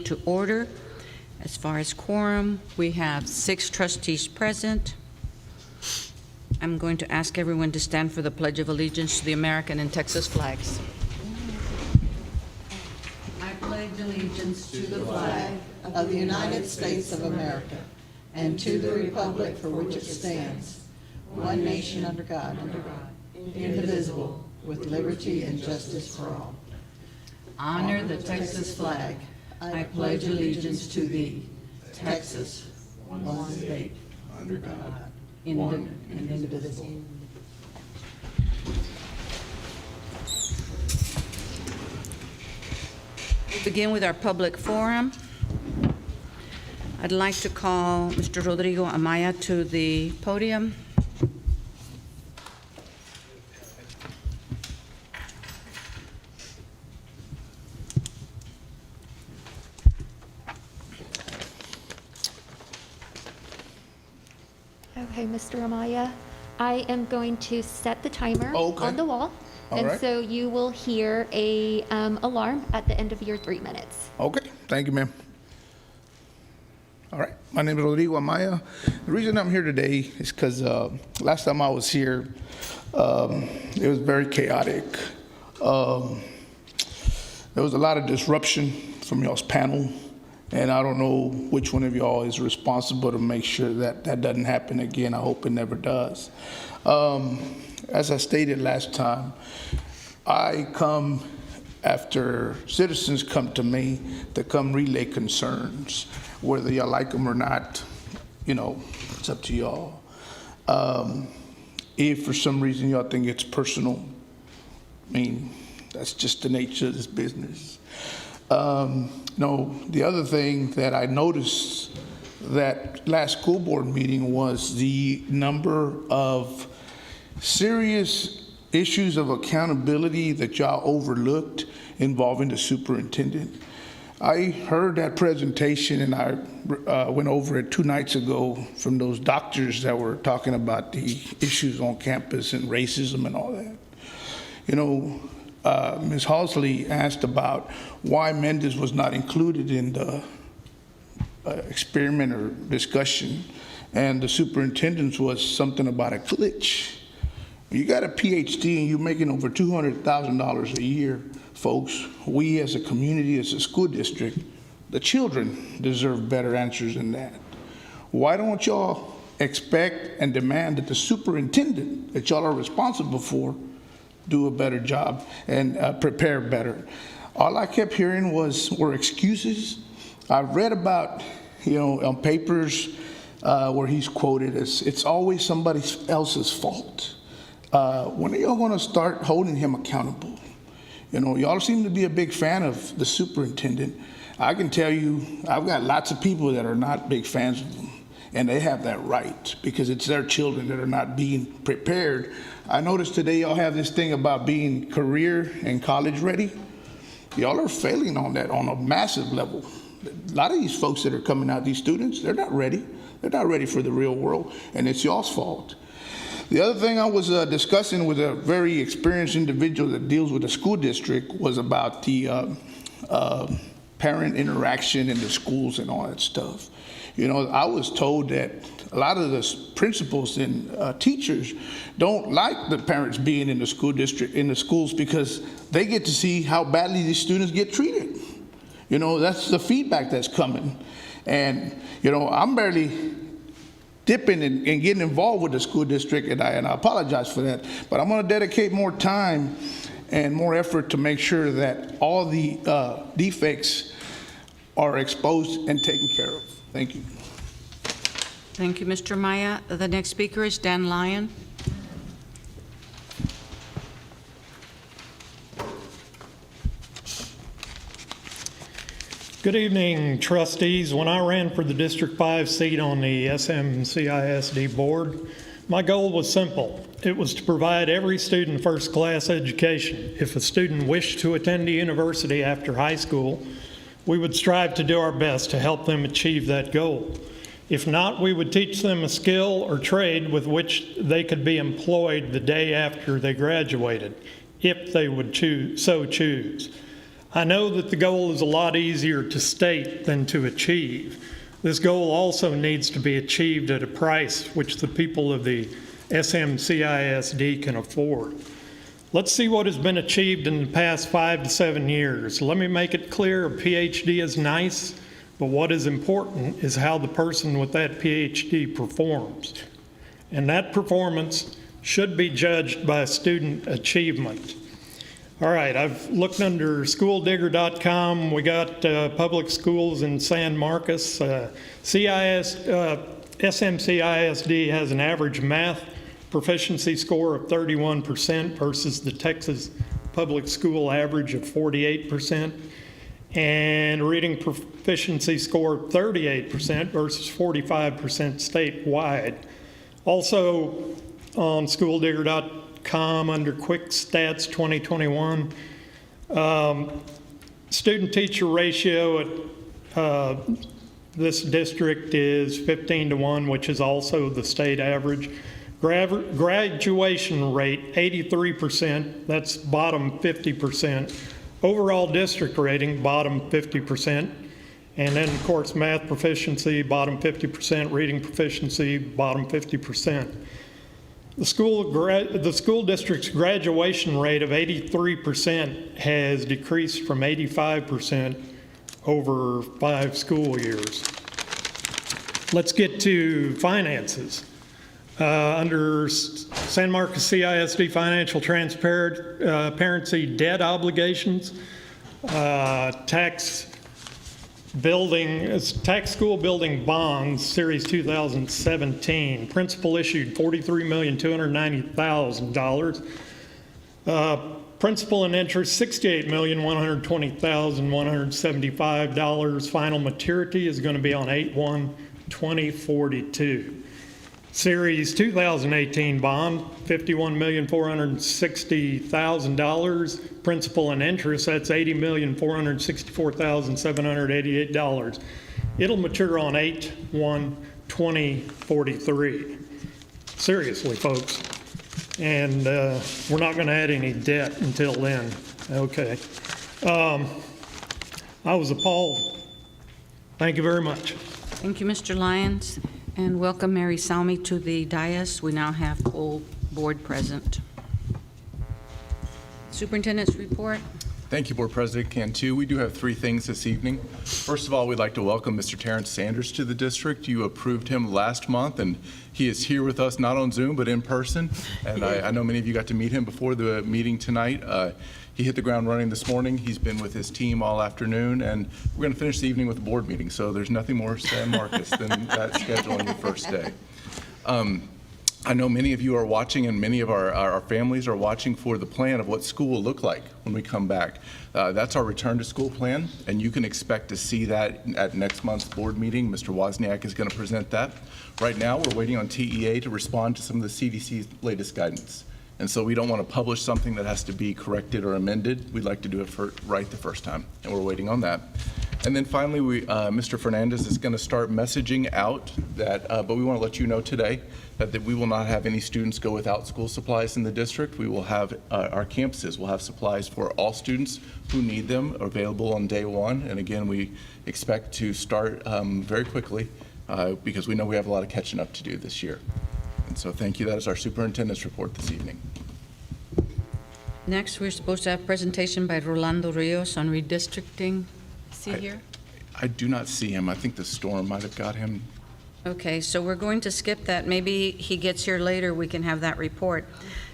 to order. As far as quorum, we have 6 trustees present. I'm going to ask everyone to stand for the Pledge of Allegiance to the American and Texas flags. I pledge allegiance to the flag of the United States of America and to the republic for which it stands, one nation under God, indivisible, with liberty and justice for all. Honor the Texas flag. I pledge allegiance to thee, Texas, one state, under God, indivisible. We'll begin with our public forum. I'd like to call Mr. Rodrigo Amaya to the podium. Okay, Mr. Amaya, I am going to set the timer Okay. on the wall. All and right. so you will hear a alarm at the end of your 3 minutes. Okay, thank you, ma'am. All right, my name is Rodrigo Amaya. The reason I'm here today is because last time I was here, it was very chaotic. There was a lot of disruption from y'all's panel, and I don't know which one of y'all is responsible to make sure that that doesn't happen again. I hope it never does. As I stated last time, I come after citizens come to me to come relay concerns, whether y'all like them or not, you know, it's up to y'all. If for some reason y'all think it's personal, I mean, that's just the nature of this business. No, the other thing that I noticed that last school board meeting was the number of serious issues of accountability that y'all overlooked involving the superintendent. I heard that presentation and I went over it 2 nights ago from those doctors that were talking about the issues on campus and racism and all that. You know, Ms. Halsley asked about why Mendez was not included in the experiment or discussion, and the superintendent's was something about a glitch. You got a PhD and you're making over $200,000 a year, folks. We as a community, as a school district, the children deserve better answers than that. Why don't y'all expect and demand that the superintendent that y'all are responsible for do a better job and prepare better? All I kept hearing were excuses. I read about, you know, on papers where he's quoted as, it's always somebody else's fault. When are y'all gonna start holding him accountable? You know, y'all seem to be a big fan of the superintendent. I can tell you, I've got lots of people that are not big fans of him, and they have that right because it's their children that are not being prepared. I noticed today y'all have this thing about being career and college ready. Y'all are failing on that on a massive level. A lot of these folks that are coming out, these students, they're not ready. They're not ready for the real world, and it's y'all's fault. The other thing I was discussing with a very experienced individual that deals with the school district was about the parent interaction in the schools and all that stuff. You know, I was told that a lot of the principals and teachers don't like the parents being in the school district, in the schools, because they get to see how badly these students get treated. You know, that's the feedback that's coming. And, you know, I'm barely dipping and getting involved with the school district, and I apologize for that. But I'm going to dedicate more time and more effort to make sure that all the defects are exposed and taken care of. Thank you. Thank you, Mr. Maya. The next speaker is Dan Lyon. Good evening, trustees. When I ran for the District 5 seat on the SMCISD board, my goal was simple. It was to provide every student first-class education. If a student wished to attend a university after high school, we would strive to do our best to help them achieve that goal. If not, we would teach them a skill or trade with which they could be employed the day after they graduated, if they would so choose. I know that the goal is a lot easier to state than to achieve. This goal also needs to be achieved at a price which the people of the SMCISD can afford. Let's see what has been achieved in the past 5 to 7 years. Let me make it clear, a PhD is nice, but what is important is how the person with that PhD performs. And that performance should be judged by student achievement. All right, I've looked under schooldigger.com. We got public schools in San Marcos. SMCISD has an average math proficiency score of 31% versus the Texas public school average of 48%, and reading proficiency score of 38% versus 45% statewide. Also on schooldigger.com under Quick Stats 2021, student-teacher ratio at this district is 15-1, which is also the state average. Graduation rate, 83%, that's bottom 50%. Overall district rating, bottom 50%. And then, of course, math proficiency, bottom 50%, reading proficiency, bottom 50%. The school district's graduation rate of 83% has decreased from 85% over 5 school years. Let's get to finances. Under San Marcos CISD financial transparency, debt obligations, tax school building bonds, Series 2017, principal issued $43,290,000. Principal and interest, $68,120,175. Final maturity is going to be on 8/1/2042. Series 2018 bond, $51,460,000. Principal and interest, that's $80,464,788. It'll mature on 8/1/2043. Seriously, folks. And we're not going to add any debt until then. Okay. I was appalled. Thank you very much. Thank you, Mr. Lyons, and welcome Mary Salmi to the dais. We now have full board present. Superintendent's report. Thank you, Board President Cantu. We do have 3 things this evening. First of all, we'd like to welcome Mr. Terrence Sanders to the district. You approved him last month, and he is here with us, not on Zoom, but in person. And I know many of you got to meet him before the meeting tonight. He hit the ground running this morning. He's been with his team all afternoon, and we're going to finish the evening with a board meeting. So there's nothing more San Marcos than that schedule on your first day. I know many of you are watching, and many of our families are watching for the plan of what school will look like when we come back. That's our return to school plan, and you can expect to see that at next month's board meeting. Mr. Wozniak is going to present that. Right now, we're waiting on TEA to respond to some of the CDC's latest guidance. And so we don't want to publish something that has to be corrected or amended. We'd like to do it right the first time, and we're waiting on that. And then finally, Mr. Fernandez is going to start messaging out that, but we want to let you know today that we will not have any students go without school supplies in the district. We will have, our campuses will have supplies for all students who need them available on day 1. And again, we expect to start very quickly because we know we have a lot of catching up to do this year. And so thank you. That is our superintendent's report this evening. Next, we're supposed to have a presentation by Rolando Rios on redistricting. Is he here? I do not see him. I think the storm might have got him. Okay, so we're going to skip that. Maybe he gets here later, we can have that report.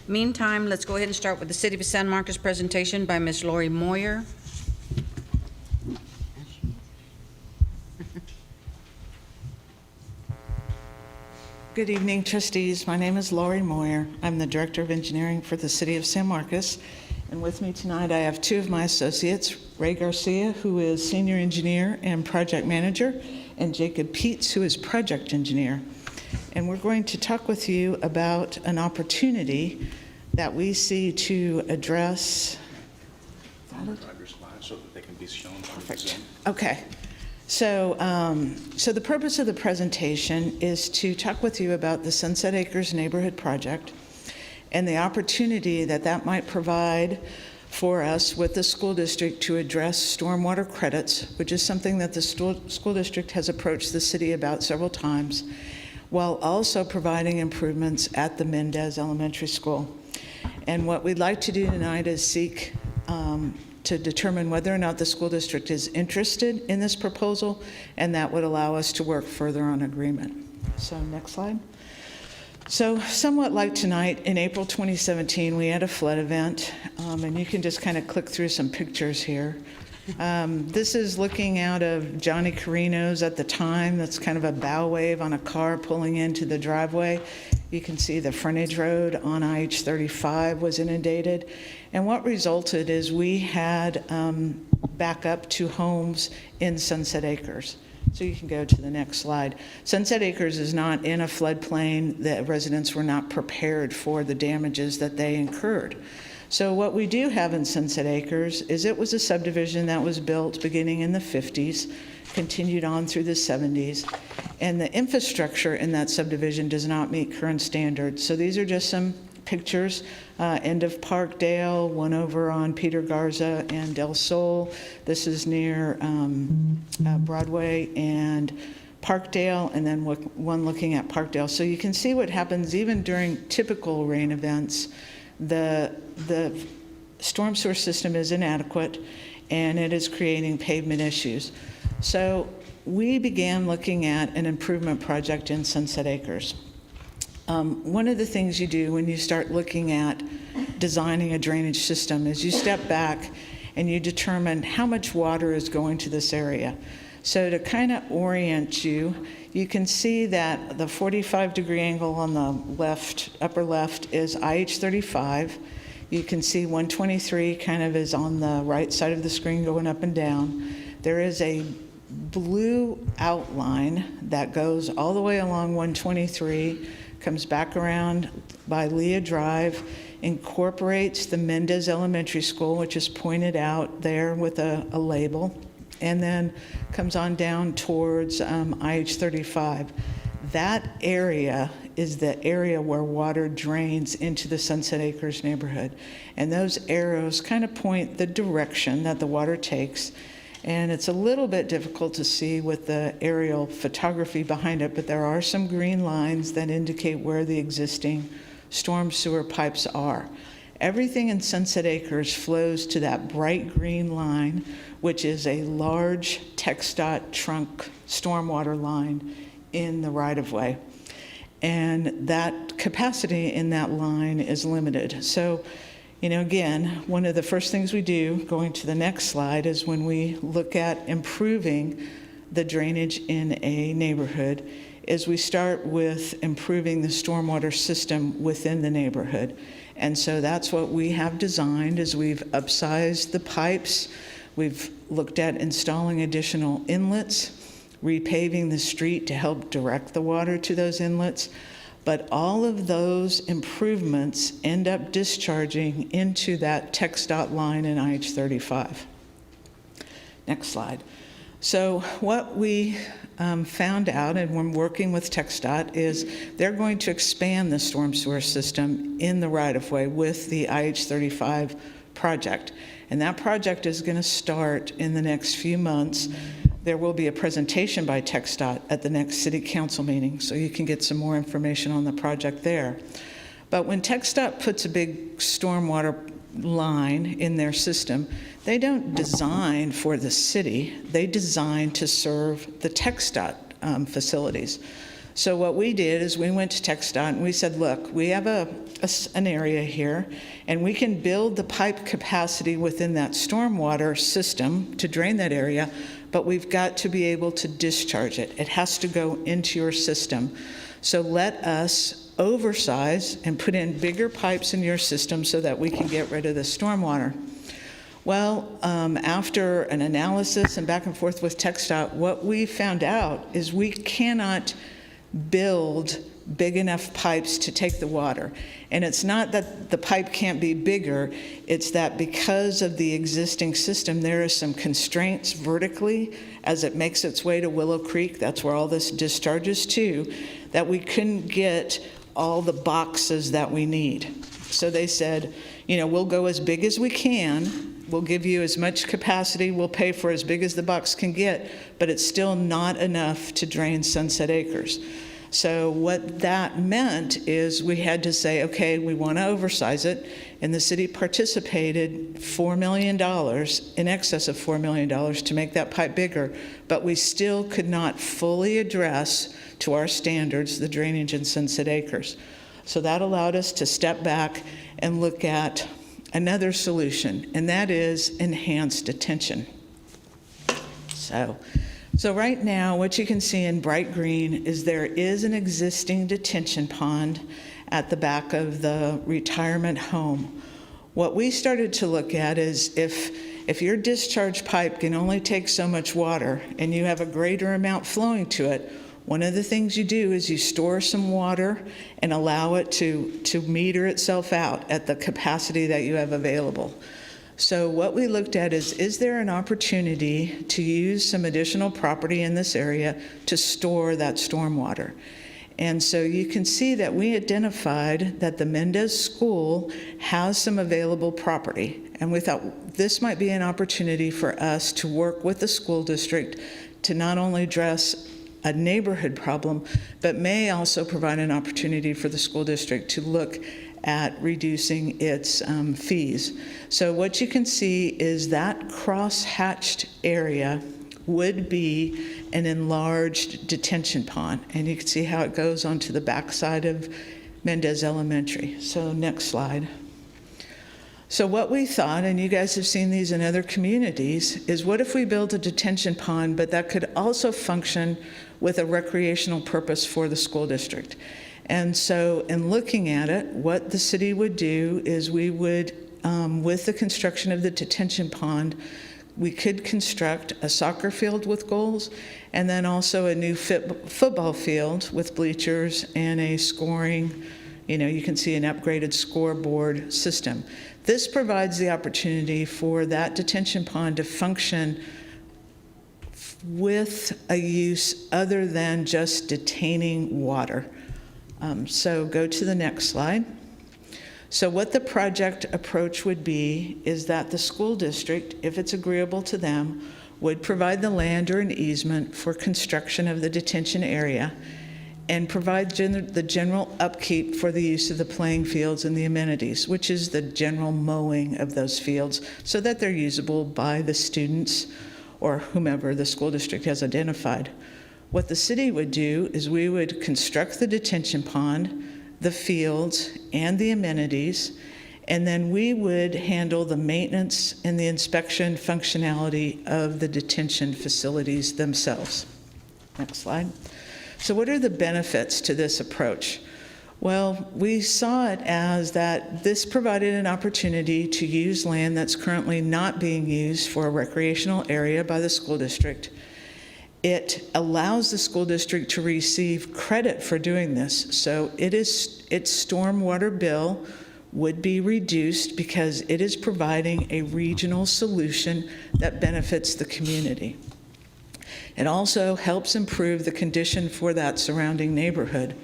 Meantime, let's go ahead and start with the City of San Marcos presentation by Ms. Lori Moyer. Good evening, trustees. My name is Lori Moyer. I'm the Director of Engineering for the City of San Marcos. And with me tonight, I have 2 of my associates, Ray Garcia, who is Senior Engineer and Project Manager, and Jacob Peets, who is Project Engineer. And we're going to talk with you about an opportunity that we see to address. So that they can be shown. Perfect. Okay. So the purpose of the presentation is to talk with you about the Sunset Acres Neighborhood Project and the opportunity that that might provide for us with the school district to address stormwater credits, which is something that the school district has approached the city about several times, while also providing improvements at the Mendez Elementary School. And what we'd like to do tonight is seek to determine whether or not the school district is interested in this proposal, and that would allow us to work further on agreement. So next slide. So somewhat like tonight, in April 2017, we had a flood event, and you can just kind of click through some pictures here. This is looking out of Johnny Carino's at the time. That's kind of a bow wave on a car pulling into the driveway. You can see the frontage road on IH-35 was inundated. And what resulted is we had backup to homes in Sunset Acres. So you can go to the next slide. Sunset Acres is not in a floodplain. The residents were not prepared for the damages that they incurred. So what we do have in Sunset Acres is it was a subdivision that was built beginning in the 50s, continued on through the 70s, and the infrastructure in that subdivision does not meet current standards. So these are just some pictures, end of Parkdale, one over on Peter Garza and Del Sol. This is near Broadway and Parkdale, and then one looking at Parkdale. So you can see what happens even during typical rain events. The storm sewer system is inadequate, and it is creating pavement issues. So we began looking at an improvement project in Sunset Acres. One of the things you do when you start looking at designing a drainage system is you step back and you determine how much water is going to this area. So to kind of orient you, you can see that the 45-degree angle on the left, upper left, is IH-35. You can see 123 kind of is on the right side of the screen going up and down. There is a blue outline that goes all the way along 123, comes back around by Leah Drive, incorporates the Mendez Elementary School, which is pointed out there with a label, and then comes on down towards IH-35. That area is the area where water drains into the Sunset Acres neighborhood. And those arrows kind of point the direction that the water takes. And it's a little bit difficult to see with the aerial photography behind it, but there are some green lines that indicate where the existing storm sewer pipes are. Everything in Sunset Acres flows to that bright green line, which is a large TxDOT trunk stormwater line in the right-of-way. And that capacity in that line is limited. So, you know, again, one of the first things we do, going to the next slide, is when we look at improving the drainage in a neighborhood, is we start with improving the stormwater system within the neighborhood. And so that's what we have designed, is we've upsized the pipes, we've looked at installing additional inlets, repaving the street to help direct the water to those inlets. But all of those improvements end up discharging into that TxDOT line in IH-35. Next slide. So what we found out, and when working with TxDOT, is they're going to expand the storm sewer system in the right-of-way with the IH-35 project. And that project is going to start in the next few months. There will be a presentation by TxDOT at the next City Council meeting, so you can get some more information on the project there. But when TxDOT puts a big stormwater line in their system, they don't design for the city, they design to serve the TxDOT facilities. So what we did is we went to TxDOT and we said, look, we have an area here, and we can build the pipe capacity within that stormwater system to drain that area, but we've got to be able to discharge it. It has to go into your system. So let us oversize and put in bigger pipes in your system so that we can get rid of the stormwater. Well, after an analysis and back and forth with TxDOT, what we found out is we cannot build big enough pipes to take the water. And it's not that the pipe can't be bigger, it's that because of the existing system, there are some constraints vertically as it makes its way to Willow Creek, that's where all this discharges to, that we couldn't get all the boxes that we need. So they said, we'll go as big as we can. We'll give you as much capacity. We'll pay for as big as the box can get, but it's still not enough to drain Sunset Acres. So what that meant is we had to say, okay, we want to oversize it, and the city participated $4 million, in excess of $4 million, to make that pipe bigger, but we still could not fully address, to our standards, the drainage in Sunset Acres. So that allowed us to step back and look at another solution, and that is enhanced detention. So right now, what you can see in bright green is there is an existing detention pond at the back of the retirement home. What we started to look at is if your discharge pipe can only take so much water and you have a greater amount flowing to it, one of the things you do is you store some water and allow it to meter itself out at the capacity that you have available. So what we looked at is there an opportunity to use some additional property in this area to store that stormwater? And so you can see that we identified that the Mendez School has some available property. And we thought this might be an opportunity for us to work with the school district to not only address a neighborhood problem, but may also provide an opportunity for the school district to look at reducing its fees. So what you can see is that cross-hatched area would be an enlarged detention pond. And you can see how it goes onto the backside of Mendez Elementary. So next slide. So what we thought, and you guys have seen these in other communities, is what if we built a detention pond, but that could also function with a recreational purpose for the school district? And so in looking at it, what the city would do is we would, with the construction of the detention pond, we could construct a soccer field with goals, and then also a new football field with bleachers and a scoring, you can see an upgraded scoreboard system. This provides the opportunity for that detention pond to function with a use other than just detaining water. So go to the next slide. So what the project approach would be is that the school district, if it's agreeable to them, would provide the land or an easement for construction of the detention area and provide the general upkeep for the use of the playing fields and the amenities, which is the general mowing of those fields so that they're usable by the students or whomever the school district has identified. What the city would do is we would construct the detention pond, the fields, and the amenities, and then we would handle the maintenance and the inspection functionality of the detention facilities themselves. Next slide. So what are the benefits to this approach? Well, we saw it as that this provided an opportunity to use land that's currently not being used for a recreational area by the school district. It allows the school district to receive credit for doing this. So its stormwater bill would be reduced because it is providing a regional solution that benefits the community. It also helps improve the condition for that surrounding neighborhood.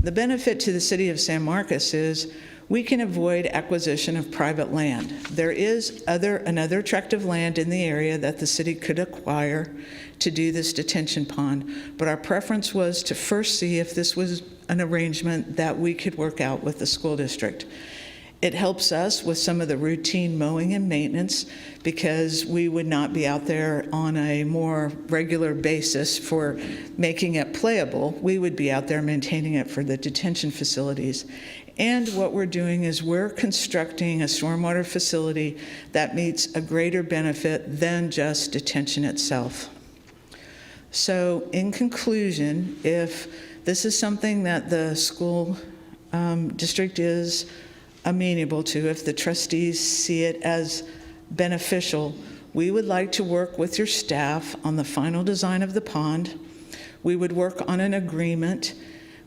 The benefit to the city of San Marcos is we can avoid acquisition of private land. There is another tract of land in the area that the city could acquire to do this detention pond, but our preference was to first see if this was an arrangement that we could work out with the school district. It helps us with some of the routine mowing and maintenance because we would not be out there on a more regular basis for making it playable. We would be out there maintaining it for the detention facilities. And what we're doing is we're constructing a stormwater facility that meets a greater benefit than just detention itself. So in conclusion, if this is something that the school district is amenable to, if the trustees see it as beneficial, we would like to work with your staff on the final design of the pond. We would work on an agreement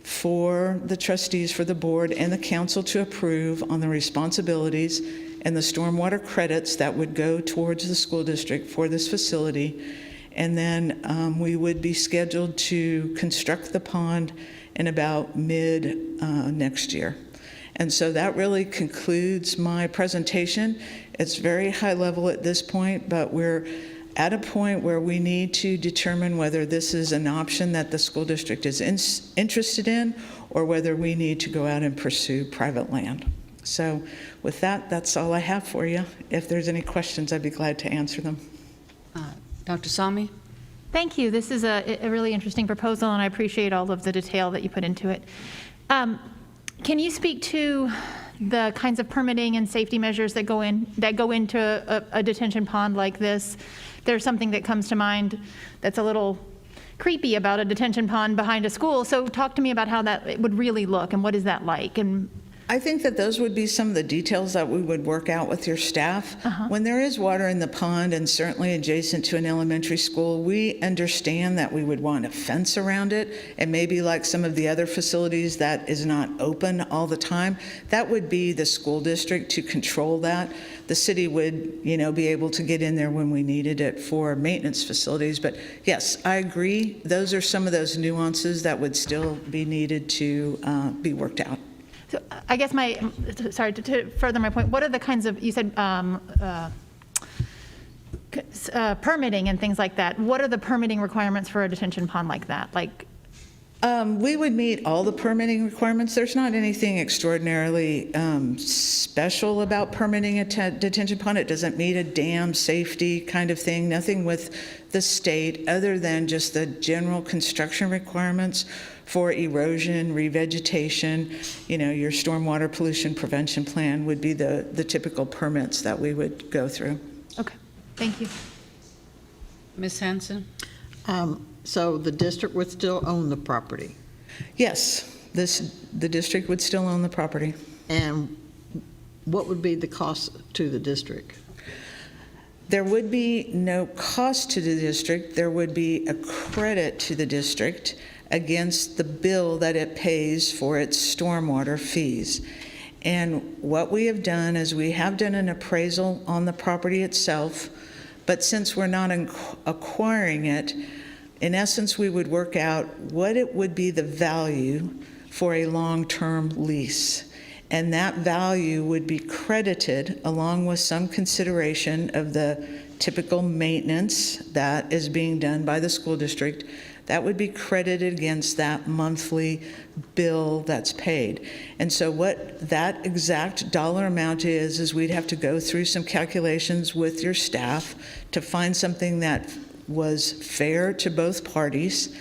for the trustees, for the board, and the council to approve on the responsibilities and the stormwater credits that would go towards the school district for this facility. And then we would be scheduled to construct the pond in about mid next year. And so that really concludes my presentation. It's very high level at this point, but we're at a point where we need to determine whether this is an option that the school district is interested in, or whether we need to go out and pursue private land. So with that, that's all I have for you. If there's any questions, I'd be glad to answer them. Dr. Sami? Thank you. This is a really interesting proposal, and I appreciate all of the detail that you put into it. Can you speak to the kinds of permitting and safety measures that go into a detention pond like this? There's something that comes to mind that's a little creepy about a detention pond behind a school. So talk to me about how that would really look, and what is that like? And I think that those would be some of the details that we would work out with your staff. When there is water in the pond, and certainly adjacent to an elementary school, we understand that we would want a fence around it, and maybe like some of the other facilities that is not open all the time. That would be the school district to control that. The city would, be able to get in there when we needed it for maintenance facilities. But yes, I agree. Those are some of those nuances that would still be needed to be worked out. so I guess to further my point, what are the kinds of, you said permitting and things like that. What are the permitting requirements for a detention pond like that? We would meet all the permitting requirements. There's not anything extraordinarily special about permitting a detention pond. It doesn't meet a dam safety kind of thing, nothing with the state other than just the general construction requirements for erosion, revegetation. Your stormwater pollution prevention plan would be the typical permits that we would go through. Okay, thank you. Ms. Hanson? So the district would still own the property? Yes, the district would still own the property. And what would be the cost to the district? There would be no cost to the district. There would be a credit to the district against the bill that it pays for its stormwater fees. And what we have done is we have done an appraisal on the property itself, but since we're not acquiring it, in essence, we would work out what it would be the value for a long-term lease. And that value would be credited along with some consideration of the typical maintenance that is being done by the school district. That would be credited against that monthly bill that's paid. And so what that exact dollar amount is we'd have to go through some calculations with your staff to find something that was fair to both parties,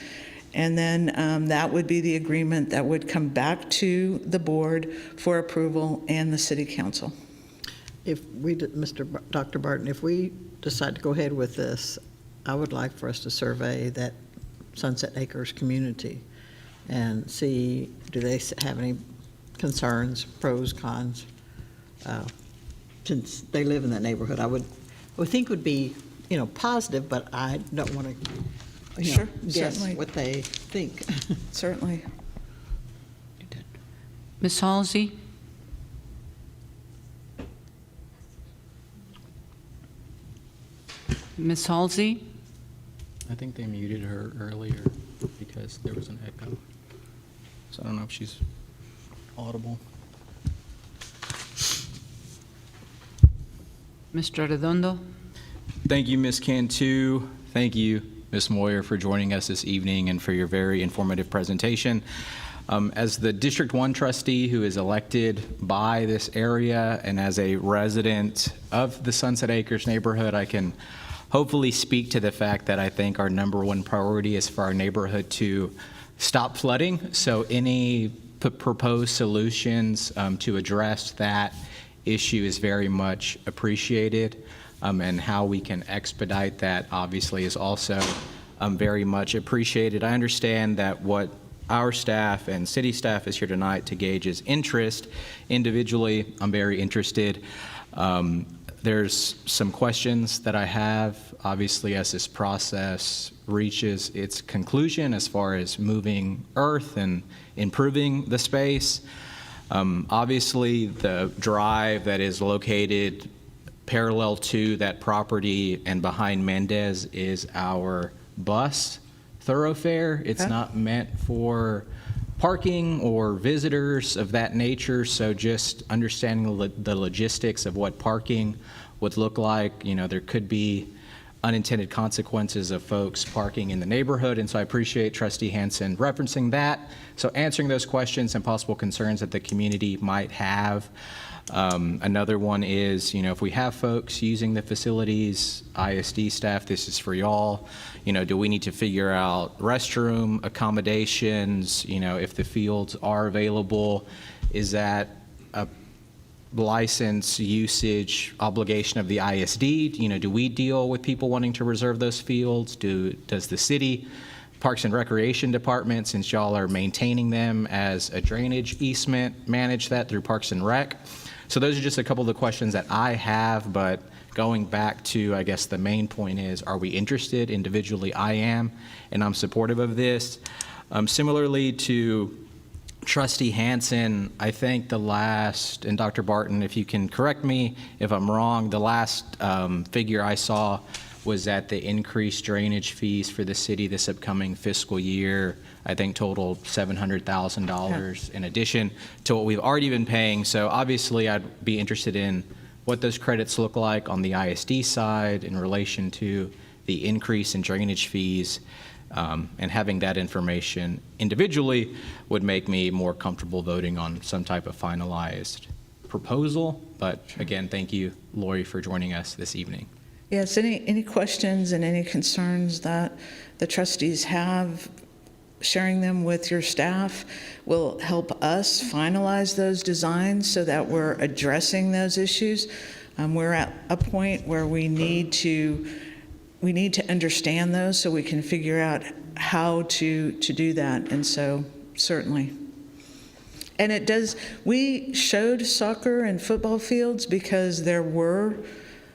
and then that would be the agreement that would come back to the board for approval and the city council. If we, Dr. Barton, if we decide to go ahead with this, I would like for us to survey that Sunset Acres community and see, do they have any concerns, pros, cons? Since they live in that neighborhood, I would think would be positive, but I don't want to Sure, guess certainly. what they think. Certainly. Ms. Halsey? Ms. Halsey? I think they muted her earlier because there was an echo. So I don't know if she's audible. Mr. Redondo? Thank you, Ms. Cantu. Thank you, Ms. Moyer, for joining us this evening and for your very informative presentation. As the District 1 trustee who is elected by this area and as a resident of the Sunset Acres neighborhood, I can hopefully speak to the fact that I think our #1 priority is for our neighborhood to stop flooding. So any proposed solutions to address that issue is very much appreciated. And how we can expedite that obviously is also very much appreciated. I understand that what our staff and city staff is here tonight to gauge is interest. Individually, I'm very interested. There's some questions that I have, obviously, as this process reaches its conclusion as far as moving earth and improving the space. Obviously, the drive that is located parallel to that property and behind Mendez is our bus thoroughfare. It's not meant for parking or visitors of that nature. So just understanding the logistics of what parking would look like. You know, there could be unintended consequences of folks parking in the neighborhood, and so I appreciate Trustee Hansen referencing that. So answering those questions and possible concerns that the community might have. Another one is, you know, if we have folks using the facilities, ISD staff, this is for y'all, you know, do we need to figure out restroom accommodations, you know, if the fields are available, is that a license usage obligation of the ISD? You know, do we deal with people wanting to reserve those fields? Does the city Parks and Recreation Department, since y'all are maintaining them as a drainage easement, manage that through Parks and Rec? So those are just a couple of the questions that I have, but going back to, I guess the main point is, are we interested? Individually, I am, and I'm supportive of this. Similarly to Trustee Hansen, I think the last, and Dr. Barton, if you can correct me if I'm wrong, the last figure I saw was that the increased drainage fees for the city this upcoming fiscal year, I think totaled $700,000 in addition to what we've already been paying. So obviously I'd be interested in what those credits look like on the ISD side in relation to the increase in drainage fees. And having that information individually would make me more comfortable voting on some type of finalized proposal. But again, thank you, Lori, for joining us this evening. Yes, any questions and any concerns that the trustees have, sharing them with your staff will help us finalize those designs so that we're addressing those issues. We're at a point where we need to understand those so we can figure out how to do that. And so certainly. And it does, we showed soccer and football fields because there were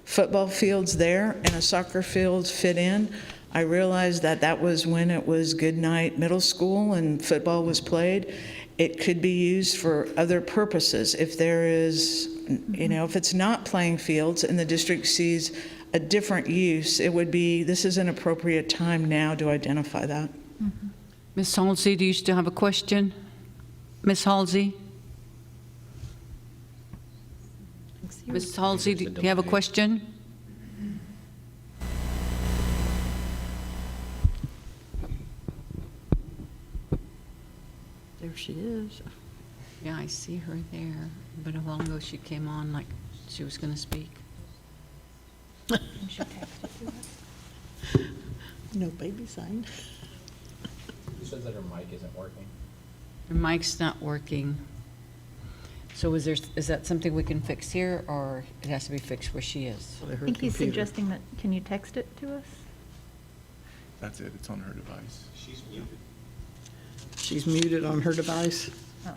football fields there and a soccer field fit in. I realized that that was when it was Goodnight Middle School and football was played. It could be used for other purposes. If there is, you know, if it's not playing fields and the district sees a different use, it would be, this is an appropriate time now to identify that. Ms. Halsey, do you still have a question? Ms. Halsey? Ms. Halsey, do you have a question? There she is. Yeah, I see her there, but a while ago she came on like she was going to speak. No baby sign. It says that her mic isn't working. Her mic's not working. So is that something we can fix here, or it has to be fixed where she is? I think he's suggesting that, can you text it to us? That's it. It's on her device. She's muted. She's muted on her device. Oh.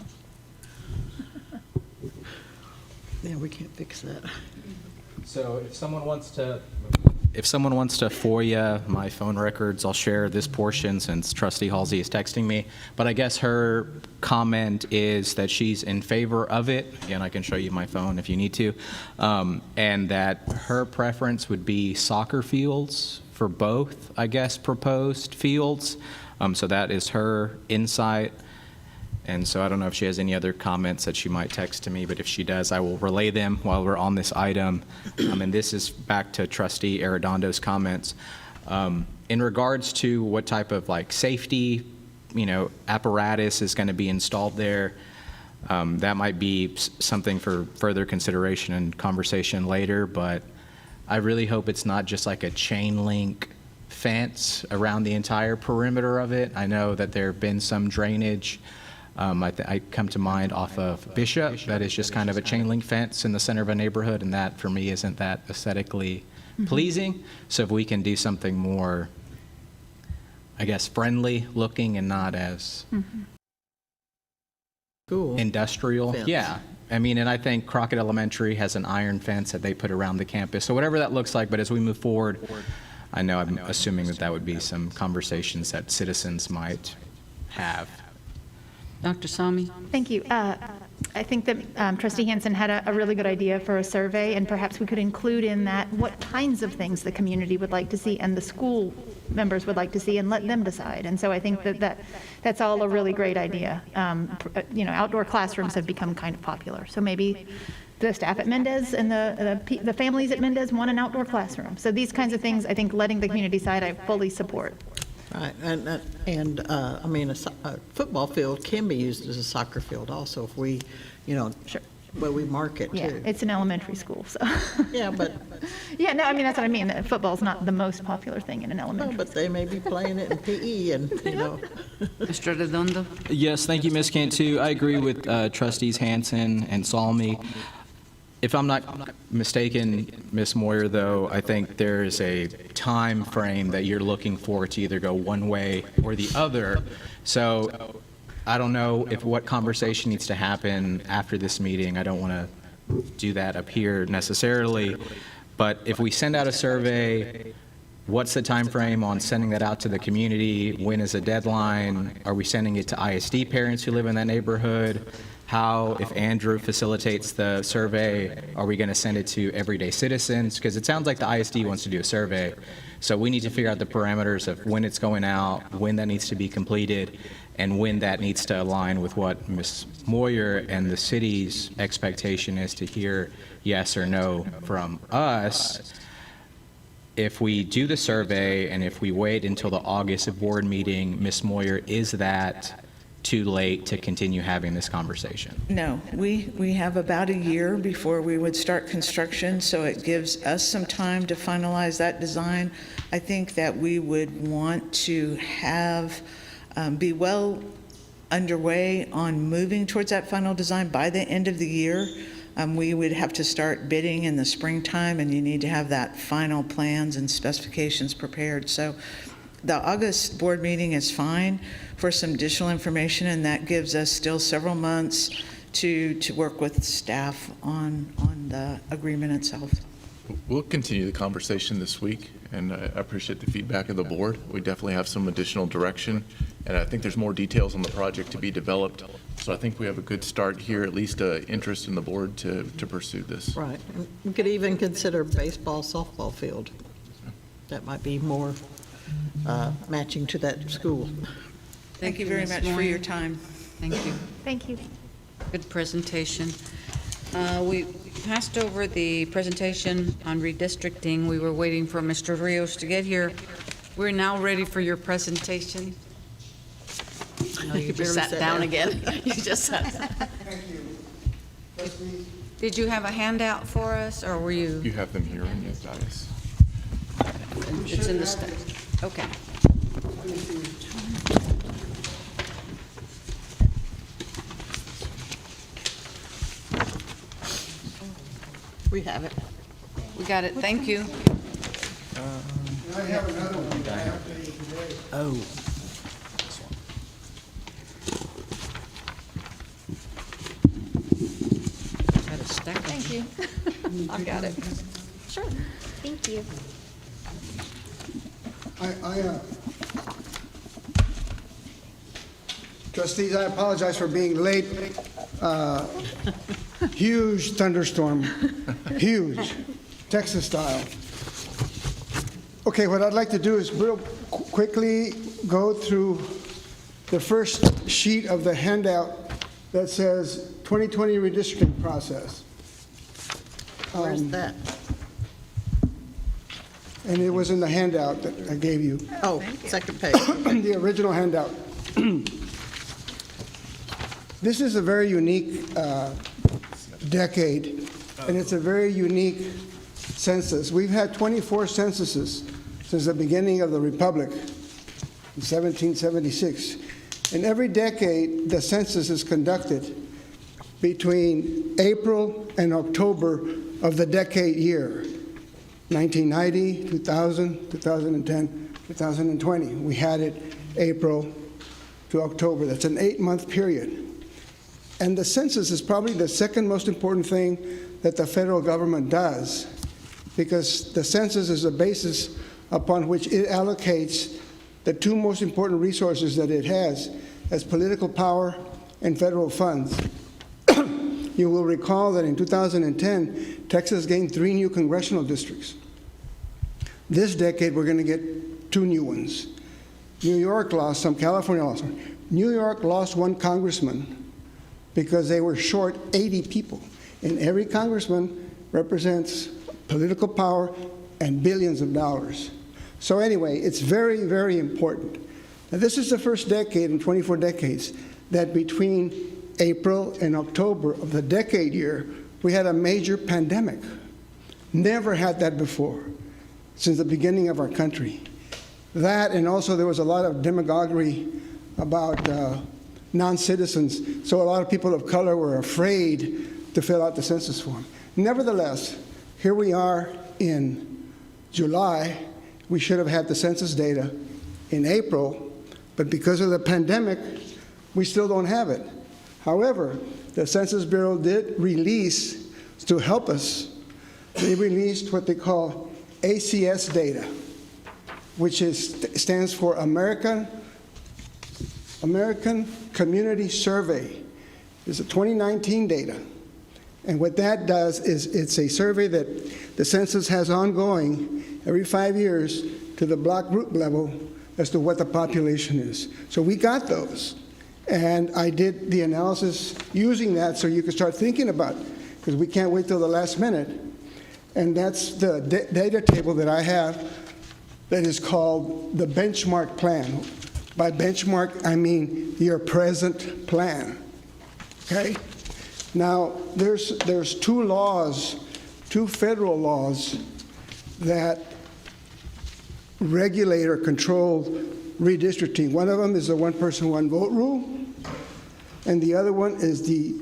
Yeah, we can't fix that. So if someone wants to FOIA my phone records, I'll share this portion since Trustee Halsey is texting me. But I guess her comment is that she's in favor of it. Again, I can show you my phone if you need to. And that her preference would be soccer fields for both, I guess, proposed fields. So that is her insight. And so I don't know if she has any other comments that she might text to me, but if she does, I will relay them while we're on this item. And this is back to Trustee Arredondo's comments. In regards to what type of like safety, you know, apparatus is going to be installed there, that might be something for further consideration and conversation later, but I really hope it's not just like a chain link fence around the entire perimeter of it. I know that there have been some drainage. I come to mind off of Bishop, that is just kind of a chain link fence in the center of a neighborhood, and that for me isn't that aesthetically pleasing. So if we can do something more, I guess, friendly looking and not as Cool. industrial. Fence. Yeah. I mean, and I think Crockett Elementary has an iron fence that they put around the campus. So whatever that looks like, but as we move forward, I know I'm assuming that that would be some conversations that citizens might have. Dr. Sami? Thank you. I think that Trustee Hansen had a really good idea for a survey, and perhaps we could include in that what kinds of things the community would like to see and the school members would like to see, and let them decide. And so I think that's all a really great idea. Outdoor classrooms have become kind of popular. So maybe the staff at Mendez and the families at Mendez want an outdoor classroom. So these kinds of things, I think letting the community decide, I fully support. Right, and I mean, a football field can be used as a soccer field also if we, Sure. well, we mark it Yeah, too. it's an elementary school, so. Yeah, but, Yeah, no, I mean, that's what I mean. Football's not the most popular thing in an no, elementary. but they may be playing it in PE and, Mr. Redondo? Yes, thank you, Ms. Cantu. I agree with Trustees Hansen and Salmi. If I'm not mistaken, Ms. Moyer, though, I think there is a time frame that you're looking for to either go one way or the other. So I don't know if what conversation needs to happen after this meeting. I don't want to do that up here necessarily. But if we send out a survey, what's the time frame on sending that out to the community? When is the deadline? Are we sending it to ISD parents who live in that neighborhood? How, if Andrew facilitates the survey, are we going to send it to everyday citizens? Because it sounds like the ISD wants to do a survey. So we need to figure out the parameters of when it's going out, when that needs to be completed, and when that needs to align with what Ms. Moyer and the city's expectation is to hear yes or no from us. If we do the survey and if we wait until the August board meeting, Ms. Moyer, is that too late to continue having this conversation? No, we have about a year before we would start construction, so it gives us some time to finalize that design. I think that we would want to have, be well underway on moving towards that final design by the end of the year. We would have to start bidding in the springtime, and you need to have that final plans and specifications prepared. So the August board meeting is fine for some additional information, and that gives us still several months to work with staff on the agreement itself. We'll continue the conversation this week, and I appreciate the feedback of the board. We definitely have some additional direction, and I think there's more details on the project to be developed. So I think we have a good start here, at least interest in the board to pursue this. right. We could even consider baseball, softball field. That might be more matching to that school. Thank you very Ms. much for Moyer. your time. Thank you. Thank you. Good presentation. We passed over the presentation on redistricting. We were waiting for Mr. Rios to get here. We're now ready for your presentation. No, you just barely sat sat down down. again. You just sat down. Thank you. Did you have a handout for us, or were you? You have them here on your dais. It's in the stuff. Okay. We have it. We got it. Thank you. I have another one that I have for you today. Oh. Got a stack of Thank you. I got it. Sure. Thank you. Trustees, I apologize for being late. Huge thunderstorm, huge, Texas style. Okay, what I'd like to do is real quickly go through the first sheet of the handout that says 2020 redistricting process. Where's that? And it was in the handout that I gave you. Oh, second page. The original handout. This is a very unique decade, and it's a very unique census. We've had 24 censuses since the beginning of the Republic in 1776. And every decade, the census is conducted between April and October of the decade year, 1990, 2000, 2010, 2020. We had it April to October. That's an 8-month period. And the census is probably the second most important thing that the federal government does, because the census is the basis upon which it allocates the two most important resources that it has as political power and federal funds. You will recall that in 2010, Texas gained 3 new congressional districts. This decade, we're going to get 2 new ones. New York lost some, California lost some. New York lost 1 congressman because they were short 80 people. And every congressman represents political power and billions of dollars. So anyway, it's very, very important. Now, this is the first decade in 24 decades that between April and October of the decade year, we had a major pandemic. Never had that before since the beginning of our country. That, and also there was a lot of demagoguery about non-citizens, so a lot of people of color were afraid to fill out the census form. Nevertheless, here we are in July. We should have had the census data in April, but because of the pandemic, we still don't have it. However, the Census Bureau did release, to help us, they released what they call ACS data, which stands for American Community Survey. It's a 2019 data. And what that does is it's a survey that the census has ongoing every 5 years to the block group level as to what the population is. So we got those. And I did the analysis using that so you could start thinking about it, because we can't wait till the last minute. And that's the data table that I have that is called the benchmark plan. By benchmark, I mean your present plan, okay? Now, there's 2 laws, 2 federal laws that regulate or control redistricting. One of them is the one-person, one-vote rule, and the other one is the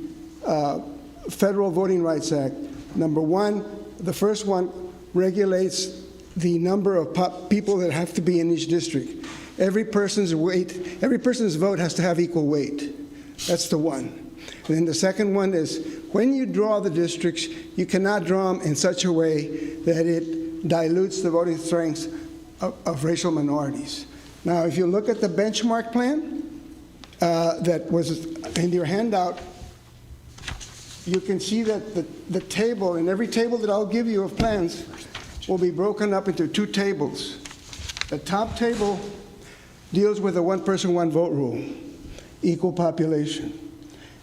Federal Voting Rights Act. Number 1, the first one regulates the number of people that have to be in each district. Every person's vote has to have equal weight. That's the one. And then the second one is when you draw the districts, you cannot draw them in such a way that it dilutes the voting strengths of racial minorities. Now, if you look at the benchmark plan that was in your handout, you can see that the table, and every table that I'll give you of plans will be broken up into 2 tables. The top table deals with the one-person, one-vote rule, equal population.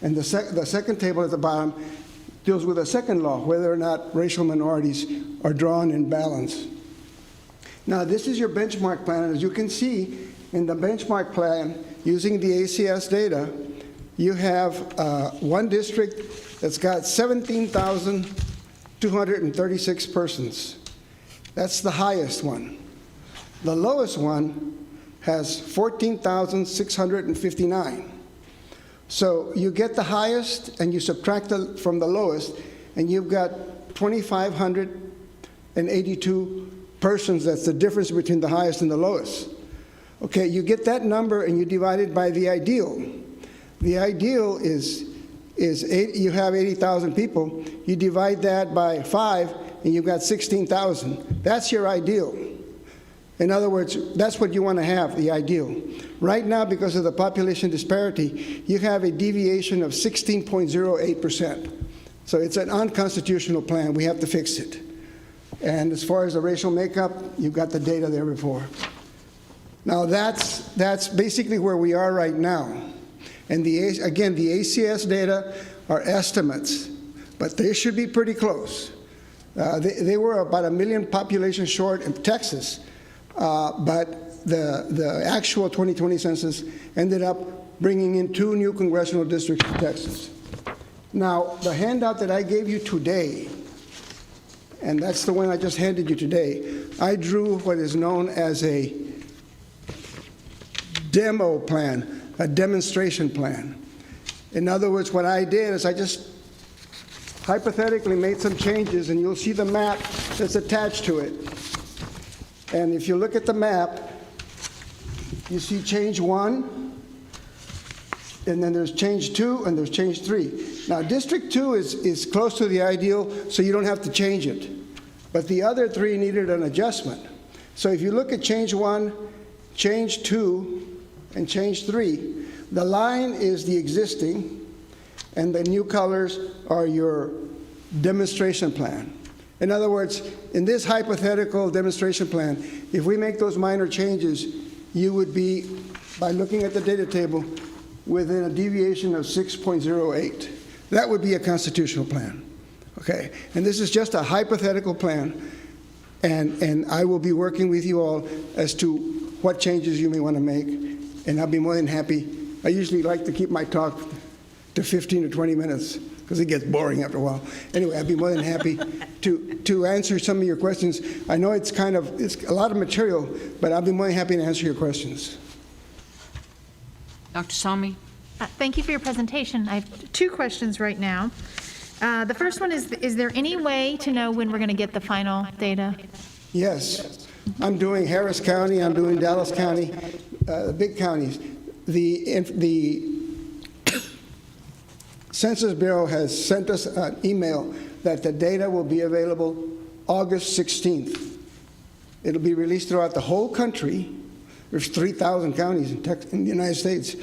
And the second table at the bottom deals with a second law, whether or not racial minorities are drawn in balance. Now, this is your benchmark plan, and as you can see in the benchmark plan, using the ACS data, you have one district that's got 17,236 persons. That's the highest one. The lowest one has 14,659. So you get the highest and you subtract from the lowest, and you've got 2,582 persons. That's the difference between the highest and the lowest. Okay, you get that number and you divide it by the ideal. The ideal is you have 80,000 people. You divide that by 5 and you've got 16,000. That's your ideal. In other words, that's what you want to have, the ideal. Right now, because of the population disparity, you have a deviation of 16.08%. So it's an unconstitutional plan. We have to fix it. And as far as the racial makeup, you've got the data there before. Now, that's basically where we are right now. And again, the ACS data are estimates, but they should be pretty close. They were about 1 million population short in Texas, but the actual 2020 census ended up bringing in 2 new congressional districts to Texas. Now, the handout that I gave you today, and that's the one I just handed you today, I drew what is known as a demo plan, a demonstration plan. In other words, what I did is I just hypothetically made some changes, and you'll see the map that's attached to it. And if you look at the map, you see change 1, and then there's change 2, and there's change 3. Now, District 2 is close to the ideal, so you don't have to change it. But the other 3 needed an adjustment. So if you look at change 1, change 2, and change 3, The line is the existing, and the new colors are your demonstration plan. In other words, in this hypothetical demonstration plan, if we make those minor changes, you would be, by looking at the data table, within a deviation of 6.08. That would be a constitutional plan, okay? And this is just a hypothetical plan, and I will be working with you all as to what changes you may want to make, and I'll be more than happy. I usually like to keep my talk to 15 or 20 minutes, because it gets boring after a while. Anyway, I'd be more than happy to answer some of your questions. I know it's a lot of material, but I'll be more than happy to answer your questions. Dr. Sami? Thank you for your presentation. I have two questions right now. The first one is there any way to know when we're going to get the final data? Yes. I'm doing Harris County, I'm doing Dallas County, the big counties. The Census Bureau has sent us an email that the data will be available August 16th. It'll be released throughout the whole country. There's 3,000 counties in the United States.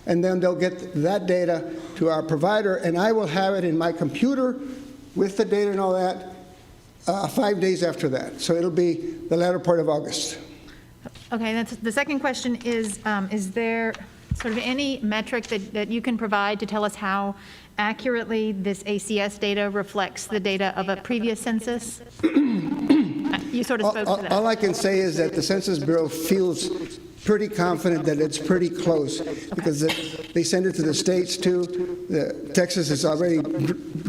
And then they'll get that data to our provider, and I will have it in my computer with the data and all that 5 days after that. So it'll be the latter part of August. Okay, that's, the second question is there sort of any metric that you can provide to tell us how accurately this ACS data reflects the data of a previous census? You sort of spoke to that. All I can say is that the Census Bureau feels pretty confident that it's pretty close, because they send it to the states too. Texas is already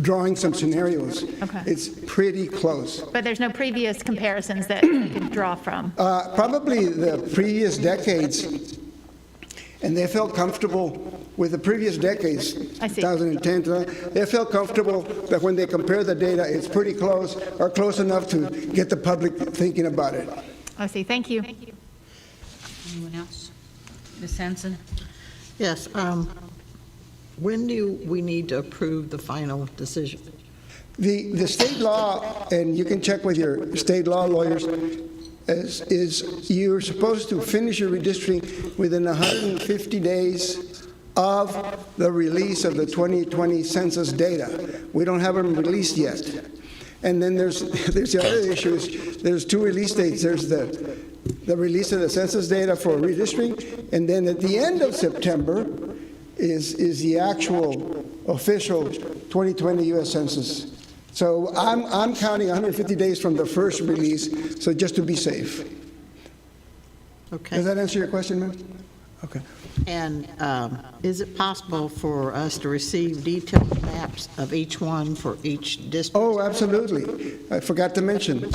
drawing some scenarios. Okay. It's pretty close. But there's no previous comparisons that you can draw from? Probably the previous decades, and they felt comfortable with the previous decades, I see. 2010, they felt comfortable that when they compare the data, it's pretty close or close enough to get the public thinking about it. I see, thank you. Anyone else? Ms. Hanson? Yes. When do we need to approve the final decision? The state law, and you can check with your state law lawyers, is you're supposed to finish your redistricting within 150 days of the release of the 2020 census data. We don't have them released yet. And then there's the other issues. There's two release dates. There's the release of the census data for redistricting, and then at the end of September is the actual official 2020 U.S. Census. So I'm counting 150 days from the first release, so just to be safe. Okay. Does that answer your question, ma'am? Okay. And is it possible for us to receive detailed maps of each one for each district? Oh, absolutely. I forgot to mention.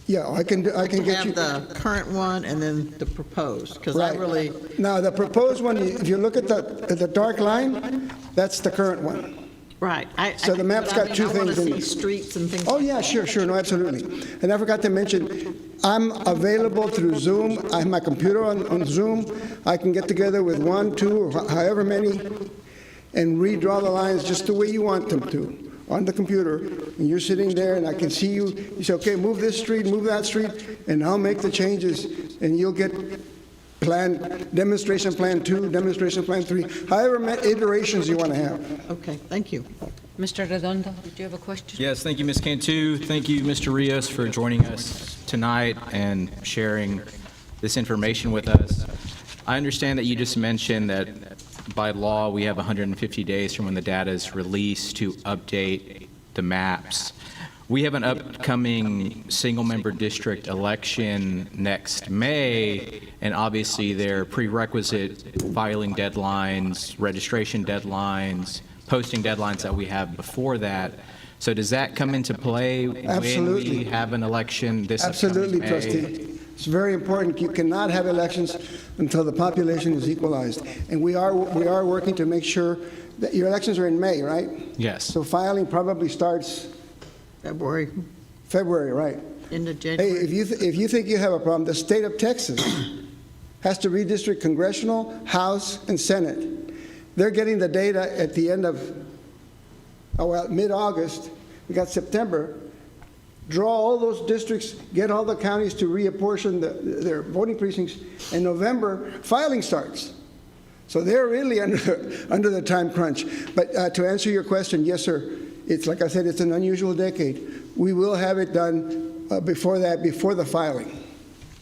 Yeah, I can get you. Have the current one and then the proposed, because I Right. really, Now, the proposed one, if you look at the dark line, that's the current one. right. So the map's got two I want things to in see it. streets and things. Oh, like yeah, that. sure, no, absolutely. And I forgot to mention, I'm available through Zoom. I have my computer on Zoom. I can get together with one, two, or however many, and redraw the lines just the way you want them to on the computer. And you're sitting there, and I can see you. You say, okay, move this street, move that street, and I'll make the changes, and you'll get demonstration plan 2, demonstration plan 3, however many iterations you want to have. Okay, thank you. Mr. Redondo, did you have a question? Yes, thank you, Ms. Cantu. Thank you, Mr. Rios, for joining us tonight and sharing this information with us. I understand that you just mentioned that by law, we have 150 days from when the data is released to update the maps. We have an upcoming single-member district election next May, and obviously there are prerequisite filing deadlines, registration deadlines, posting deadlines that we have before that. So does that come into play Absolutely. when we have an election this Absolutely, upcoming May? trustee. It's very important. You cannot have elections until the population is equalized. And we are working to make sure that your elections are in May, right? Yes. So filing probably starts February, right? Into Hey, January. if you think you have a problem, the state of Texas has to redistrict congressional, House, and Senate. They're getting the data at the end of, mid-August. We got September. Draw all those districts, get all the counties to reapportion their voting precincts. In November, filing starts. So they're really under the time crunch. But to answer your question, yes, sir. It's like I said, it's an unusual decade. We will have it done before the filing.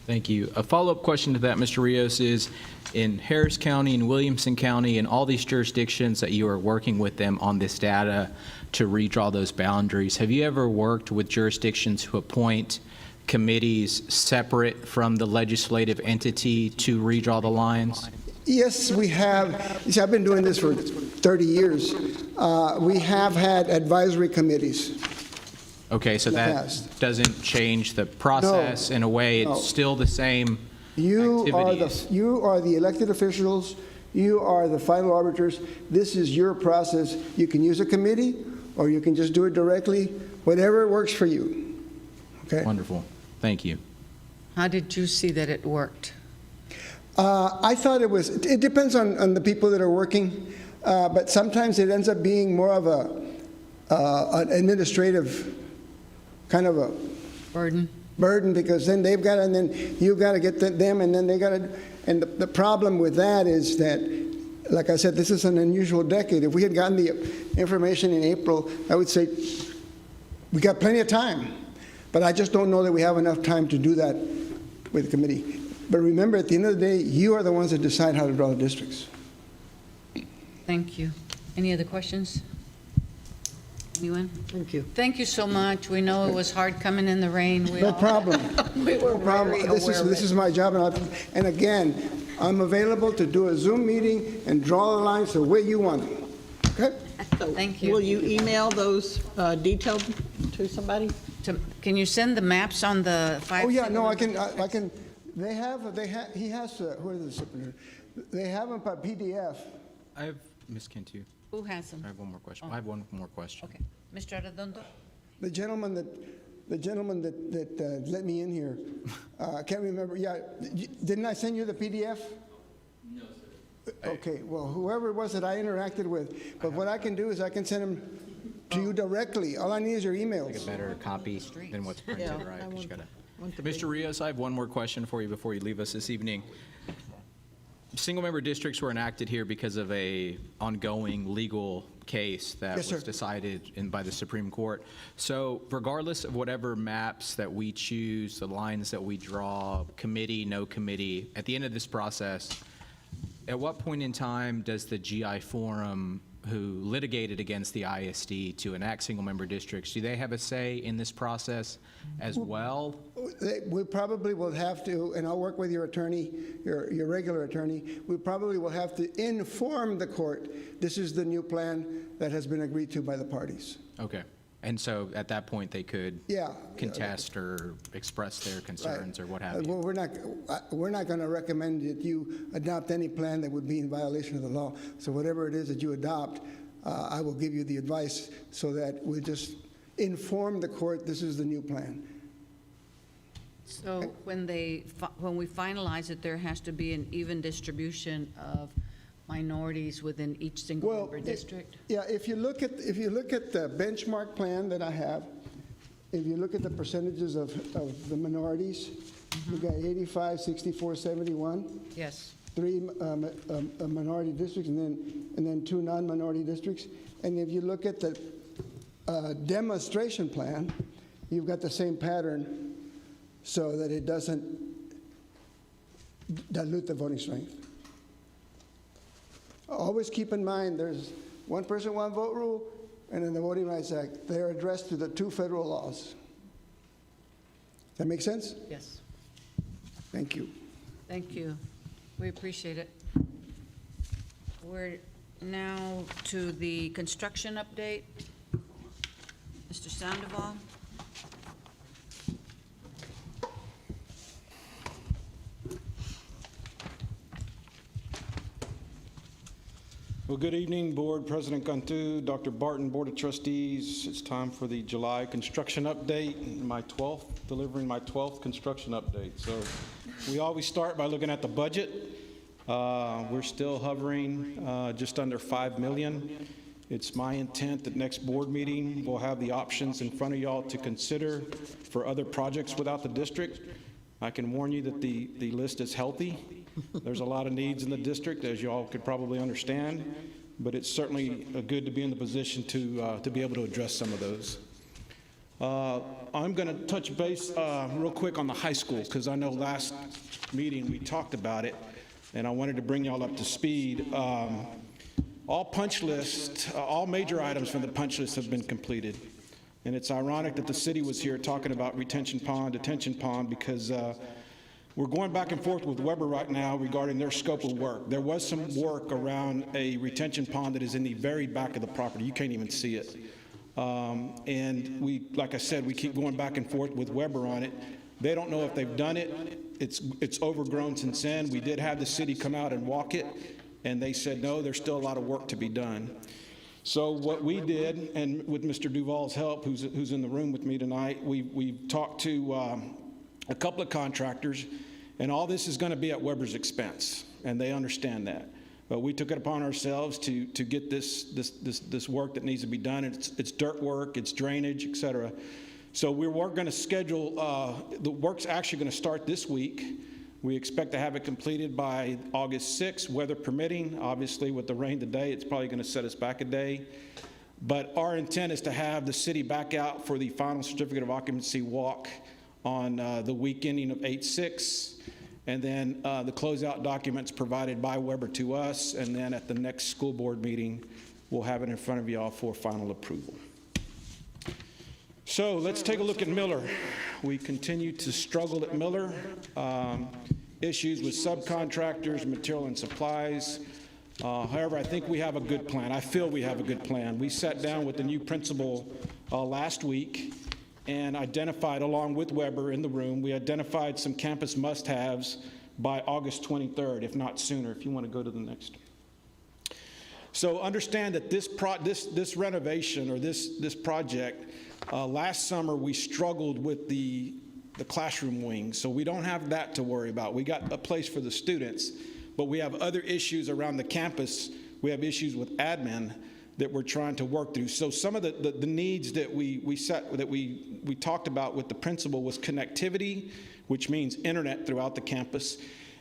Thank you. A follow-up question to that, Mr. Rios, is in Harris County and Williamson County and all these jurisdictions that you are working with them on this data to redraw those boundaries, have you ever worked with jurisdictions who appoint committees separate from the legislative entity to redraw the lines? Yes, we have. You see, I've been doing this for 30 years. We have had advisory committees. Okay, so that past. doesn't change the process in a way. It's still the same activities. You are the elected officials. You are the final arbiters. This is your process. You can use a committee, or you can just do it directly, whatever works for you. Okay? Wonderful. Thank you. How did you see that it worked? I thought it depends on the people that are working, but sometimes it ends up being more of an administrative kind of a burden, because then they've got, and then you've got to get them, and then they got to, and the problem with that is that, like I said, this is an unusual decade. If we had gotten the information in April, I would say we got plenty of time, but I just don't know that we have enough time to do that with the committee. But remember, at the end of the day, you are the ones that decide how to draw the districts. Thank you. Any other questions? Anyone? Thank you. Thank you so much. We know it was hard coming in the rain. No problem. We were No problem. very aware of This is my job, and again, I'm available to do a Zoom meeting and draw the lines the way you want them. Okay? Thank you. Will you email those detailed to somebody? Can you send the maps on the 5? Oh, yeah, no, I can, he has, who is the superintendent? They have them by PDF. I have Ms. Cantu. Who has them? I have one more question. I have one more question. Okay. Mr. Arredondo? The gentleman that let me in here, I can't remember, yeah, didn't I send you the PDF? No, sir. Okay, well, whoever it was that I interacted with, but what I can do is I can send them to you directly. All I need is your emails. Like a better copy than what's printed, Yeah, right? I 'Cause you gotta- want to be- Mr. Rios, I have one more question for you before you leave us this evening. Single-member districts were enacted here because of a ongoing legal case that Yes, was sir. decided by the Supreme Court. So regardless of whatever maps that we choose, the lines that we draw, committee, no committee, at the end of this process, at what point in time does the GI Forum, who litigated against the ISD to enact single-member districts, do they have a say in this process as well? We probably will have to, and I'll work with your attorney, your regular attorney, we probably will have to inform the court, this is the new plan that has been agreed to by the parties. Okay. And so at that point, they could Yeah. contest or express their concerns or what have you? Well, we're not going to recommend that you adopt any plan that would be in violation of the law. So whatever it is that you adopt, I will give you the advice so that we just inform the court this is the new plan. So when we finalize it, there has to be an even distribution of minorities within each single-member district? Yeah, if you look at the benchmark plan that I have, if you look at the percentages of the minorities, you've got 85, 64, 71. Yes. 3 minority districts, and then 2 non-minority districts. And if you look at the demonstration plan, you've got the same pattern, so that it doesn't dilute the voting strength. Always keep in mind there's one person, one vote rule, and in the Voting Rights Act, they are addressed to the 2 federal laws. Does that make sense? Yes. Thank you. Thank you. We appreciate it. We're now to the construction update. Mr. Sandoval? Well, good evening, Board President Cantu, Dr. Barton, Board of Trustees. It's time for the July construction update, delivering my 12th construction update. So we always start by looking at the budget. We're still hovering just under $5 million. It's my intent that next board meeting we'll have the options in front of y'all to consider for other projects without the district. I can warn you that the list is healthy. There's a lot of needs in the district, as you all could probably understand, but it's certainly good to be in the position to be able to address some of those. I'm going to touch base real quick on the high school, because I know last meeting we talked about it, and I wanted to bring y'all up to speed. All punch lists, all major items from the punch list have been completed. And it's ironic that the city was here talking about retention pond, detention pond, because we're going back and forth with Weber right now regarding their scope of work. There was some work around a retention pond that is in the very back of the property. You can't even see it. And we, like I said, we keep going back and forth with Weber on it. They don't know if they've done it. It's overgrown since then. We did have the city come out and walk it, and they said, no, there's still a lot of work to be done. So what we did, and with Mr. Duval's help, who's in the room with me tonight, we've talked to a couple of contractors, and all this is going to be at Weber's expense, and they understand that. But we took it upon ourselves to get this work that needs to be done. It's dirt work, it's drainage, et cetera. So we're going to schedule, the work's actually going to start this week. We expect to have it completed by August 6th, weather permitting. Obviously, with the rain today, it's probably going to set us back a day. But our intent is to have the city back out for the final certificate of occupancy walk on the week ending of 8/6, and then the closeout documents provided by Weber to us, and then at the next school board meeting, we'll have it in front of y'all for final approval. So let's take a look at Miller. We continue to struggle at Miller. Issues with subcontractors, material and supplies. However, I think we have a good plan. I feel we have a good plan. We sat down with the new principal last week and identified, along with Weber in the room, we identified some campus must-haves by August 23rd, if not sooner, if you want to go to the next. So understand that this renovation, or this project, last summer we struggled with the classroom wing, so we don't have that to worry about. We got a place for the students, but we have other issues around the campus. We have issues with admin that we're trying to work through. So some of the needs that we talked about with the principal was connectivity, which means internet throughout the campus.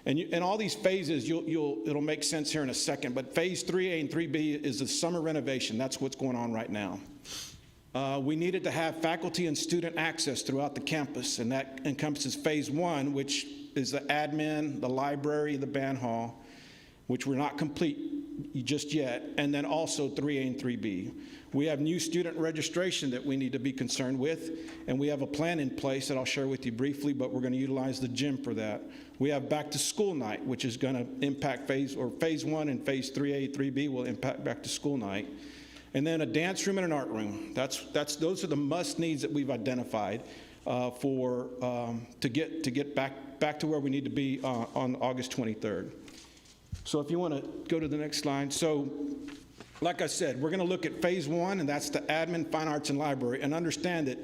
And all these phases, it'll make sense here in a second, but phase 3A and 3B is the summer renovation. That's what's going on right now. We needed to have faculty and student access throughout the campus, and that encompasses phase 1, which is the admin, the library, the band hall, which we're not complete just yet, and then also 3A and 3B. We have new student registration that we need to be concerned with, and we have a plan in place that I'll share with you briefly, but we're going to utilize the gym for that. We have back to school night, which is going to impact phase 1 and phase 3A, 3B will impact back to school night. And then a dance room and an art room. Those are the must needs that we've identified to get back to where we need to be on August 23rd. So if you want to go to the next slide. So like I said, we're going to look at phase 1, and that's the admin, fine arts, and library, and understand that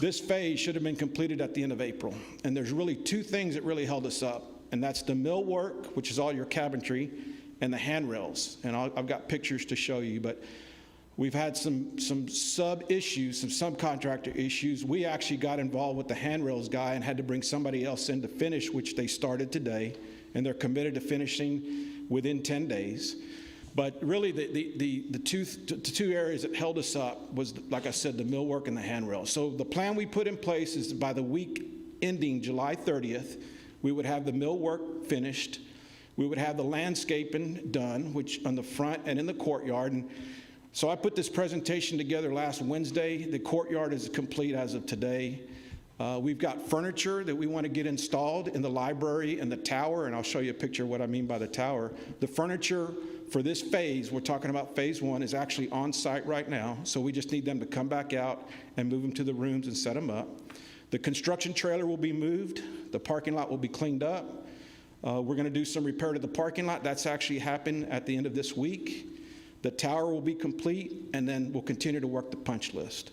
this phase should have been completed at the end of April. And there's really two things that really held us up, and that's the millwork, which is all your cabinetry, and the handrails. And I've got pictures to show you, but we've had some sub-issues, some subcontractor issues. We actually got involved with the handrails guy and had to bring somebody else in to finish, which they started today, and they're committed to finishing within 10 days. But really, the two areas that held us up was, like I said, the millwork and the handrails. So the plan we put in place is by the week ending July 30th, we would have the millwork finished. We would have the landscaping done, which on the front and in the courtyard. And so I put this presentation together last Wednesday. The courtyard is complete as of today. We've got furniture that we want to get installed in the library and the tower, and I'll show you a picture of what I mean by the tower. The furniture for this phase, we're talking about phase 1, is actually on site right now, so we just need them to come back out and move them to the rooms and set them up. The construction trailer will be moved. The parking lot will be cleaned up. We're going to do some repair to the parking lot. That's actually happened at the end of this week. The tower will be complete, and then we'll continue to work the punch list.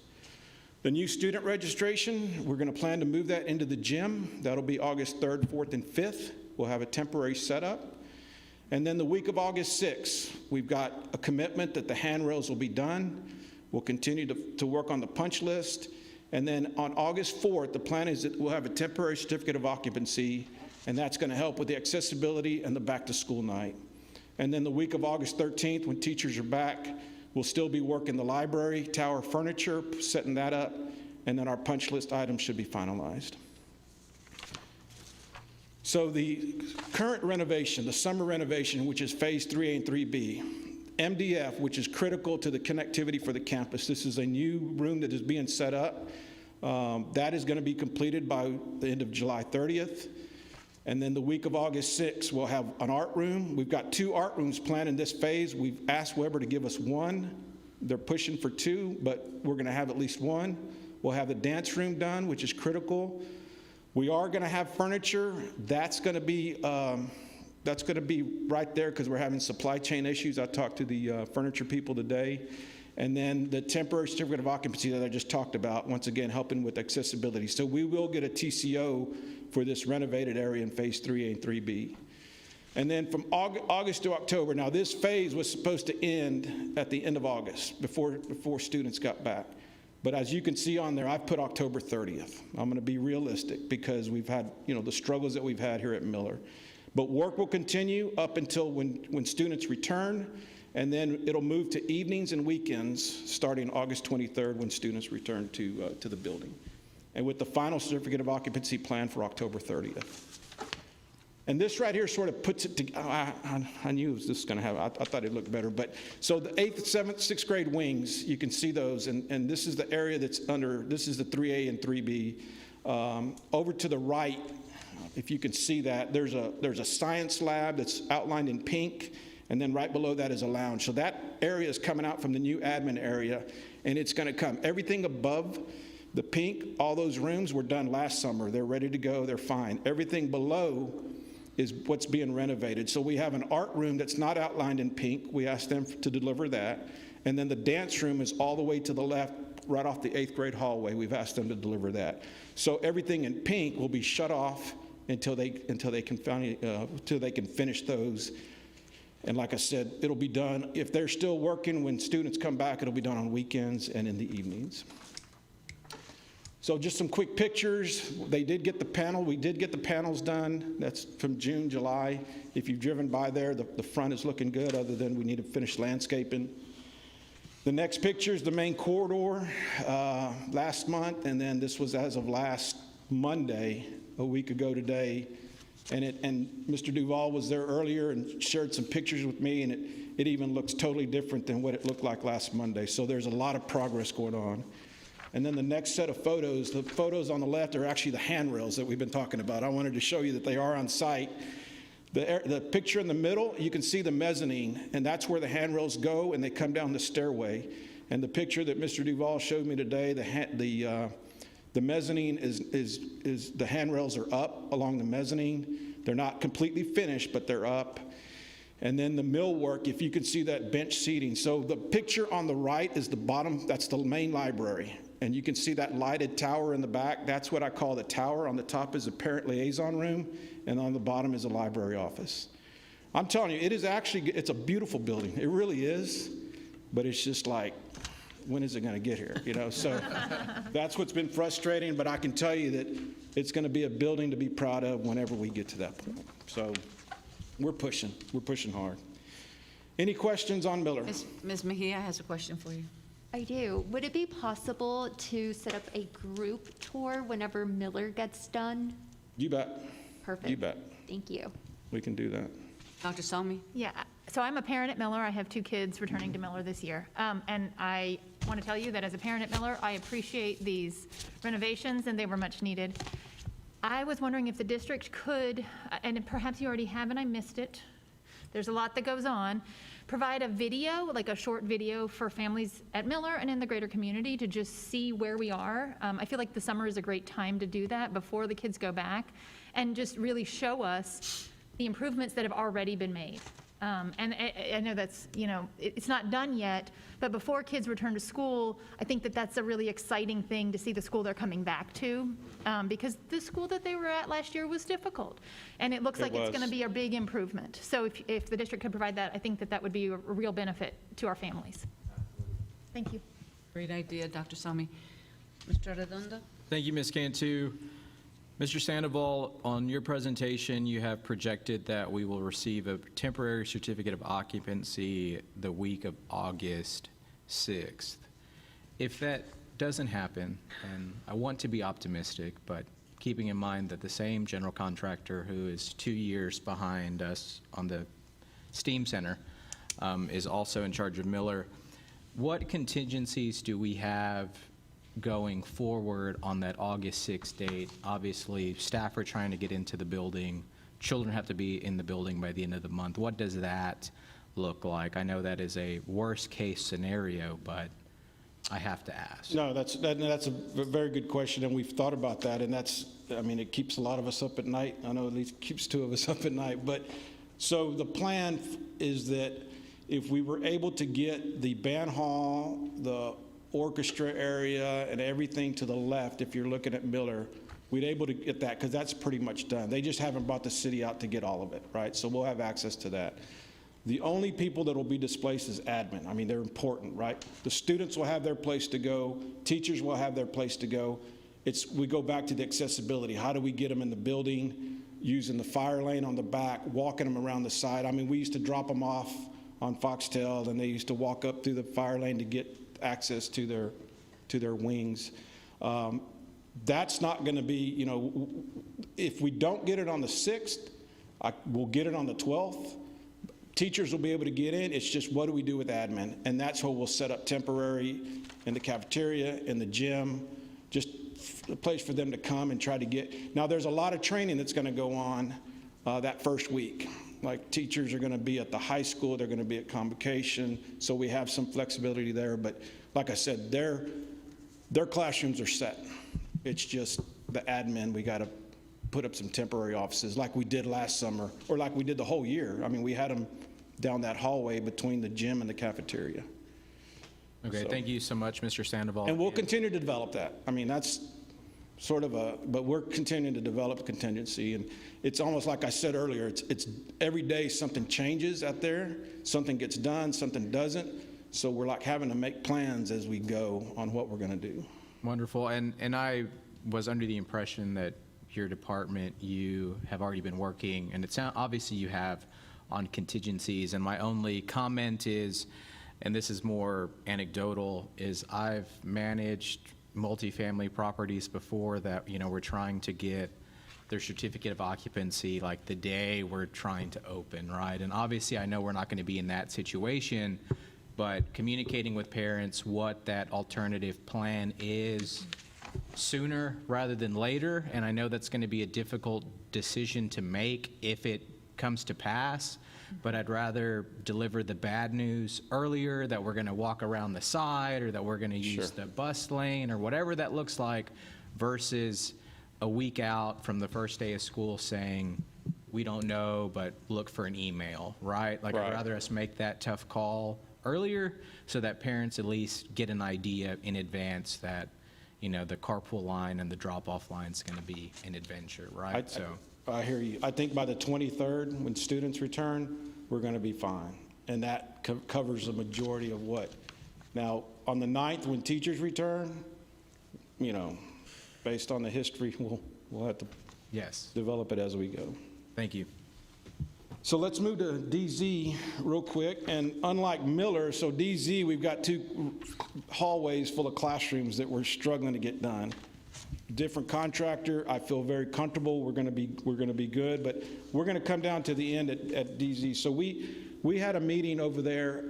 The new student registration, we're going to plan to move that into the gym. That'll be August 3rd, 4th, and 5th. We'll have a temporary setup. And then the week of August 6th, we've got a commitment that the handrails will be done. We'll continue to work on the punch list. And then on August 4th, the plan is that we'll have a temporary certificate of occupancy and that's going to help with the accessibility and the back-to-school night. And then the week of August 13th, when teachers are back, we'll still be working the library tower furniture, setting that up, and then our punch list items should be finalized. So the current renovation, the summer renovation, which is phase 3A and 3B, MDF, which is critical to the connectivity for the campus. This is a new room that is being set up. That is going to be completed by the end of July 30th. And then the week of August 6th, we'll have an art room. We've got 2 art rooms planned in this phase. We've asked Weber to give us 1. They're pushing for 2, but we're going to have at least 1. We'll have the dance room done, which is critical. We are going to have furniture. That's going to be right there because we're having supply chain issues. I talked to the furniture people today. And then the temporary certificate of occupancy that I just talked about, once again, helping with accessibility. So we will get a TCO for this renovated area in phase 3A and 3B. And then from August to October, now this phase was supposed to end at the end of August before students got back. But as you can see on there, I've put October 30th. I'm going to be realistic because we've had, the struggles that we've had here at Miller. But work will continue up until when students return. And then it'll move to evenings and weekends starting August 23rd when students return to the building. And with the final certificate of occupancy plan for October 30th. And this right here sort of puts it together. I knew this was going to happen. I thought it'd look better. But so the 8th, 7th, 6th grade wings, you can see those. And this is the area that's under, this is the 3A and 3B. Over to the right, if you can see that, there's a science lab that's outlined in pink. And then right below that is a lounge. So that area is coming out from the new admin area, and it's going to come. Everything above the pink, all those rooms were done last summer. They're ready to go. They're fine. Everything below is what's being renovated. So we have an art room that's not outlined in pink. We asked them to deliver that. And then the dance room is all the way to the left, right off the 8th grade hallway. We've asked them to deliver that. So everything in pink will be shut off until they can finish those. And like I said, it'll be done, if they're still working when students come back, it'll be done on weekends and in the evenings. So just some quick pictures. They did get the panel. We did get the panels done. That's from June, July. If you've driven by there, the front is looking good other than we need to finish landscaping. The next picture is the main corridor last month, and then this was as of last Monday, a week ago today. And Mr. Duval was there earlier and shared some pictures with me, and it even looks totally different than what it looked like last Monday. So there's a lot of progress going on. And then the next set of photos, the photos on the left are actually the handrails that we've been talking about. I wanted to show you that they are on site. The picture in the middle, you can see the mezzanine, and that's where the handrails go, and they come down the stairway. And the picture that Mr. Duval showed me today, the mezzanine is the handrails are up along the mezzanine. They're not completely finished, but they're up. And then the millwork, if you can see that bench seating. So the picture on the right is the bottom, that's the main library. And you can see that lighted tower in the back. That's what I call the tower. On the top is a parent liaison room, and on the bottom is a library office. I'm telling you, it's a beautiful building. It really is, but it's just like, when is it going to get here? So that's what's been frustrating, but I can tell you that it's going to be a building to be proud of whenever we get to that point. So we're pushing hard. Any questions on Miller? Ms. Mejia has a question for you. I do. Would it be possible to set up a group tour whenever Miller gets done? You bet. Perfect. You bet. Thank you. We can do that. Dr. Salmi? Yeah, so I'm a parent at Miller. I have 2 kids returning to Miller this year. And I want to tell you that as a parent at Miller, I appreciate these renovations, and they were much needed. I was wondering if the district could, and perhaps you already have and I missed it, there's a lot that goes on, provide a video, like a short video for families at Miller and in the greater community to just see where we are. I feel like the summer is a great time to do that before the kids go back and just really show us the improvements that have already been made. And I know that's, it's not done yet, but before kids return to school, I think that that's a really exciting thing to see the school they're coming back to, because the school that they were at last year was difficult. And it looks like it's going to be a big improvement. So if the district could provide that, I think that would be a real benefit to our families. Thank you. Great idea, Dr. Salmi. Mr. Redondo? Thank you, Ms. Cantu. Mr. Sandoval, on your presentation, you have projected that we will receive a temporary certificate of occupancy the week of August 6th. If that doesn't happen, and I want to be optimistic, but keeping in mind that the same general contractor who is 2 years behind us on the STEAM Center is also in charge of Miller, what contingencies do we have going forward on that August 6th date? Obviously, staff are trying to get into the building. Children have to be in the building by the end of the month. What does that look like? I know that is a worst-case scenario, but I have to ask. No, that's a very good question, and we've thought about that, and it keeps a lot of us up at night. I know at least keeps 2 of us up at night. But so the plan is that if we were able to get the band hall, the orchestra area, and everything to the left, if you're looking at Miller, we'd able to get that, because that's pretty much done. They just haven't brought the city out to get all of it, right? So we'll have access to that. The only people that will be displaced is admin. I mean, they're important, right? The students will have their place to go. Teachers will have their place to go. We go back to the accessibility. How do we get them in the building, using the fire lane on the back, walking them around the side? I mean, we used to drop them off on Foxtel, and they used to walk up through the fire lane to get access to their wings. That's not going to be, if we don't get it on the 6th, we'll get it on the 12th. Teachers will be able to get in. It's just, what do we do with admin? And that's where we'll set up temporary in the cafeteria, in the gym, just a place for them to come and try to get. Now, there's a lot of training that's going to go on that first week. Like, teachers are going to be at the high school. They're going to be at convocation. So we have some flexibility there. But like I said, their classrooms are set. It's just the admin. We got to put up some temporary offices like we did last summer, or like we did the whole year. I mean, we had them down that hallway between the gym and the cafeteria. Okay, So, thank you so much, Mr. Sandoval. and we'll continue to develop that. I mean, that's sort of but we're continuing to develop contingency. And it's almost like I said earlier, it's every day something changes out there, something gets done, something doesn't. So we're like having to make plans as we go on what we're going to do. Wonderful. And I was under the impression that your department, you have already been working, and it's obviously you have, on contingencies. And my only comment is, and this is more anecdotal, is I've managed multifamily properties before that, we're trying to get their certificate of occupancy like the day we're trying to open, right? And obviously I know we're not going to be in that situation, but communicating with parents what that alternative plan is sooner rather than later, and I know that's going to be a difficult decision to make if it comes to pass, but I'd rather deliver the bad news earlier, that we're going to walk around the side, or that we're going to use the bus lane, or whatever that looks like, versus a week out from the first day of school saying, we don't know, but look for an email, right? Like, I'd rather us make that tough call earlier so that parents at least get an idea in advance that, the carpool line and the drop-off line is going to be an adventure, right? I hear you. I think by the 23rd, when students return, we're going to be fine. And that covers the majority of what. Now, on the 9th, when teachers return, based on the history, we'll have to develop it as we go. Thank you. So let's move to DZ real quick. And unlike Miller, so DZ, we've got 2 hallways full of classrooms that we're struggling to get done. Different contractor. I feel very comfortable. We're going to be good, but we're going to come down to the end at DZ. So we had a meeting over there,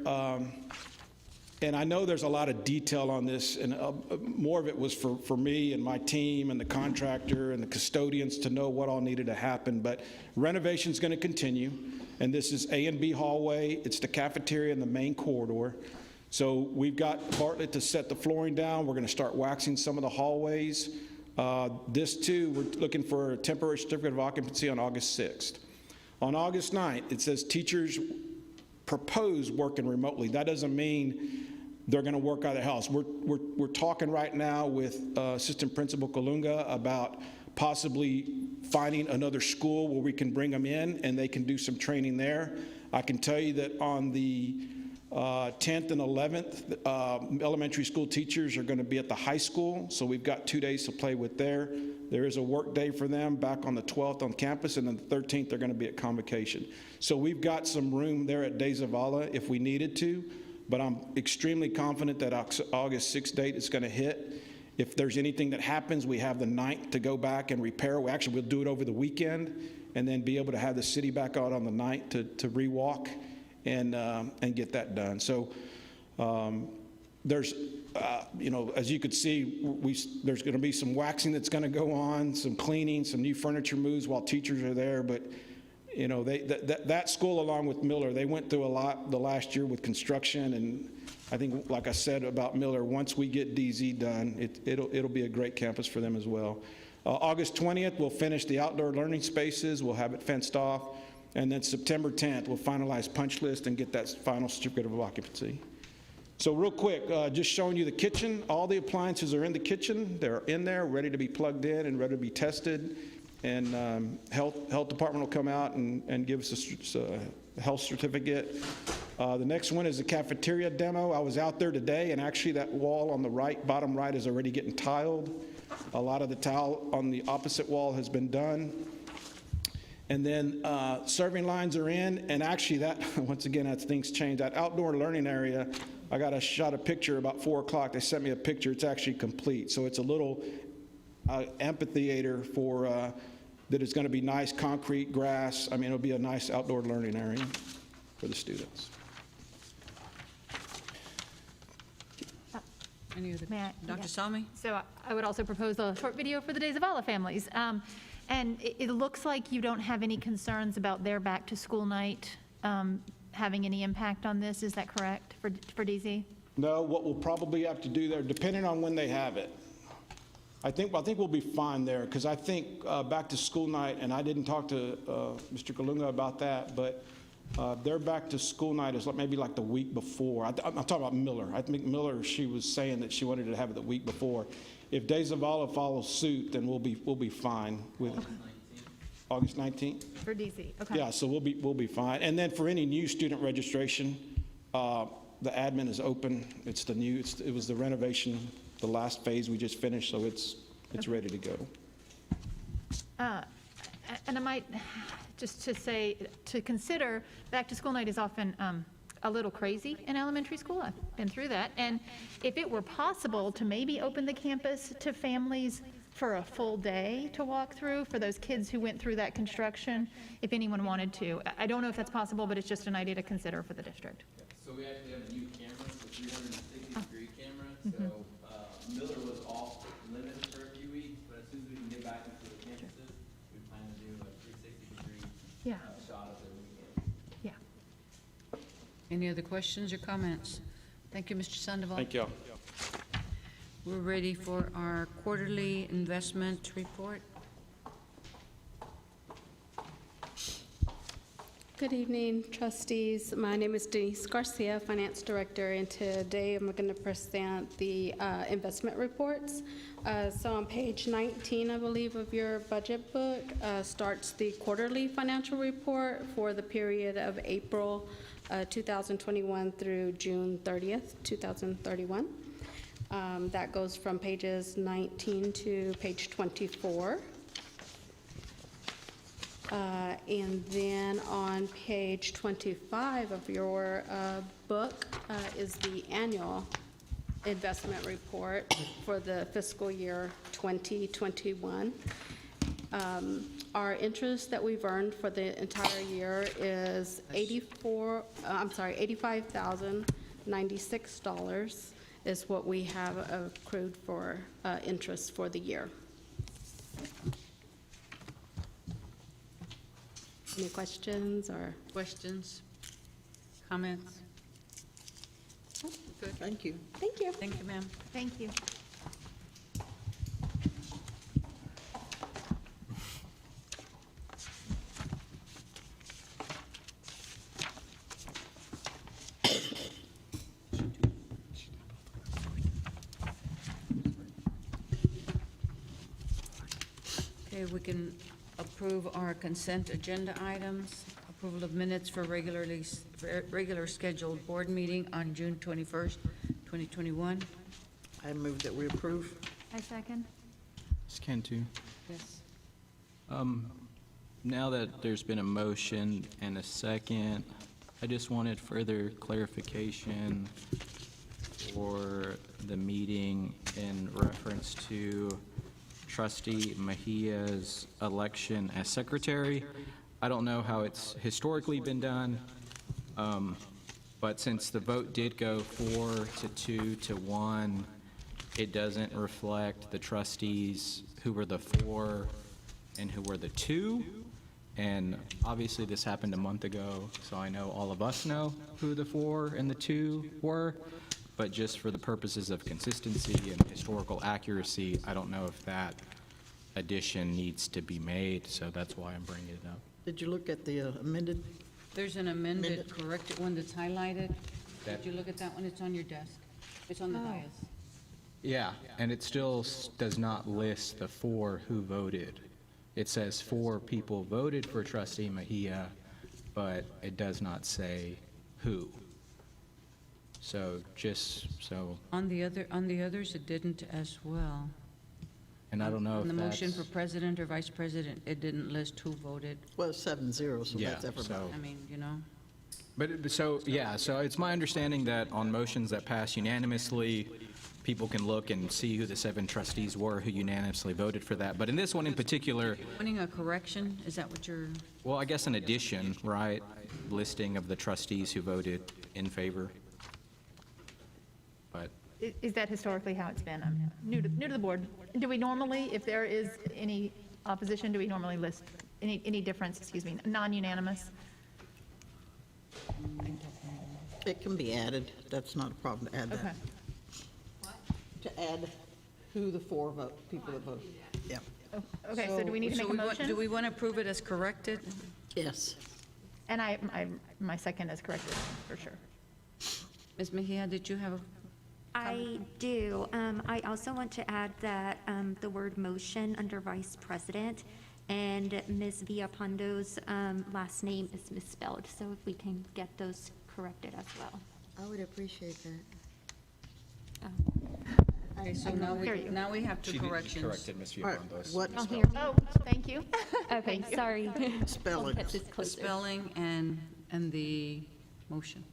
and I know there's a lot of detail on this, and more of it was for me and my team and the contractor and the custodians to know what all needed to happen. But renovation's going to continue, and this is A and B hallway. It's the cafeteria and the main corridor. So we've got Bartlett to set the flooring down. We're going to start waxing some of the hallways. This too, we're looking for a temporary certificate of occupancy on August 6th. On August 9th, it says teachers propose working remotely. That doesn't mean they're going to work out of the house. We're talking right now with Assistant Principal Kalunga about possibly finding another school where we can bring them in and they can do some training there. I can tell you that on the 10th and 11th, elementary school teachers are going to be at the high school, so we've got 2 days to play with there. There is a work day for them back on the 12th on campus, and then the 13th they're going to be at convocation. So we've got some room there at De Zavala if we needed to, but I'm extremely confident that August 6th date is going to hit. If there's anything that happens, we have the 9th to go back and repair. We'll do it over the weekend and then be able to have the city back out on the 9th to rewalk and get that done. So there's, as you could see, there's going to be some waxing that's going to go on, some cleaning, some new furniture moves while teachers are there. But, that school, along with Miller, they went through a lot the last year with construction. And I think, like I said about Miller, once we get DZ done, it'll be a great campus for them as well. August 20th, we'll finish the outdoor learning spaces. We'll have it fenced off. And then September 10th, we'll finalize punch list and get that final certificate of occupancy. So real quick, just showing you the kitchen. All the appliances are in the kitchen. They're in there, ready to be plugged in and ready to be tested. And health department will come out and give us a health certificate. The next one is the cafeteria demo. I was out there today, and actually that wall on the right, bottom right, is already getting tiled. A lot of the tile on the opposite wall has been done. And then serving lines are in, and actually that, once again, as things change, that outdoor learning area, I shot a picture about 4 o'clock. They sent me a picture. It's actually complete. So it's a little amphitheater that is going to be nice concrete, grass. I mean, it'll be a nice outdoor learning area for the students. Any other? Matt, Dr. Salmi? So I would also propose a short video for the De Zavala families. And it looks like you don't have any concerns about their back-to-school night having any impact on this. Is that correct for DZ? No, what we'll probably have to do there, depending on when they have it, I think we'll be fine there, because I think back-to-school night, and I didn't talk to Mr. Kalunga about that, but their back-to-school night is maybe like the week before. I'm talking about Miller. I think Miller, she was saying that she wanted to have it the week before. If De Zavala follows suit, then we'll be fine with it. August 19th? For DZ, okay. Yeah, so we'll be fine. And then for any new student registration, the admin is open. It was the renovation, the last phase we just finished, so it's ready to go. And I might, just to consider, back-to-school night is often a little crazy in elementary school. I've been through that. And if it were possible to maybe open the campus to families for a full day to walk through for those kids who went through that construction, if anyone wanted to. I don't know if that's possible, but it's just an idea to consider for the district. So we actually have a new camera, the 360-degree camera. So Miller was off limits for a few weeks, but as soon as we can get back into the campuses, we plan to do a 360-degree shot of the weekend. Yeah. Any other questions or comments? Thank you, Mr. Sandoval. Thank you. We're ready for our quarterly investment report. Good evening, trustees. My name is Denise Garcia, Finance Director, and today I'm going to present the investment reports. So on page 19, I believe, of your budget book starts the quarterly financial report for the period of April 2021 through June 30th, 2031. That goes from pages 19 to page 24. And then on page 25 of your book is the annual investment report for the fiscal year 2021. Our interest that we've earned for the entire year is $85,096 is what we have accrued for interest for the year. Any questions or? Questions? Comments? Good. Thank you. Thank you. Thank you, ma'am. Thank you. Okay, we can approve our consent agenda items. Approval of minutes for regular scheduled board meeting on June 21st, 2021. I move that we approve. I second. Ms. Cantu? Yes. Now that there's been a motion and a second, I just wanted further clarification for the meeting in reference to Trustee Mejia's election as secretary. I don't know how it's historically been done, but since the vote did go 4-2 to 1, it doesn't reflect the trustees who were the 4 and who were the 2. And obviously this happened a month ago, so I know all of us know who the 4 and the 2 were, but just for the purposes of consistency and historical accuracy, I don't know if that addition needs to be made, so that's why I'm bringing it up. Did you look at the amended? There's an amended, Minute. corrected one that's highlighted. That- Did you look at that one? It's on your desk. It's on the dais. Yeah, and it still does not list the 4 who voted. It says 4 people voted for Trustee Mejia, but it does not say who. So just so, On the others, it didn't as well. and I don't know On if the motion for that's, president or vice president, it didn't list who voted. Well, 7-0, so yeah, that's everybody. so. I mean, you know, So, yeah, so it's my understanding that on motions that pass unanimously, people can look and see who the 7 trustees were who unanimously voted for that. But in this one in particular, wanting a correction, is that what you're, well, I guess an addition, right? Listing of the trustees who voted in favor. But, Is that historically how it's been? I'm new to the board. Do we normally, if there is any opposition, do we normally list any difference, excuse me, non-unanimous? It can be added. That's not a problem to add Okay. that. To add who the 4 people that voted. Yeah. Okay, so do we need to make a motion? do we want to approve it as corrected? Yes. And my second is corrected, for sure. Ms. Mejia, did you have a? I do. I also want to add that the word motion under vice president and Ms. Villapando's last name is misspelled, so if we can get those corrected as well. I would appreciate that. Okay, so now we have 2 she corrections. corrected Ms. All right, Villalobos. what Oh, here. Oh, thank you. Okay, sorry. spelling? Get this The closer. spelling and the motion.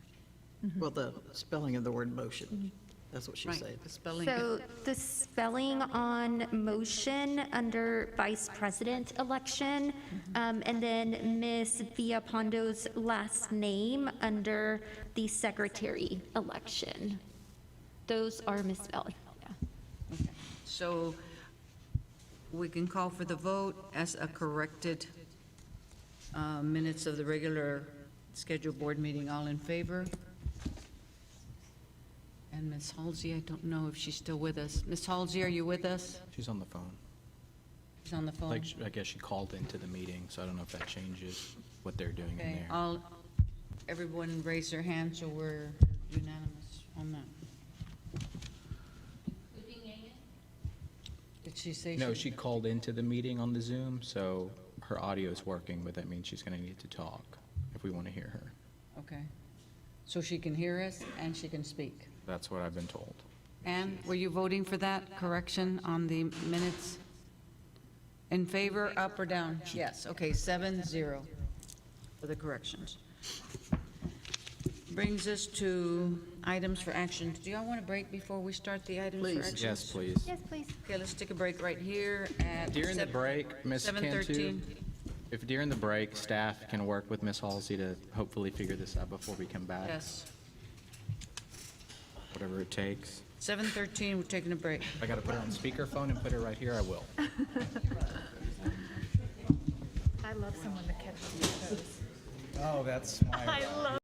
Well, the spelling of the word motion. That's what she Right, said. the spelling. So the spelling on motion under vice president election, and then Ms. Villapando's last name under the secretary election. Those are misspelled. Yeah. So we can call for the vote as a corrected minutes of the regular scheduled board meeting. All in favor? And Ms. Halsey, I don't know if she's still with us. Ms. Halsey, are you with us? She's on the phone. She's on the phone. Like, I guess she called into the meeting, so I don't know if that changes what they're doing in Okay, there. everyone raise their hand so we're unanimous on that. Did she say? No, she called into the meeting on the Zoom, so her audio is working, but that means she's going to need to talk if we want to hear her. Okay. So she can hear us and she can speak. That's what I've been told. Ann, were you voting for that correction on the minutes? In favor, up or down? Yes, okay, 7-0 for the corrections. Brings us to items for action. Do y'all want to break before we start the items for Please. action? Yes, please. Yes, please. Okay, let's take a break right here at During the break, Ms. Cantu, 7:13. if during the break, staff can work with Ms. Halsey to hopefully figure this out before we come back. Yes, Whatever it takes. 7:13, we're taking a break. If I got to put her on speakerphone and put her right here, I will. I love someone to catch these toes. Oh, that's my. I love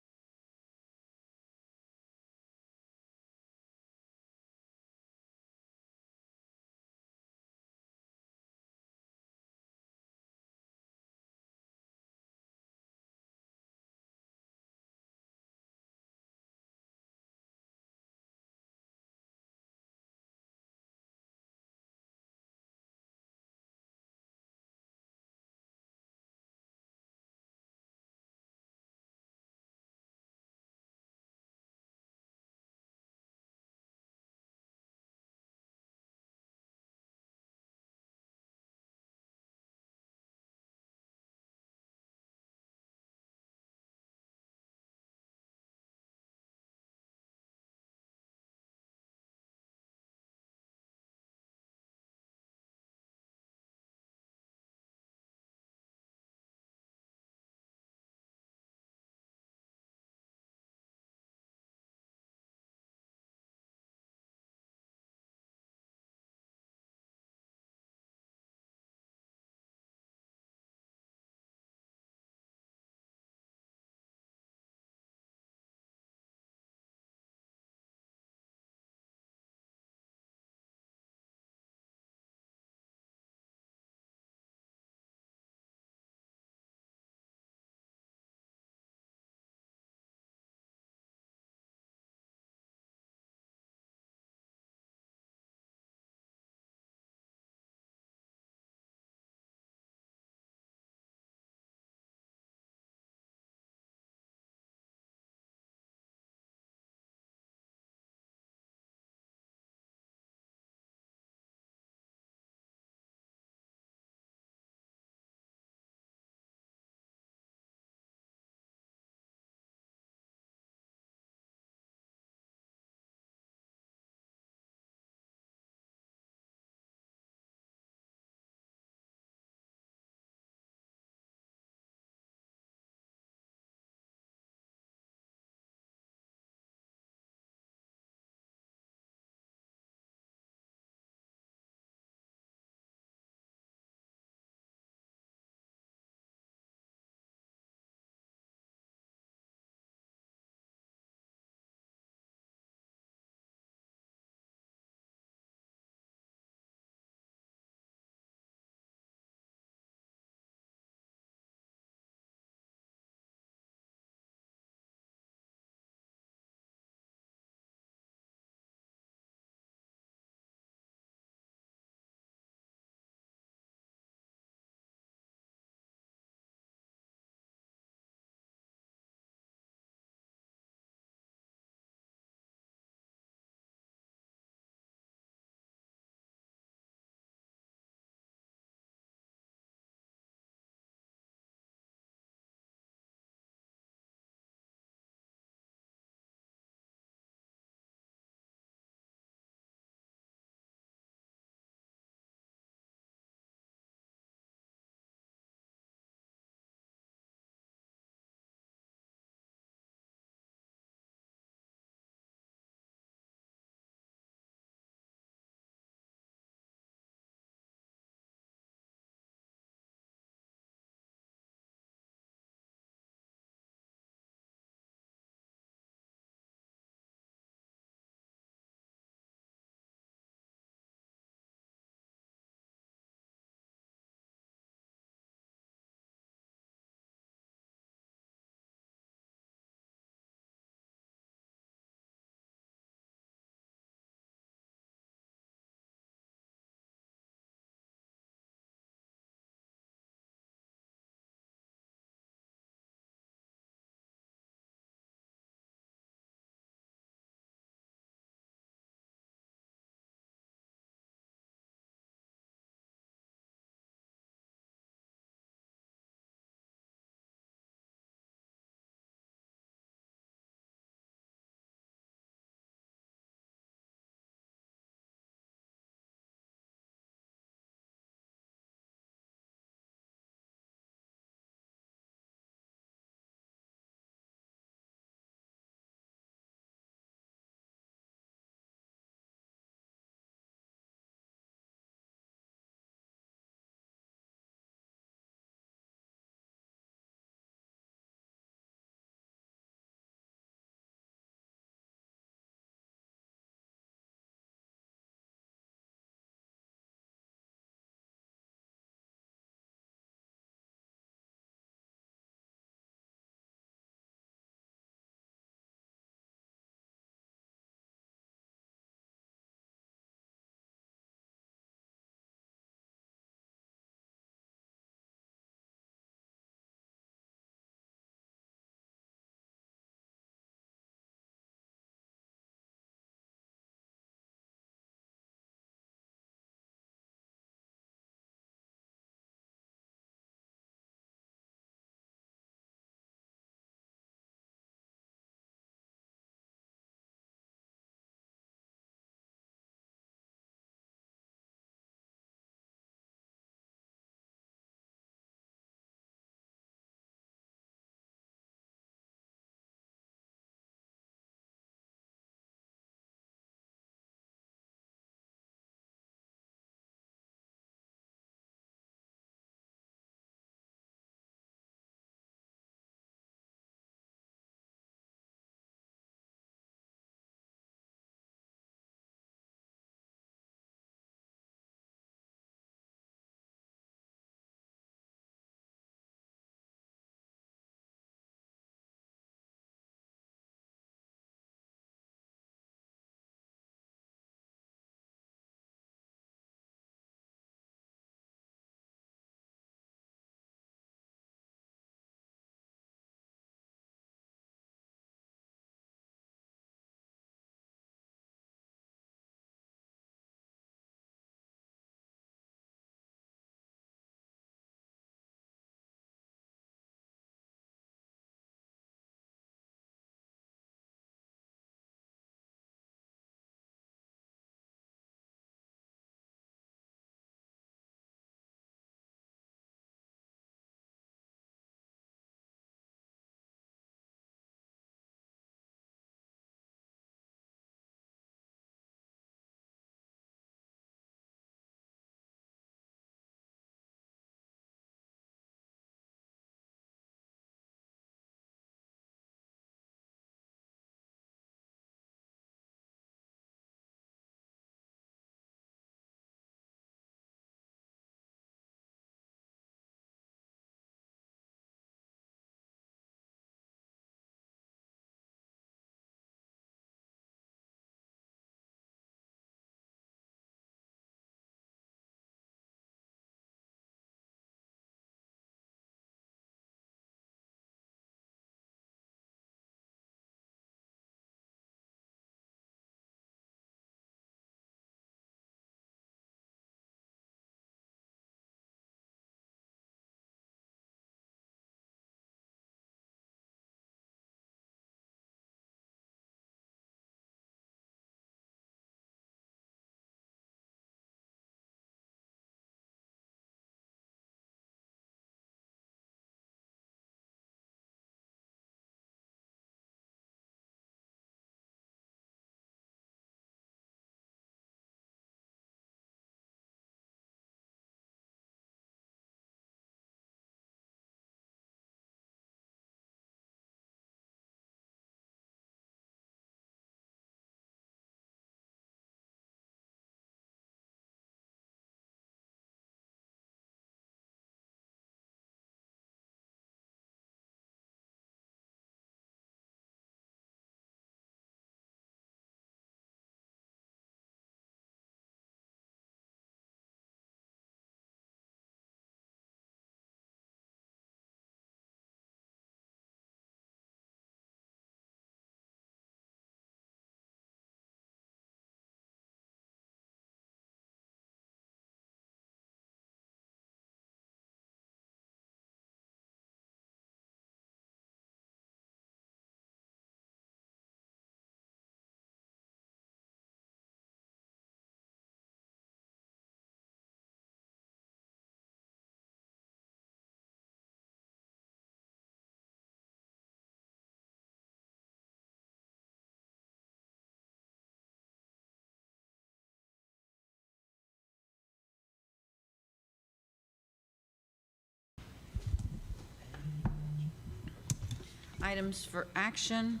Items for action.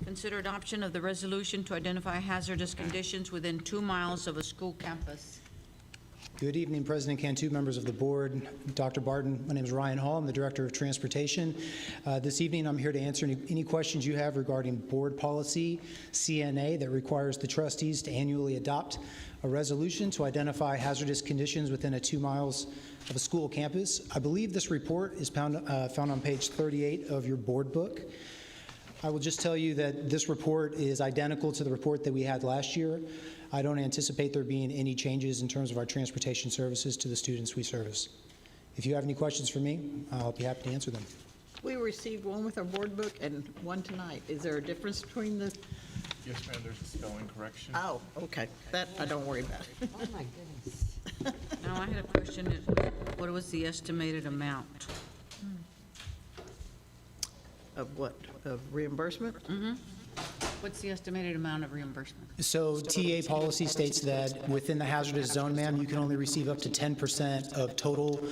Consider adoption of the resolution to identify hazardous conditions within 2 miles of a school campus. Good evening, President Cantu, members of the board, Dr. Barton. My name is Ryan Hall. I'm the Director of Transportation. This evening, I'm here to answer any questions you have regarding board policy, CNA, that requires the trustees to annually adopt a resolution to identify hazardous conditions within a 2 miles of a school campus. I believe this report is found on page 38 of your board book. I will just tell you that this report is identical to the report that we had last year. I don't anticipate there being any changes in terms of our transportation services to the students we service. If you have any questions for me, I'll be happy to answer them. We received one with our board book and one tonight. Is there a difference between the? Yes, ma'am, there's a spelling correction. Oh, okay. That I don't worry about. Oh, my goodness. Now, I had a question. What was the estimated amount? Of what? Of reimbursement? What's the estimated amount of reimbursement? So TA policy states that within the hazardous zone, ma'am, you can only receive up to 10% of total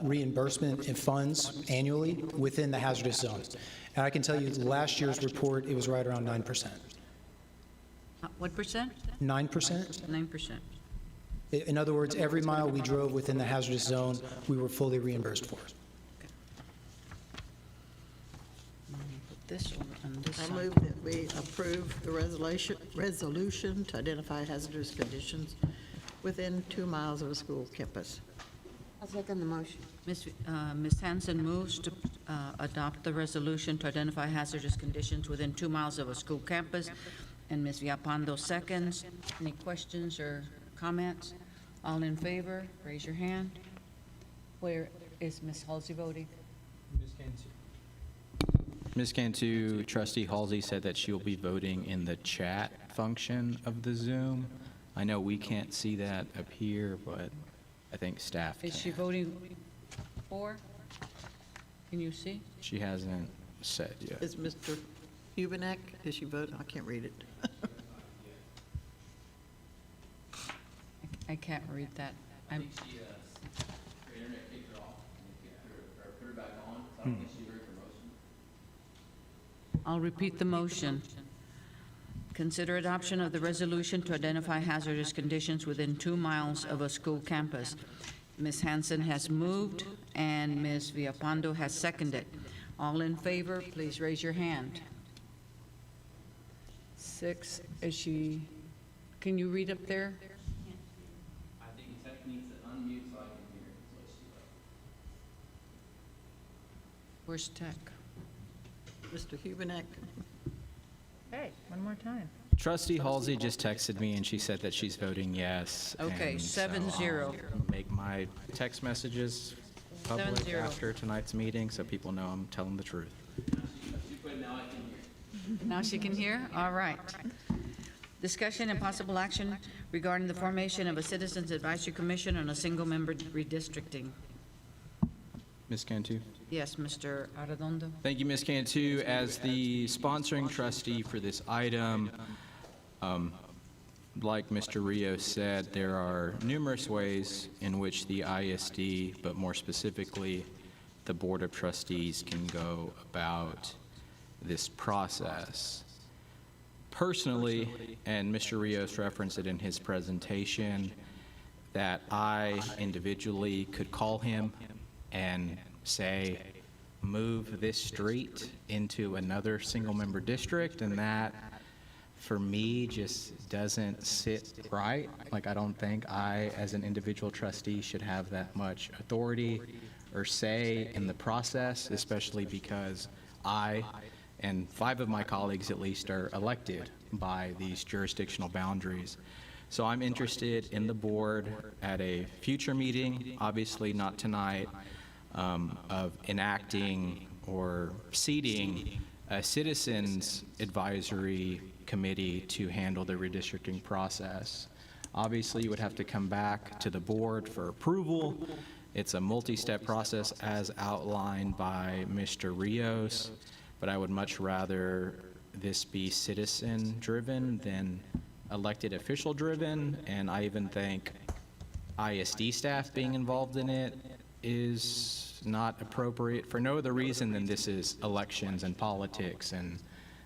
reimbursement in funds annually within the hazardous zone. And I can tell you last year's report, it was right around 9%. What percent? 9%? 9%. In other words, every mile we drove within the hazardous zone, we were fully reimbursed for. Put this on this I side. move that we approve the resolution to identify hazardous conditions within 2 miles of a school campus. I'll second the motion. Ms. Hanson moves to adopt the resolution to identify hazardous conditions within 2 miles of a school campus, and Ms. Villalpando seconds. Any questions or comments? All in favor, raise your hand. Where is Ms. Halsey voting? Ms. Cantu, Trustee Halsey said that she'll be voting in the chat function of the Zoom. I know we can't see that up here, but I think staff Is she can. voting for? Can you see? She hasn't said yet. Is Mr. Hubenek, is she voting? I can't read it. I can't read that. Her internet kicked her off and put her back on. So I don't think she heard her motion. I'll repeat the motion. Consider adoption of the resolution to identify hazardous conditions within 2 miles of a school campus. Ms. Hanson has moved, and Ms. Villalpando has seconded. All in favor, please raise your hand. 6, is she, can you read up there? I think Tech needs to unmute so I can hear it. Where's Tech? Mr. Hubenek? Hey, one more time. Trustee Halsey just texted me and she said that she's voting yes. Okay, and so 7-0. I'll make my text messages public 7-0. after tonight's meeting so people know I'm telling the truth. Now she can hear? All right. Discussion and possible action regarding the formation of a Citizens Advisory Commission on a single-member redistricting. Ms. Cantu? Yes, Mr. Arredondo? Thank you, Ms. Cantu. As the sponsoring trustee for this item, like Mr. Rios said, there are numerous ways in which the ISD, but more specifically, the Board of Trustees can go about this process. Personally, and Mr. Rios referenced it in his presentation, that I individually could call him and say, move this street into another single-member district, and that, for me, just doesn't sit right. Like, I don't think I, as an individual trustee, should have that much authority or say in the process, especially because I and 5 of my colleagues, at least, are elected by these jurisdictional boundaries. So I'm interested in the board at a future meeting, obviously not tonight, of enacting or seating a citizens advisory committee to handle the redistricting process. Obviously, you would have to come back to the board for approval. It's a multi-step process as outlined by Mr. Rios, but I would much rather this be citizen-driven than elected official-driven, and I even think ISD staff being involved in it is just not appropriate for no other reason than this is elections and politics and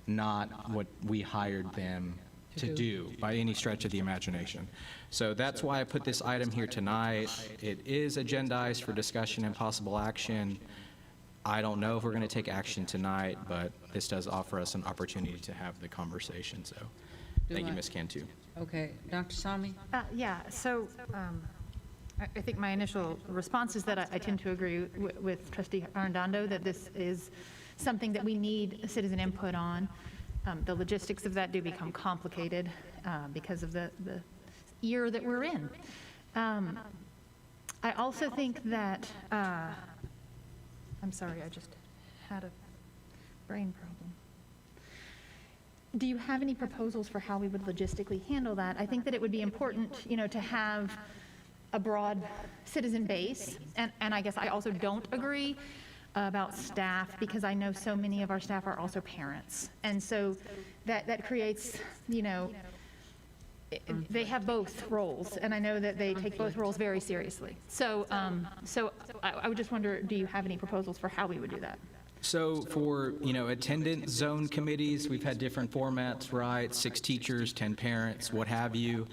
not what we hired them to do by any stretch of the imagination. So that's why I put this item here tonight. It is agendized for discussion and possible action. I don't know if we're going to take action tonight, but this does offer us an opportunity to have the conversation. So thank you, Ms. Cantu. Okay, Dr. Sami? Yeah, so I think my initial response is that I tend to agree with Trustee Arredondo that this is something that we need citizen input on. The logistics of that do become complicated because of the year that we're in. I also think that, I'm sorry, I just had a brain problem. Do you have any proposals for how we would logistically handle that? I think that it would be important, to have a broad citizen base, and I guess I also don't agree about staff, because I know so many of our staff are also parents. And so that creates, they have both roles, and I know that they take both roles very seriously. So I would just wonder, do you have any proposals for how we would do that? So for, attendance zone committees, we've had different formats, right? 6 teachers, 10 parents, what have you.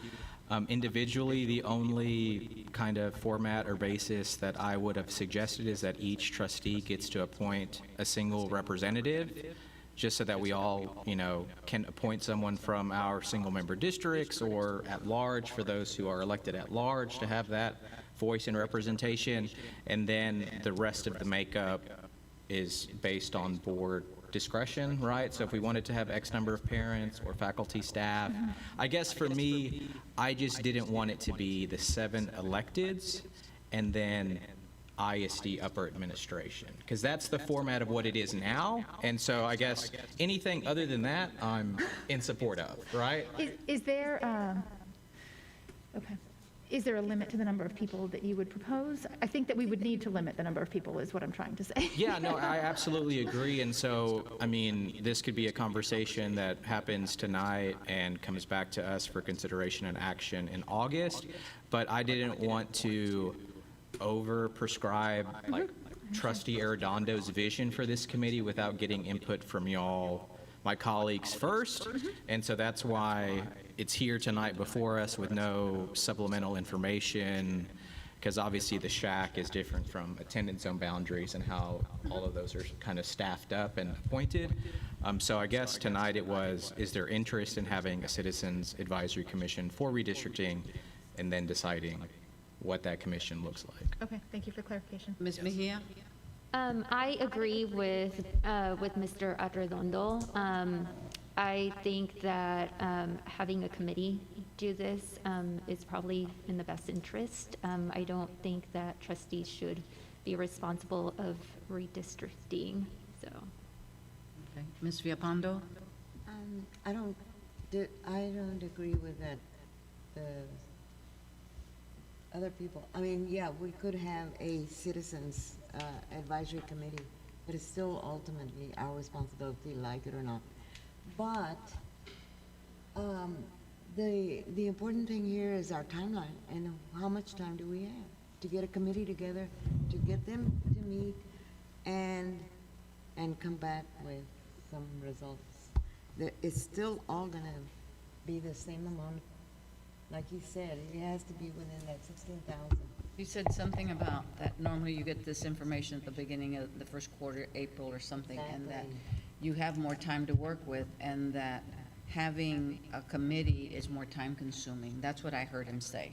Individually, the only kind of format or basis that I would have suggested is that each trustee gets to appoint a single representative, just so that we all, can appoint someone from our single-member districts or at large for those who are elected at large to have that voice and representation. And then the rest of the makeup is based on board discretion, right? So if we wanted to have X number of parents or faculty, staff, I guess for me, I just didn't want it to be the 7 electeds and then ISD upper administration, because that's the format of what it is now. And so I guess anything other than that, I'm in support of, right? Is there, okay. Is there a limit to the number of people that you would propose? I think that we would need to limit the number of people, is what I'm trying to say. Yeah, no, I absolutely agree. And so, this could be a conversation that happens tonight and comes back to us for consideration and action in August. But I didn't want to over-prescribe Trustee Arredondo's vision for this committee without getting input from y'all, my colleagues first. And so that's why it's here tonight before us with no supplemental information, because obviously the shack is different from attendance zone boundaries and how all of those are kind of staffed up and appointed. So I guess tonight it was, is there interest in having a Citizens Advisory Commission for redistricting, and then deciding what that commission looks like. Okay, thank you for clarification. Ms. Mejia? I agree with Mr. Arredondo. I think that having a committee do this is probably in the best interest. I don't think that trustees should be responsible of redistricting, so. Okay. Ms. Villalpando? I don't agree with that. The other people, yeah, we could have a citizens advisory committee, but it's still ultimately our responsibility, like it or not. But the important thing here is our timeline, and how much time do we have to get a committee together, to get them to meet and come back with some results. It's still all gonna be the same amount. Like you said, it has to be within that 16,000. You said something about that normally you get this information at the beginning of the first quarter, April or something, and that you have more time to work with, and that having a committee is more time consuming. That's what I heard him say.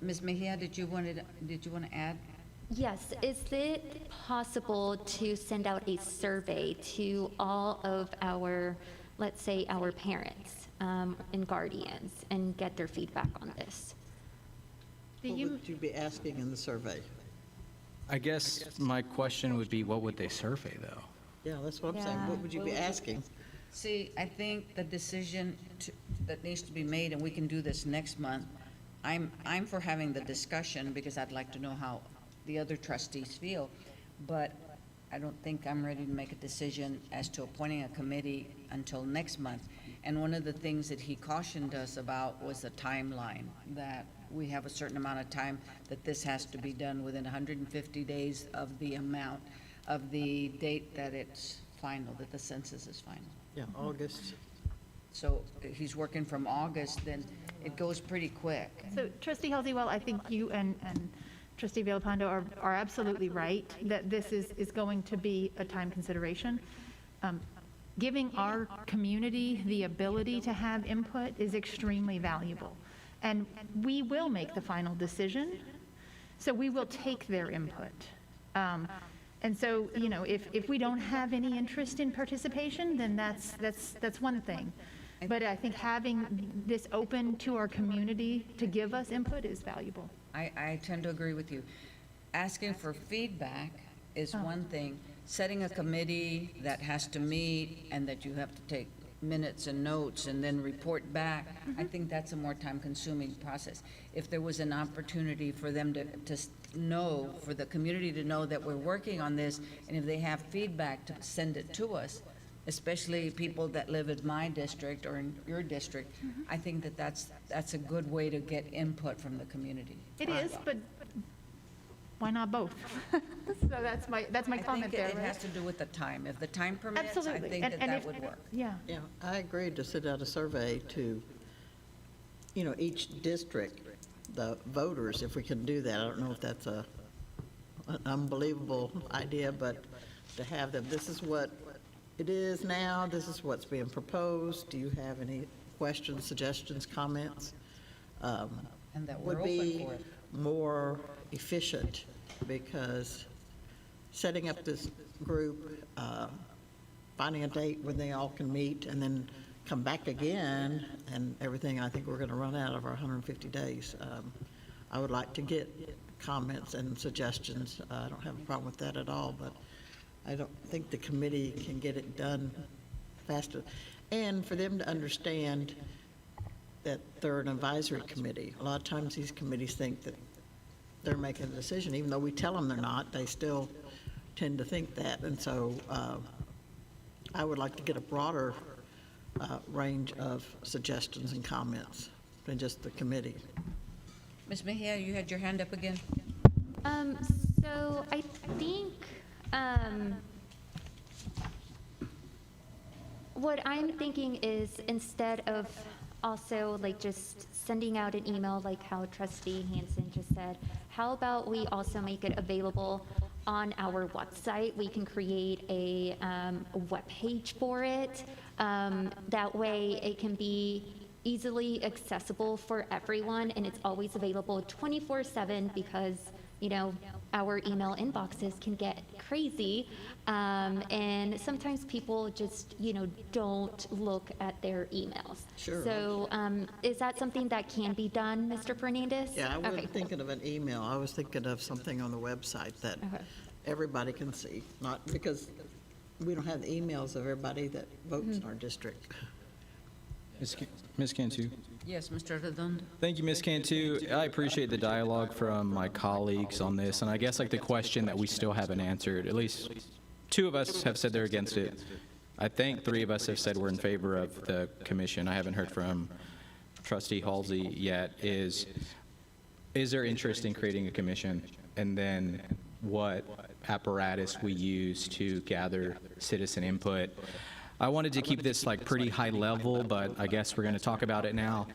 Ms. Mejia, did you want to add? Yes, is it possible to send out a survey to all of our, let's say, our parents and guardians, and get their feedback on this? What would you be asking in the survey? I guess my question would be, what would they survey, though? Yeah, that's what I'm saying. What would you be asking? See, I think the decision that needs to be made, and we can do this next month, I'm for having the discussion because I'd like to know how the other trustees feel, but I don't think I'm ready to make a decision as to appointing a committee until next month. And one of the things that he cautioned us about was the timeline, that we have a certain amount of time that this has to be done within 150 days of the amount of the date that it's final, that the census is final. Yeah, August. So he's working from August, then it goes pretty quick. So Trustee Halsey-Well, I think you and Trustee Villalpando are absolutely right, that this is going to be a time consideration. Giving our community the ability to have input is extremely valuable. And we will make the final decision, so we will take their input. And so, you know, if we don't have any interest in participation, then that's one thing. But I think having this open to our community to give us input is valuable. I tend to agree with you. Asking for feedback is one thing. Setting a committee that has to meet and that you have to take minutes and notes and then report back, I think that's a more time-consuming process. If there was an opportunity for them to know, for the community to know that we're working on this, and if they have feedback, to send it to us, especially people that live in my district or in your district, I think that that's a good way to get input from the community. It is, but why not both? So that's my comment there. I think it has to do with the time. If the time permits, I Absolutely. think And that if- would work. Yeah. Yeah, I agreed to send out a survey to, you know, each district, the voters, if we can do that. I don't know if that's an unbelievable idea, but to have them, this is what it is now, this is what's being proposed. Do you have any questions, suggestions, comments? And that we're Would open be for it. more efficient, because setting up this group, finding a date when they all can meet, and then come back again, and everything, I think we're going to run out of our 150 days. I would like to get comments and suggestions. I don't have a problem with that at all, but I don't think the committee can get it done faster. And for them to understand that they're an advisory committee. A lot of times these committees think that they're making a decision, even though we tell them they're not, they still tend to think that. And so I would like to get a broader range of suggestions and comments than just the committee. Ms. Mejia, you had your hand up again? So I think what I'm thinking is, instead of also like just sending out an email like how Trustee Hansen just said, how about we also make it available on our website? We can create a web page for it. That way it can be easily accessible for everyone, and it's always available 24/7, because, you know, our email inboxes can get crazy, and sometimes people just, you know, don't look at their emails. Sure. So is that something that can be done, Mr. Fernandez? Yeah, I Okay, wasn't cool. thinking of an email. I was thinking of something on the website that Okay. everybody can see, not because we don't have the emails of everybody that votes in our district. Ms. Cantu? Yes, Mr. Redondo? Thank you, Ms. Cantu. I appreciate the dialogue from my colleagues on this, and I guess like the question that we still haven't answered, at least two of us have said they're against it. I think three of us have said we're in favor of the commission. I haven't heard from Trustee Halsey yet. Is there interest in creating a commission? And then what apparatus we use to gather citizen input? I wanted to keep this like pretty high level, but I guess we're going to talk about it now.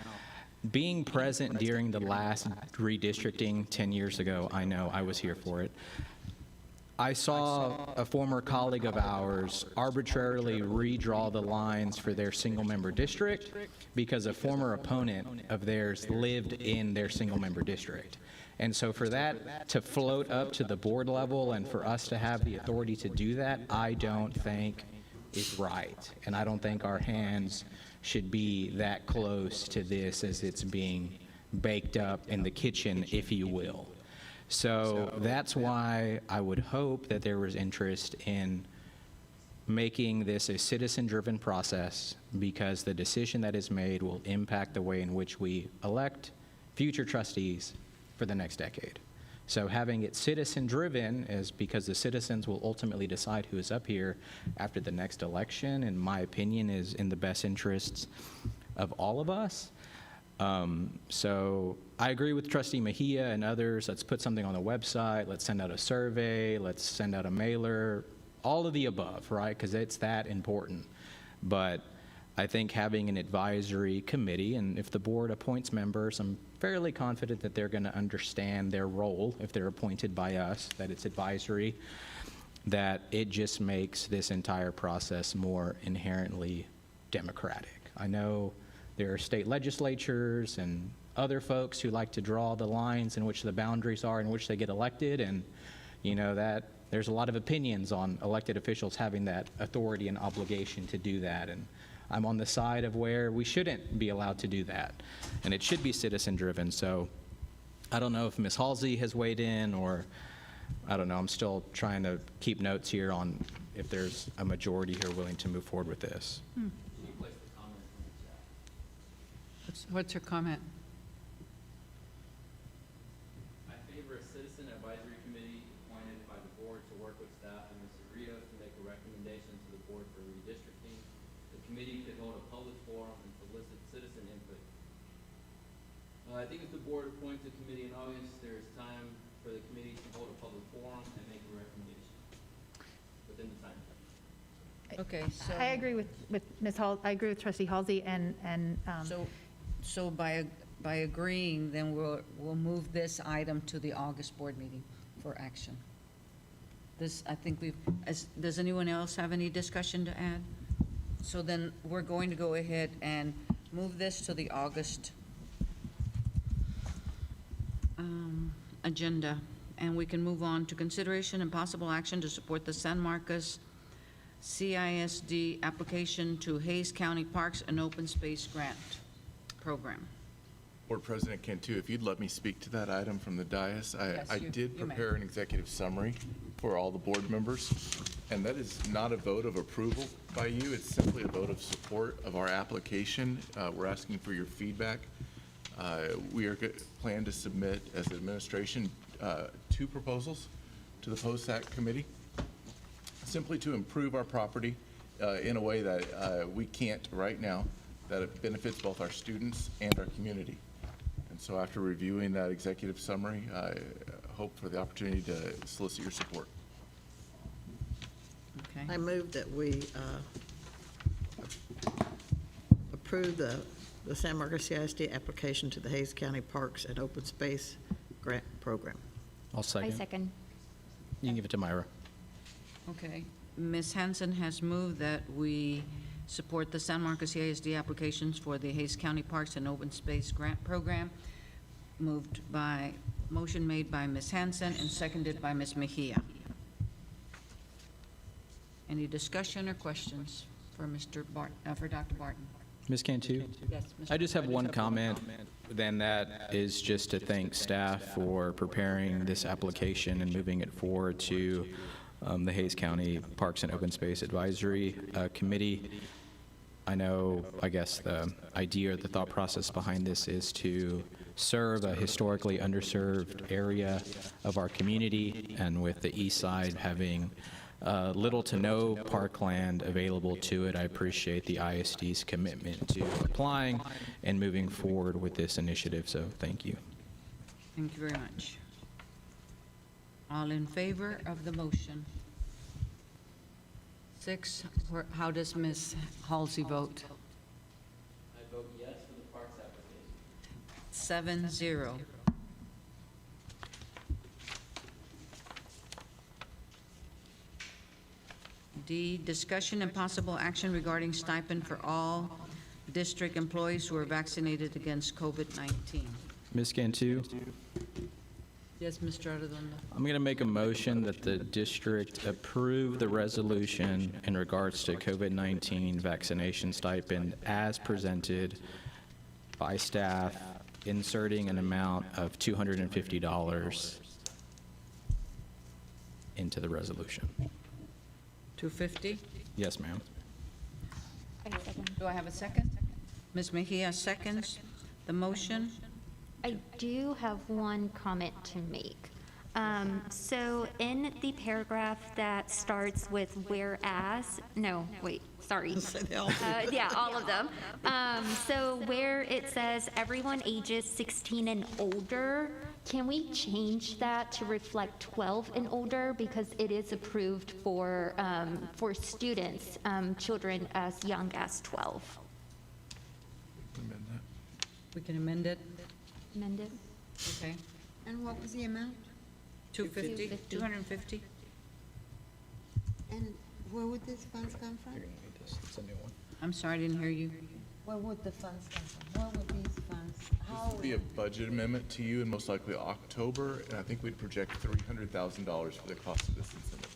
Being present during the last redistricting 10 years ago, I know I was here for it. I saw a former colleague of ours arbitrarily redraw the lines for their single-member district because a former opponent of theirs lived in their single-member district. And so for that to float up to the board level and for us to have the authority to do that, I don't think is right. And I don't think our hands should be that close to this as it's being baked up in the kitchen, if you will. So that's why I would hope that there was interest in making this a citizen-driven process, because the decision that is made will impact the way in which we elect future trustees for the next decade. So having it citizen-driven is because the citizens will ultimately decide who is up here after the next election, in my opinion, is in the best interests of all of us. So I agree with Trustee Mejia and others. Let's put something on the website. Let's send out a survey. Let's send out a mailer. All of the above, right? Because it's that important. But I think having an advisory committee, and if the board appoints members, I'm fairly confident that they're going to understand their role if they're appointed by us, that it's advisory, that it just makes this entire process more inherently democratic. I know there are state legislatures and other folks who like to draw the lines in which the boundaries are in which they get elected, and you know that there's a lot of opinions on elected officials having that authority and obligation to do that, and I'm on the side of where we shouldn't be allowed to do that, and it should be citizen-driven. So I don't know if Ms. Halsey has weighed in, or I don't know. I'm still trying to keep notes here on if there's a majority here willing to move forward with this. What's her comment? I favor a citizen advisory committee appointed by the board to work with staff and Mr. Rios to make a recommendation to the board for redistricting. The committee could hold a public forum and solicit citizen input. I think if the board appoints a committee in August, there's time for the committee to hold a public forum and make a recommendation within the time. Okay, so. I agree with Ms. Hall, I agree with Trustee Halsey and. So by agreeing, then we'll move this item to the August board meeting for action. This, I think does anyone else have any discussion to add? So then we're going to go ahead and move this to the August agenda, and we can move on to consideration and possible action to support the San Marcos CISD application to Hays County Parks and Open Space Grant Program. Board President Cantu, if you'd let me speak to that item from the dais. Yes, I you did may. prepare an executive summary for all the board members, and that is not a vote of approval by you. It's simply a vote of support of our application. We're asking for your feedback. We are plan to submit as administration 2 proposals to the POSAC committee, simply to improve our property in a way that we can't right now, that it benefits both our students and our community. And so after reviewing that executive summary, I hope for the opportunity to solicit your support. Okay. I move that we approve the San Marcos CISD application to the Hays County Parks and Open Space Grant Program. I'll second. I second. You can give it to Myra. Okay. Ms. Hanson has moved that we support the San Marcos CISD applications for the Hays County Parks and Open Space Grant Program. Motion made by Ms. Hanson and seconded by Ms. Mejia. Any discussion or questions for for Dr. Barton? Ms. Cantu? Yes, Mr. I just have one comment, then that is just to thank staff for preparing this application and moving it forward to the Hays County Parks and Open Space Advisory Committee. I know, I guess the idea or the thought process behind this is to serve a historically underserved area of our community, and with the east side having little to no parkland available to it, I appreciate the ISD's commitment to applying and moving forward with this initiative, so thank you. Thank you very much. All in favor of the motion? 6, how does Ms. Halsey vote? I vote yes for the parks application. 7-0. D, discussion and possible action regarding stipend for all district employees who are vaccinated against COVID-19. Ms. Cantu? Yes, Mr. Arredondo. I'm going to make a motion that the district approve the resolution in regards to COVID-19 vaccination stipend as presented by staff, inserting an amount of $250 into the resolution. 250? Yes, ma'am. I second. Do I have a second? Ms. Mejia seconds the motion. I do have one comment to make. So in the paragraph that starts with whereas, no, wait, sorry. Yeah, all of them. So where it says everyone ages 16 and older, can we change that to reflect 12 and older? Because it is approved for students, children as young as 12. Amend that. We can amend it? Amended? Okay. And what was the amount? 250? 250? And where would these funds come from? It's a new one. I'm sorry, I didn't hear you. Where would the funds come from? Where would these funds, how? This would be a budget amendment to you in most likely October, and I think we'd project $300,000 for the cost of this incentive.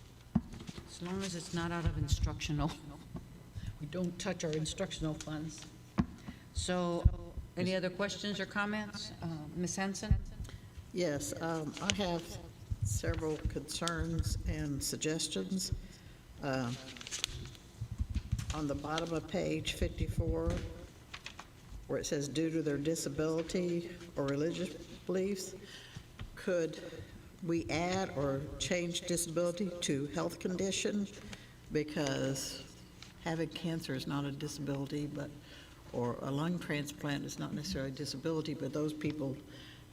As long as it's not out of instructional. We don't touch our instructional funds. So, any other questions or comments? Ms. Hanson? Yes, I have several concerns and suggestions. On the bottom of page 54, where it says due to their disability or religious beliefs, could we add or change disability to health condition? Because having cancer is not a disability, or a lung transplant is not necessarily a disability, but those people,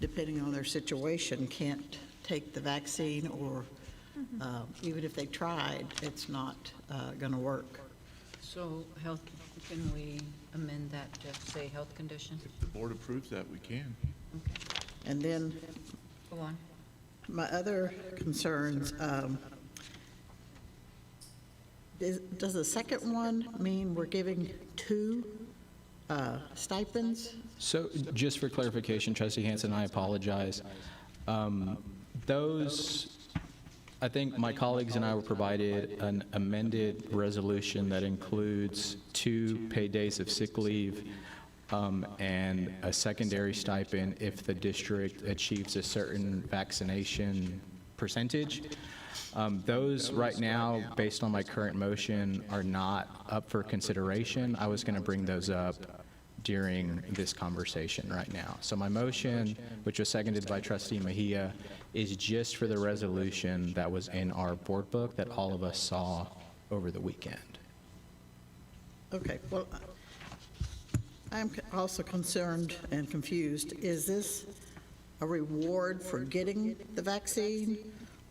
depending on their situation, can't take the vaccine, or even if they tried, it's not going to work. So, health, can we amend that to say health condition? If the board approves that, we can. And then Go on. my other concerns, does the second one mean we're giving 2 stipends? So just for clarification, Trustee Hansen, I apologize. I think my colleagues and I were provided an amended resolution that includes 2 paid days of sick leave and a secondary stipend if the district achieves a certain vaccination percentage. Those right now, based on my current motion, are not up for consideration. I was going to bring those up during this conversation right now. So my motion, which was seconded by Trustee Mejia, is just for the resolution that was in our board book that all of us saw over the weekend. Okay, well, I'm also concerned and confused. Is this a reward for getting the vaccine,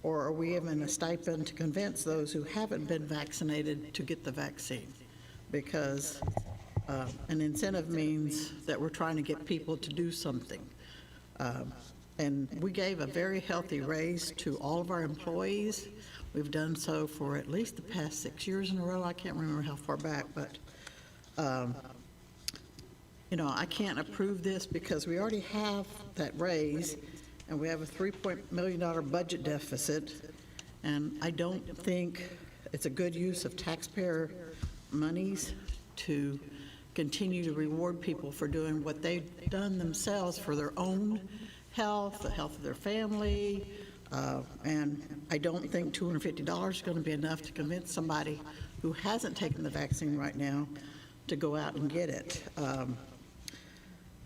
or are we giving a stipend to convince those who haven't been vaccinated to get the vaccine? Because an incentive means that we're trying to get people to do something. And we gave a very healthy raise to all of our employees. We've done so for at least the past 6 years in a row. I can't remember how far back, but I can't approve this because we already have that raise, and we have a $3 million budget deficit, and I don't think it's a good use of taxpayer monies to continue to reward people for doing what they've done themselves for their own health, the health of their family, and I don't think $250 is going to be enough to convince somebody who hasn't taken the vaccine right now to go out and get it.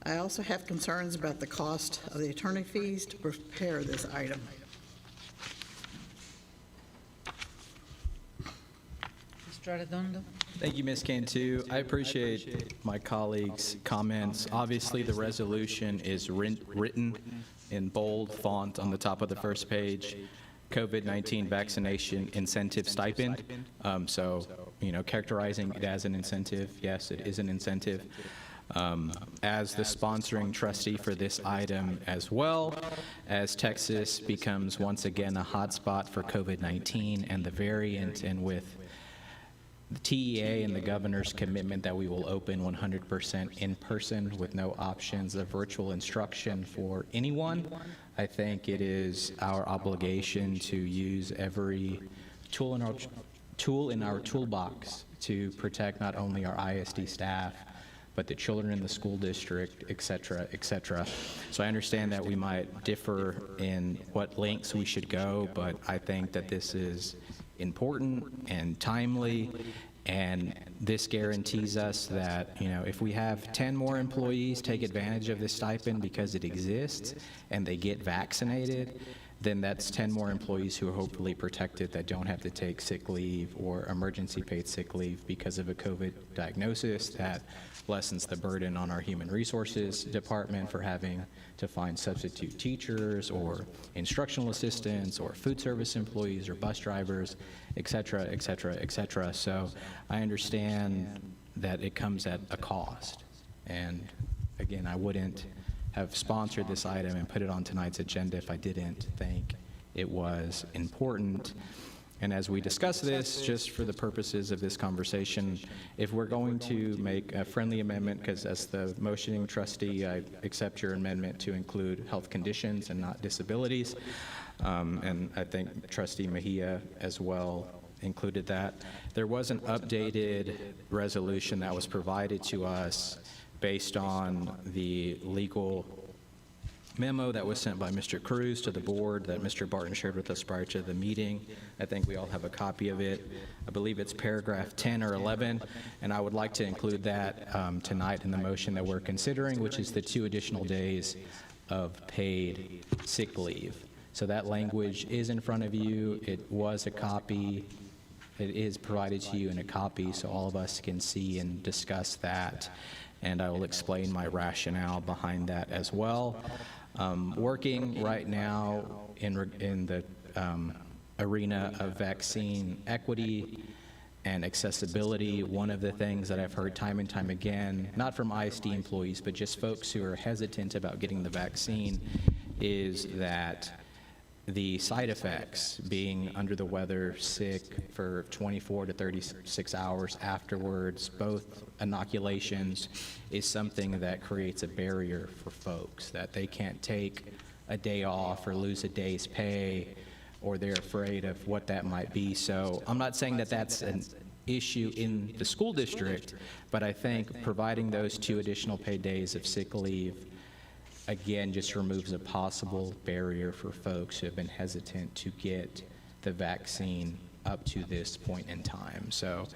I also have concerns about the cost of the attorney fees to prepare this item. Mr. Arredondo? Thank you, Ms. Cantu. I appreciate my colleagues' comments. Obviously, the resolution is written in bold font on the top of the first page, COVID-19 vaccination incentive stipend. Characterizing it as an incentive, yes, it is an incentive. As the sponsoring trustee for this item, as well as Texas becomes once again a hotspot for COVID-19 and the variant, and with the TEA and the governor's commitment that we will open 100% in person with no options of virtual instruction for anyone, I think it is our obligation to use every tool in our toolbox to protect not only our ISD staff, but the children in the school district, et cetera, et cetera. So I understand that we might differ in what lengths we should go, but I think that this is important and timely, and this guarantees us that, if we have 10 more employees take advantage of this stipend because it exists and they get vaccinated, then that's 10 more employees who are hopefully protected that don't have to take sick leave or emergency paid sick leave because of a COVID diagnosis. That lessens the burden on our human resources department for having to find substitute teachers or instructional assistants or food service employees or bus drivers, et cetera, et cetera, et cetera. So I understand that it comes at a cost. And again, I wouldn't have sponsored this item and put it on tonight's agenda if I didn't think it was important. And as we discuss this, just for the purposes of this conversation, if we're going to make a friendly amendment, because as the motioning trustee, I accept your amendment to include health conditions and not disabilities. And I think Trustee Mejia as well included that. There was an updated resolution that was provided to us based on the legal memo that was sent by Mr. Cruz to the board that Mr. Barton shared with us prior to the meeting. I think we all have a copy of it. I believe it's paragraph 10 or 11, and I would like to include that tonight in the motion that we're considering, which is the 2 additional days of paid sick leave. So that language is in front of you. It was a copy. It is provided to you in a copy so all of us can see and discuss that. And I will explain my rationale behind that as well. Working right now in the arena of vaccine equity and accessibility, one of the things that I've heard time and time again, not from ISD employees, but just folks who are hesitant about getting the vaccine, is that the side effects, being under the weather, sick for 24 to 36 hours afterwards, both inoculations, is something that creates a barrier for folks, that they can't take a day off or lose a day's pay, or they're afraid of what that might be. So I'm not saying that that's an issue in the school district, but I think providing those 2 additional paid days of sick leave again just removes a possible barrier for folks who have been hesitant to get the vaccine up to this point in time. So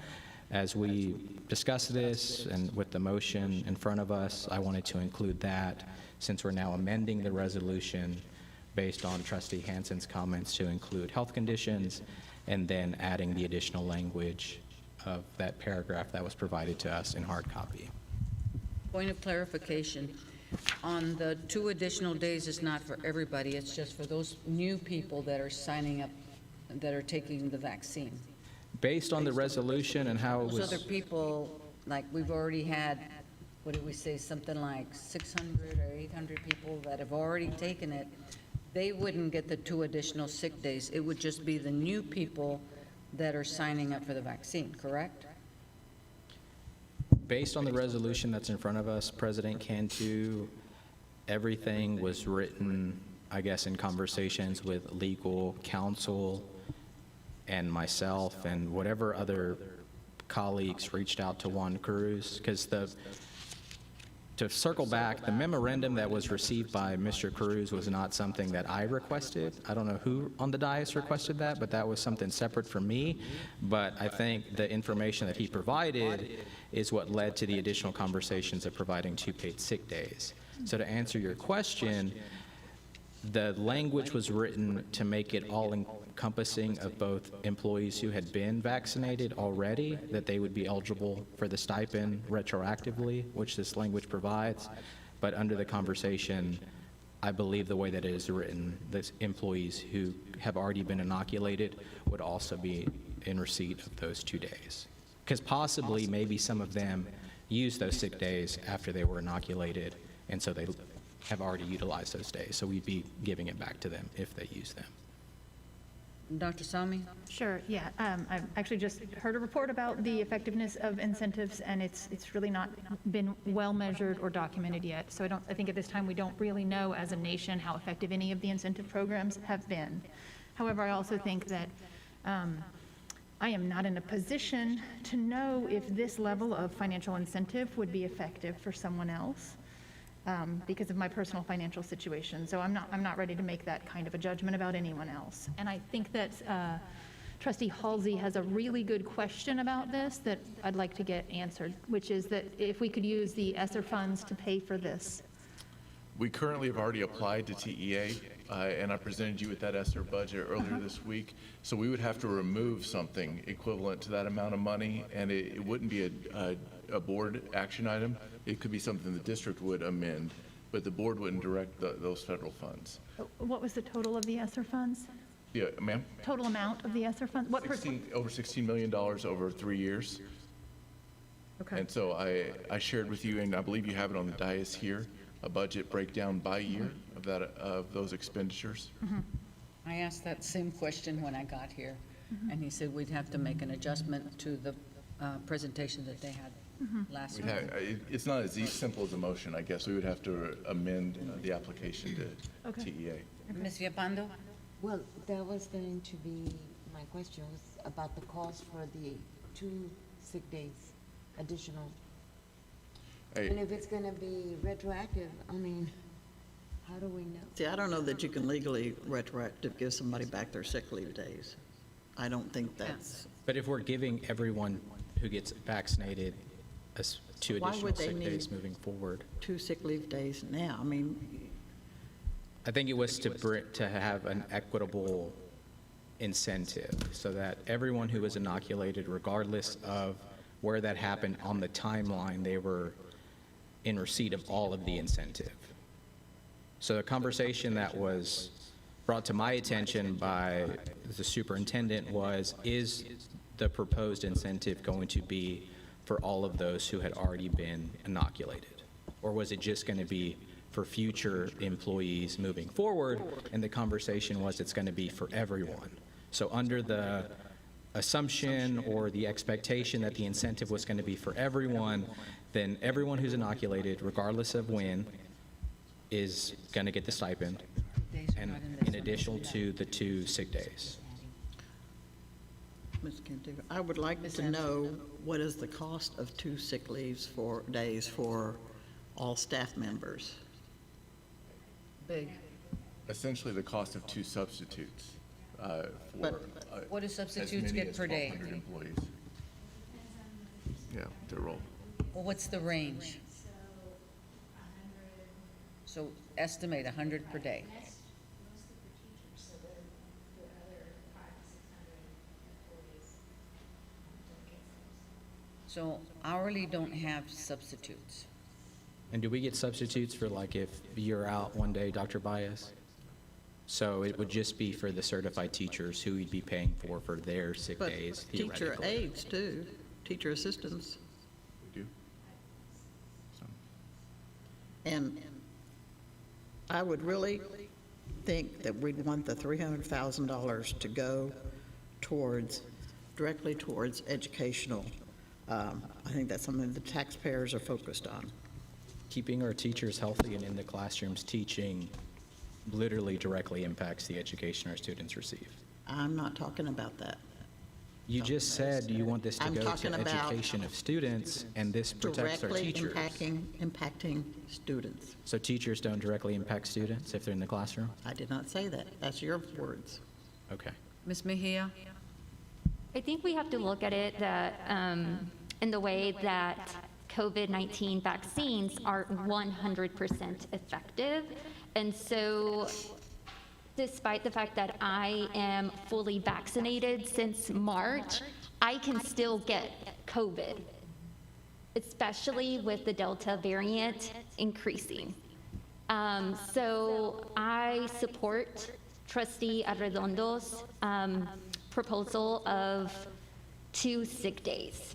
as we discuss this and with the motion in front of us, I wanted to include that since we're now amending the resolution based on Trustee Hansen's comments to include health conditions, and then adding the additional language of that paragraph that was provided to us in hard copy. Point of clarification. On the 2 additional days, it's not for everybody, it's just for those new people that are signing up, that are taking the vaccine. Based on the resolution and how it Those was... other people, like we've already had, what did we say, something like 600 or 800 people that have already taken it, they wouldn't get the 2 additional sick days. It would just be the new people that are signing up for the vaccine, correct? Based on the resolution that's in front of us, President Cantu, everything was written, I guess, in conversations with legal counsel and myself and whatever other colleagues reached out to Juan Cruz, because to circle back, the memorandum that was received by Mr. Cruz was not something that I requested. I don't know who on the dais requested that, but that was something separate from me. But I think the information that he provided is what led to the additional conversations of providing 2 paid sick days. So to answer your question, the language was written to make it all-encompassing of both employees who had been vaccinated already, that they would be eligible for the stipend retroactively, which this language provides. But under the conversation, I believe the way that it is written, the employees who have already been inoculated would also be in receipt of those 2 days. Because possibly, maybe some of them used those sick days after they were inoculated, and so they have already utilized those days. So we'd be giving it back to them if they use them. Dr. Sami? Sure, yeah. I've actually just heard a report about the effectiveness of incentives, and it's really not been well measured or documented yet. So I think at this time we don't really know as a nation how effective any of the incentive programs have been. However, I also think that I am not in a position to know if this level of financial incentive would be effective for someone else. Because of my personal financial situation. So I'm not ready to make that kind of a judgment about anyone else. And I think that Trustee Halsey has a really good question about this that I'd like to get answered, which is that if we could use the ESSER funds to pay for this. We currently have already applied to TEA and I presented you with that ESSER budget earlier this week. So we would have to remove something equivalent to that amount of money, and it wouldn't be a board action item. It could be something the district would amend, but the board wouldn't direct those federal funds. What was the total of the ESSER funds? Yeah, ma'am? Total amount of the ESSER funds? What Over $16 million over 3 years. Okay. And so I shared with you, and I believe you have it on the dais here, a budget breakdown by year of those expenditures. I asked that same question when I got here, and he said we'd have to make an adjustment to the presentation that they had last week. It's not as simple as a motion, I guess. We would have to amend the application to TEA. Ms. Villalpando? Well, that was going to be my question, was about the cost for the 2 sick days additional. And if it's going to be retroactive, I mean, how do we know? See, I don't know that you can legally retroactive give somebody back their sick leave days. I don't think that's. But if we're giving everyone who gets vaccinated 2 Why additional would they sick days need moving forward. 2 sick leave days now? I mean, I think it was to have an equitable incentive so that everyone who was inoculated, regardless of where that happened on the timeline, they were in receipt of all of the incentive. So the conversation that was brought to my attention by the superintendent was, is the proposed incentive going to be for all of those who had already been inoculated? Or was it just going to be for future employees moving forward? And the conversation was it's going to be for everyone. So under the assumption or the expectation that the incentive was going to be for everyone, then everyone who's inoculated, regardless of when, is going to get the stipend, and in addition to the 2 sick days. Ms. Cantu, I would like to know what is the cost of 2 sick leaves for days for all staff members? Big. Essentially the cost of 2 substitutes for What do substitutes get per day? 1,200 employees. Yeah, their role. Well, what's the range? So estimate 100 per day. So hourly don't have substitutes. And do we get substitutes for, like, if you're out one day, Dr. Bias? So it would just be for the certified teachers who we'd be paying for their sick But days, teacher theoretically. aides too, teacher assistants. We do. And I would really think that we'd want the $300,000 to go directly towards educational. I think that's something the taxpayers are focused on. Keeping our teachers healthy and in the classrooms teaching literally directly impacts the education our students receive. I'm not talking about that. You just said you want this to I'm go talking to about education of students, and this protects our Directly teachers. impacting students. So teachers don't directly impact students if they're in the classroom? I did not say that. That's your words. Okay. Ms. Mejia? I think we have to look at it that, in the way that COVID-19 vaccines are 100% effective. And so despite the fact that I am fully vaccinated since March, I can still get COVID, especially with the Delta variant increasing. So I support Trustee Arredondo's proposal of 2 sick days.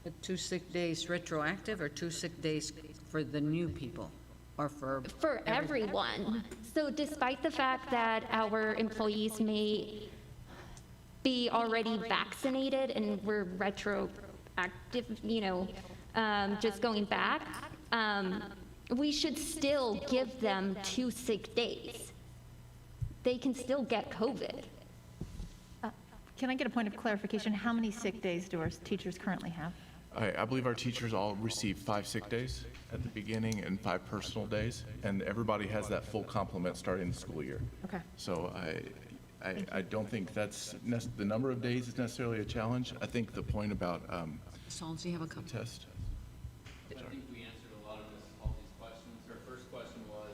The 2 sick days retroactive or 2 sick days for the new people or for? For everyone. So despite the fact that our employees may be already vaccinated and we're retroactive, just going back, we should still give them 2 sick days. They can still get COVID. Can I get a point of clarification? How many sick days do our teachers currently have? I believe our teachers all receive 5 sick days at the beginning and 5 personal days, and everybody has that full complement starting the school year. Okay. So I don't think that's, the number of days is necessarily a challenge. I think the point about Solons, you have a couple. test. I think we answered a lot of all these questions. Our first question was,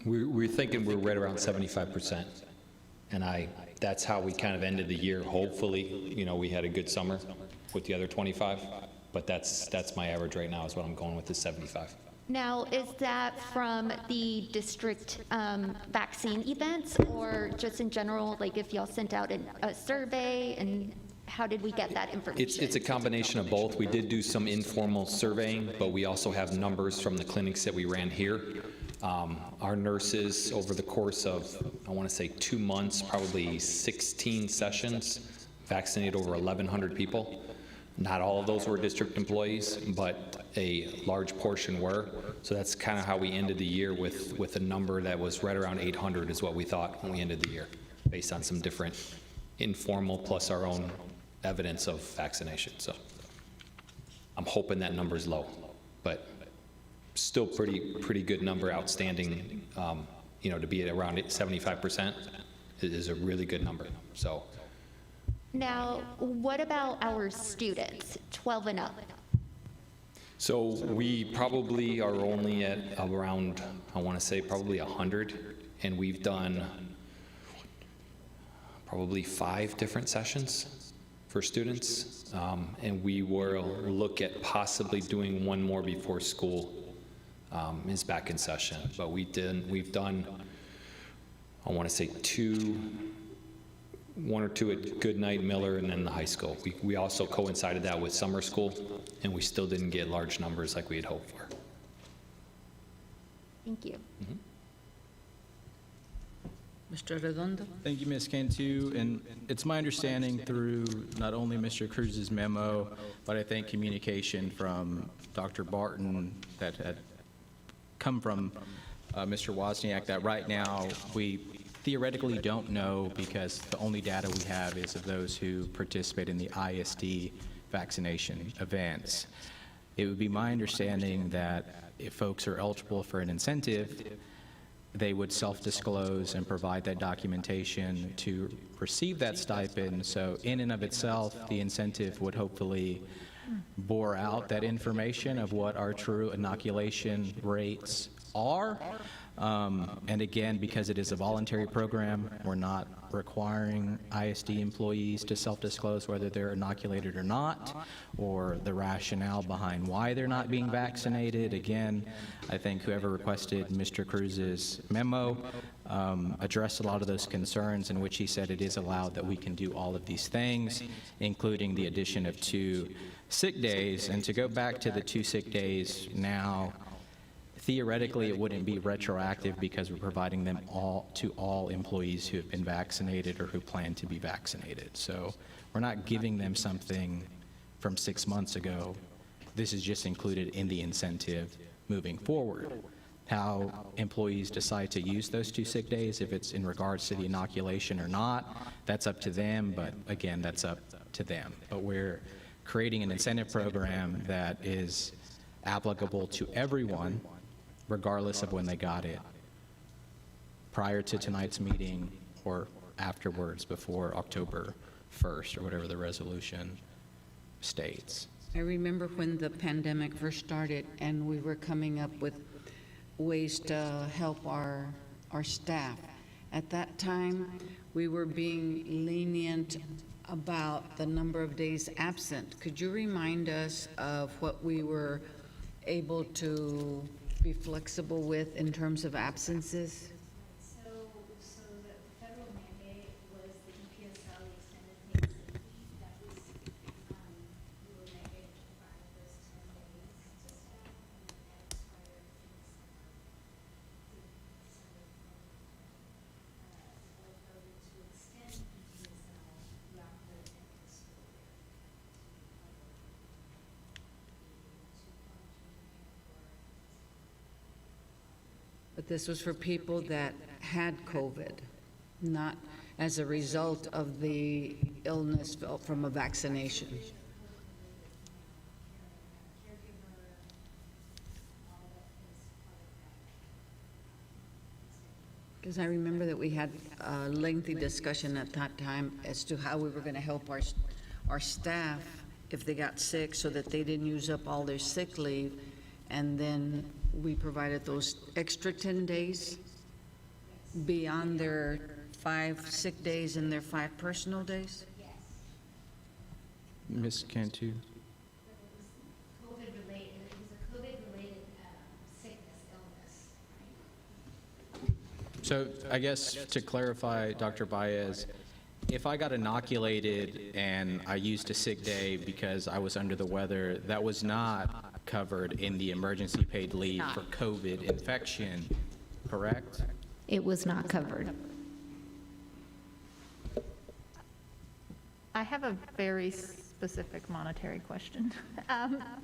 We're thinking we're right around 75%. And that's how we kind of ended the year. Hopefully, we had a good summer with the other 25, but that's my average right now is what I'm going with, is 75. Now, is that from the district vaccine events, or just in general, like if y'all sent out a survey, and how did we get that information? It's a combination of both. We did do some informal surveying, but we also have numbers from the clinics that we ran here. Our nurses, over the course of, I want to say 2 months, probably 16 sessions, vaccinated over 1,100 people. Not all of those were district employees, but a large portion were. So that's kind of how we ended the year with a number that was right around 800 is what we thought when we ended the year, based on some different informal plus our own evidence of vaccination. So I'm hoping that number's low, but still pretty good number outstanding. To be at around 75% is a really good number. So. Now, what about our students, 12 and up? So we probably are only at around, I want to say probably 100, and we've done probably 5 different sessions for students, and we will look at possibly doing one more before school is back in session. But we've done, I want to say 1 or 2 at Goodnight, Miller, and then the high school. We also coincided that with summer school, and we still didn't get large numbers like we had hoped for. Thank you. Mr. Redondo? Thank you, Ms. Cantu. And it's my understanding through not only Mr. Cruz's memo, but I think communication from Dr. Barton that had come from Mr. Wozniak, that right now we theoretically don't know, because the only data we have is of those who participate in the ISD vaccination events. It would be my understanding that if folks are eligible for an incentive, they would self-disclose and provide that documentation to receive that stipend. So in and of itself, the incentive would hopefully bore out that information of what our true inoculation rates are. And again, because it is a voluntary program, we're not requiring ISD employees to self-disclose whether they're inoculated or not, or the rationale behind why they're not being vaccinated. Again, I think whoever requested Mr. Cruz's memo addressed a lot of those concerns, in which he said it is allowed that we can do all of these things, including the addition of 2 sick days. And to go back to the 2 sick days now, theoretically, it wouldn't be retroactive because we're providing them to all employees who have been vaccinated or who plan to be vaccinated. So we're not giving them something from 6 months ago. This is just included in the incentive moving forward. How employees decide to use those 2 sick days, if it's in regards to the inoculation or not, that's up to them, but again, that's up to them. But we're creating an incentive program that is applicable to everyone, regardless of when they got it, prior to tonight's meeting or afterwards, before October 1st, or whatever the resolution states. I remember when the pandemic first started and we were coming up with ways to help our staff. At that time, we were being lenient about the number of days absent. Could you remind us of what we were able to be flexible with in terms of absences? So the federal mandate was the EPSL, the extended paid sick leave, that was, we were mandated to provide those 10 days to staff, and that expired in December. We're voted to extend EPSL throughout the end of the school year to But this was for people that had COVID, not as a result of the illness from a vaccination. Because I remember that we had a lengthy discussion at that time as to how we were going to help our staff if they got sick, so that they didn't use up all their sick leave. And then we provided those extra 10 days beyond their 5 sick days and their 5 personal days? Ms. Cantu? COVID-related, it was a COVID-related sickness, illness, right? So I guess to clarify, Dr. Baez, if I got inoculated and I used a sick day because I was under the weather, that was not covered in the emergency paid leave for COVID infection, correct? It was not covered. I have a very specific monetary question.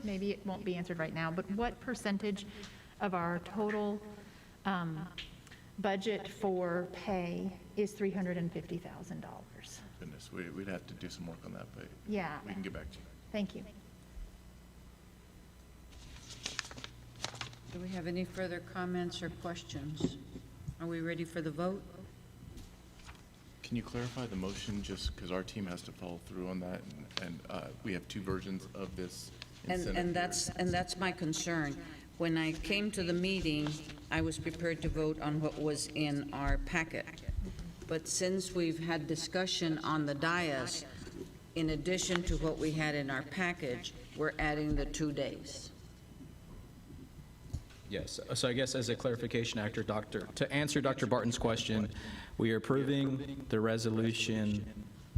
Maybe it won't be answered right now, but what percentage of our total budget for pay is $350,000? Goodness, we'd have to do some work on that, but Yeah. we can get back to you. Thank you. Do we have any further comments or questions? Are we ready for the vote? Can you clarify the motion, just because our team has to follow through on that, and we have 2 versions of this incentive And here. that's my concern. When I came to the meeting, I was prepared to vote on what was in our packet. But since we've had discussion on the dais, in addition to what we had in our package, we're adding the 2 days. Yes, so I guess as a clarification, to answer Dr. Barton's question, we are approving the resolution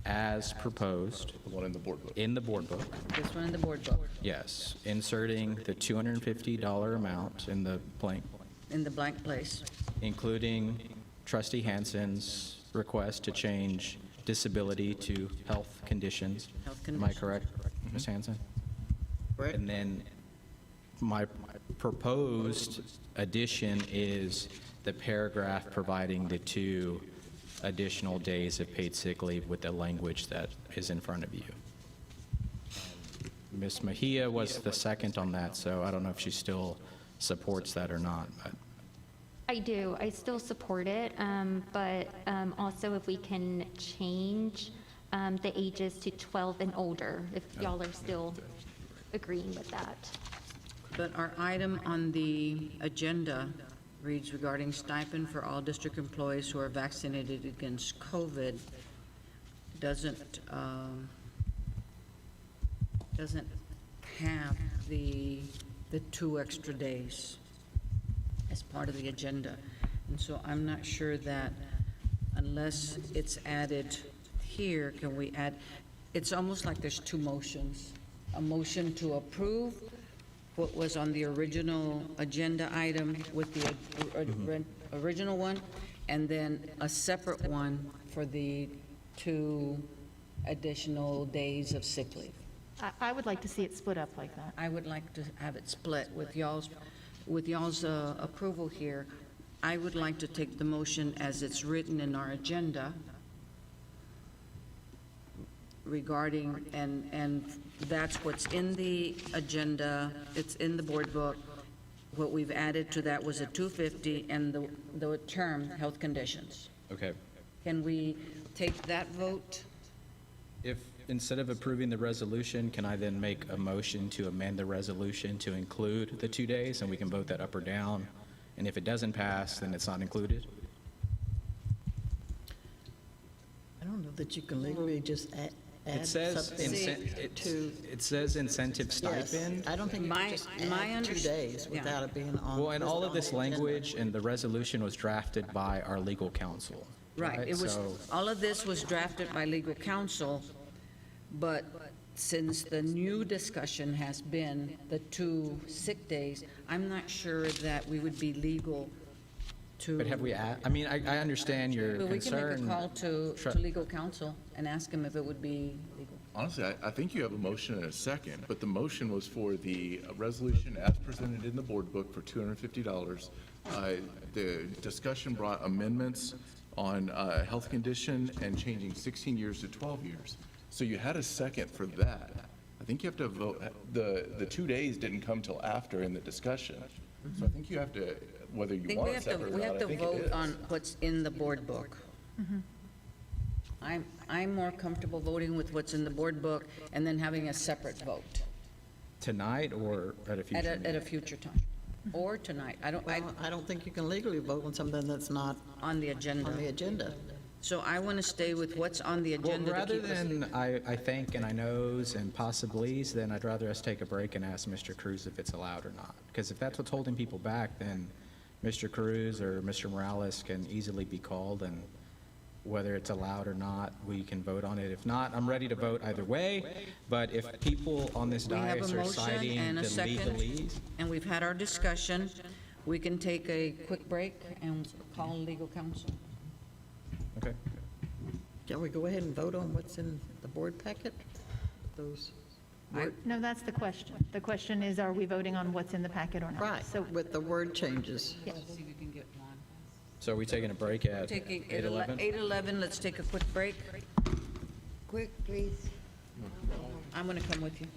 as proposed. The one in the board book. In the board book, This one in the board book, yes, inserting the $250 amount in the blank, in the blank place. including trustee Hanson's request to change disability to health conditions. Health Am I conditions. correct, Ms. Hanson? Correct. And then my proposed addition is the paragraph providing the 2 additional days of paid sick leave with the language that is in front of you. Ms. Mejia was the second on that, so I don't know if she still supports that or not. But I do. I still support it, but also if we can change the ages to 12 and older, if y'all are still agreeing with that. But our item on the agenda reads regarding stipend for all district employees who are vaccinated against COVID doesn't have the 2 extra days as part of the agenda. And so I'm not sure that unless it's added here, can we add, it's almost like there's 2 motions. A motion to approve what was on the original agenda item with the original one, and then a separate one for the 2 additional days of sick leave. I would like to see it split up like that. I would like to have it split with y'all's approval here. I would like to take the motion as it's written in our agenda regarding, and that's what's in the agenda, it's in the board book. What we've added to that was a 250 and the term health conditions. okay. Can we take that vote? If, instead of approving the resolution, can I then make a motion to amend the resolution to include the 2 days, and we can vote that up or down? And if it doesn't pass, then it's not included? I don't know that you can legally just add It says, something to. it says incentive stipend. Yes, I don't think you can just add 2 days without it being on. Well, and all of this on the agenda. language and the resolution was drafted by our legal counsel. Right, it was, So- all of this was drafted by legal counsel, but since the new discussion has been the 2 sick days, I'm not sure that we would be legal to. But have we, I mean, I understand your But we can make a concern. call to legal counsel and ask him if it would be legal. Honestly, I think you have a motion and a second, but the motion was for the resolution as presented in the board book for $250. The discussion brought amendments on health condition and changing 16 years to 12 years. So you had a second for that. I think you have to vote, the 2 days didn't come till after in the discussion. So I think you have to, whether I you think want it separate or we not, have I to think it vote is. on what's in the board book. I'm more comfortable voting with what's in the board book and then having a separate vote Tonight or at a future? at a future time. or tonight. I don't think you can legally vote on something that's not on the agenda. on the agenda. So I want to stay with what's on the Well, agenda to rather keep us. than I think and I knows and possiblies, then I'd rather us take a break and ask Mr. Cruz if it's allowed or not. Because if that's what's holding people back, then Mr. Cruz or Mr. Morales can easily be called, and whether it's allowed or not, we can vote on it. If not, I'm ready to vote either way. But if people on this We have dais a are motion citing and a the second, legalese, and we've had our discussion. We can take a quick break and call legal counsel. okay. Shall we go ahead and vote on what's in the board packet? Those, No, that's the question. The question is, are we voting on what's in the packet or not? right, So, with the word changes. Let's see if we can get one. So are we taking a break at Taking 8:11? 8:11, let's take a quick break. Quick, please. I'm going to come with you.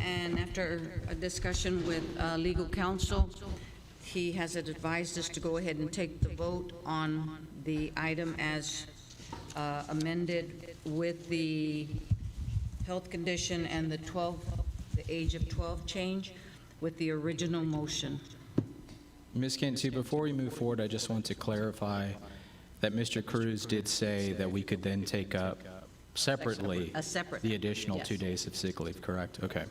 and after a discussion with legal counsel, he has advised us to go ahead and take the vote on the item as amended with the health condition and the age of 12 change with the original motion. Ms. Cantu, before we move forward, I just want to clarify that Mr. Cruz did say that we could then take up separately A separate, the additional yes. 2 days of sick leave, correct? Okay.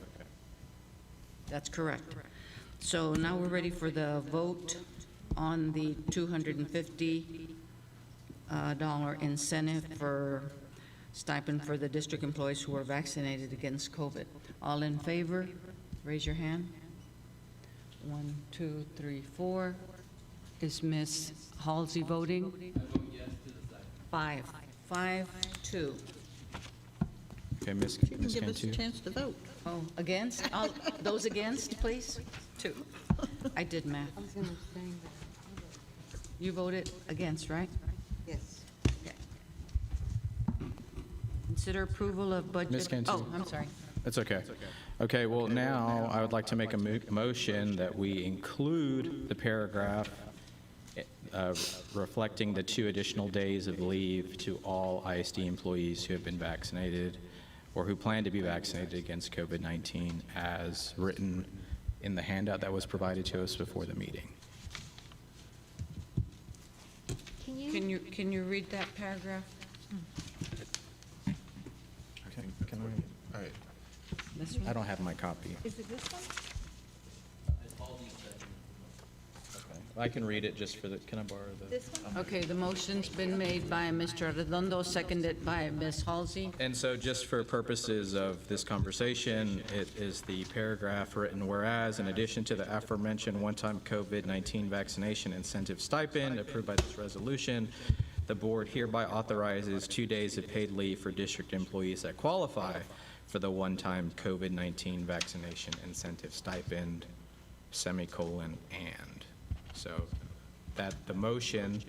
That's correct. So now we're ready for the vote on the $250 incentive for stipend for the district employees who are vaccinated against COVID. All in favor, raise your hand. 1, 2, 3, 4. Is Ms. Halsey voting? 5, 2. Okay, Ms. You can give us a Cantu. chance to vote. Oh, against? Those against, please? 2. I did math. I was gonna say that. You voted against, right? Yes. Okay. Consider approval of budget. Ms. Cantu. Oh, I'm sorry. That's okay. Okay, well, now I would like to make a motion that we include the paragraph reflecting the 2 additional days of leave to all ISD employees who have been vaccinated or who plan to be vaccinated against COVID-19 as written in the handout that was provided to us before the meeting. Can you read that paragraph? Can All right. This one? I don't have my copy. Is it this one? I can read it just for the, can I borrow the? This one? Okay, the motion's been made by Mr. Redondo, seconded by Ms. Halsey. And so just for purposes of this conversation, it is the paragraph written, whereas in addition to the aforementioned one-time COVID-19 vaccination incentive stipend approved by this resolution, the board hereby authorizes 2 days of paid leave for district employees that qualify for the one-time COVID-19 vaccination incentive stipend, semicolon, and. So that the motion